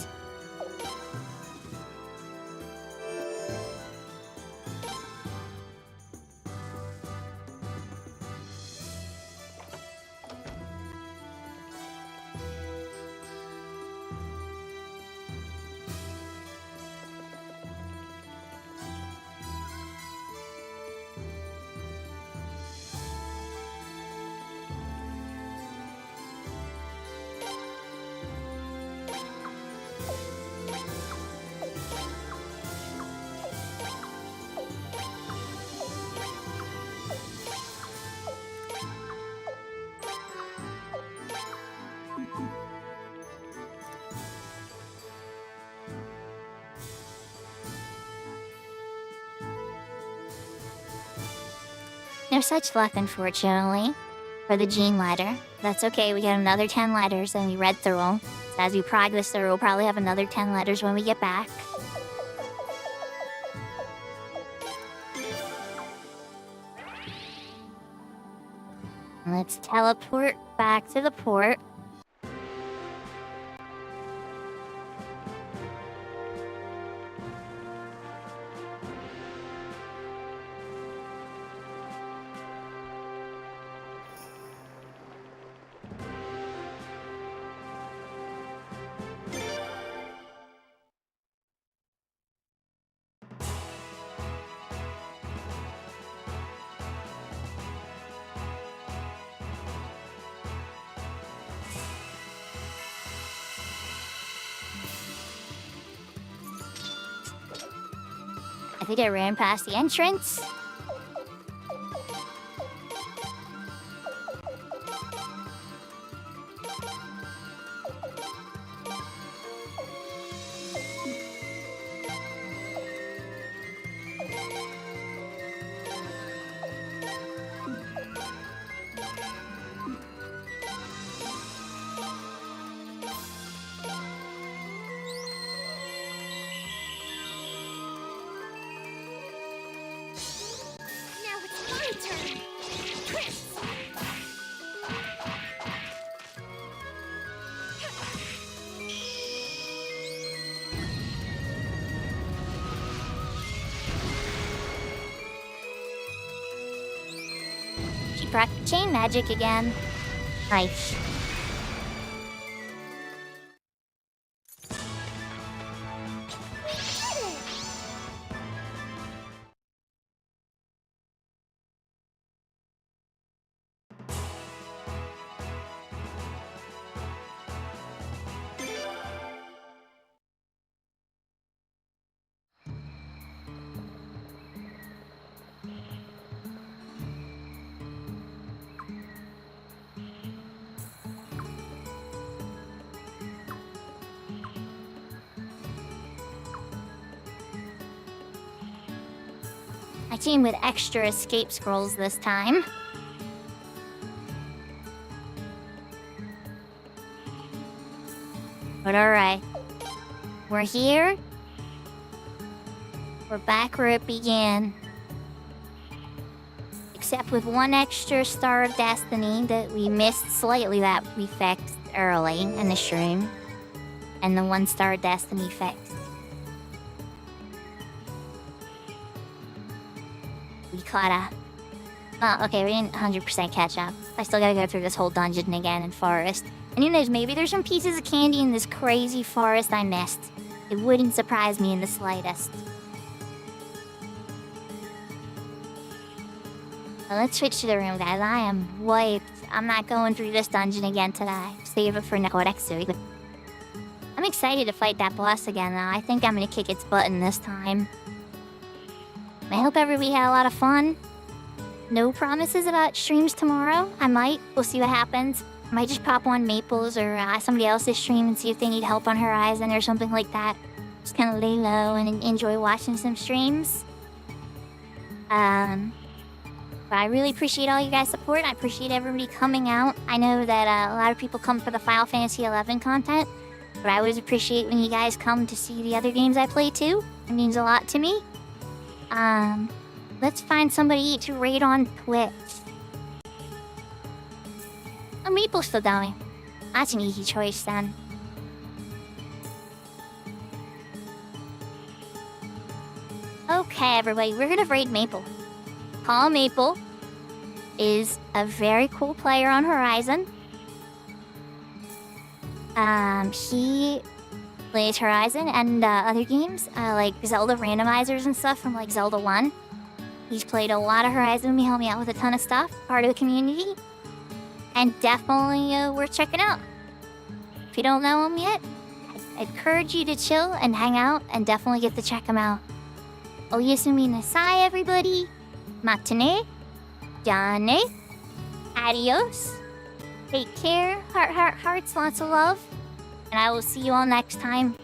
No such luck, unfortunately, for the gene letter. That's okay, we get another 10 letters and we read through them. So as we progress through, we'll probably have another 10 letters when we get back. Let's teleport back to the port. I think I ran past the entrance. She brought chain magic again. Nice. I came with extra escape scrolls this time. But alright. We're here. We're back where it began. Except with one extra Star of Destiny that we missed slightly that we fixed early in the stream. And the 1 Star of Destiny fixed. We caught up. Oh, okay, we didn't 100% catch up. I still gotta go through this whole dungeon again in forest. And who knows, maybe there's some pieces of candy in this crazy forest I missed. It wouldn't surprise me in the slightest. Well, let's switch to the room, guys. I am wiped. I'm not going through this dungeon again today. Save it for next week. I'm excited to fight that boss again, though. I think I'm gonna kick its butt in this time. I hope everybody had a lot of fun. No promises about streams tomorrow. I might. We'll see what happens. I might just pop on Maples or somebody else's stream and see if they need help on Horizon or something like that. Just kind of lay low and enjoy watching some streams. But I really appreciate all you guys' support. I appreciate everybody coming out. I know that a lot of people come for the Final Fantasy XI content. But I always appreciate when you guys come to see the other games I play too. It means a lot to me. Let's find somebody to raid on Twitch. Oh, Maple's still going. That's an easy choice then. Okay, everybody, we're gonna raid Maple. Paul Maple is a very cool player on Horizon. He plays Horizon and other games, like Zelda randomizers and stuff from like Zelda 1. He's played a lot of Horizon with me, helped me out with a ton of stuff, part of the community. And definitely worth checking out. If you don't know him yet, I encourage you to chill and hang out and definitely get to check him out. Oyasumi nasai, everybody. Matane. Jane. Adios. Take care. Hearts, lots of love. And I will see you all next time.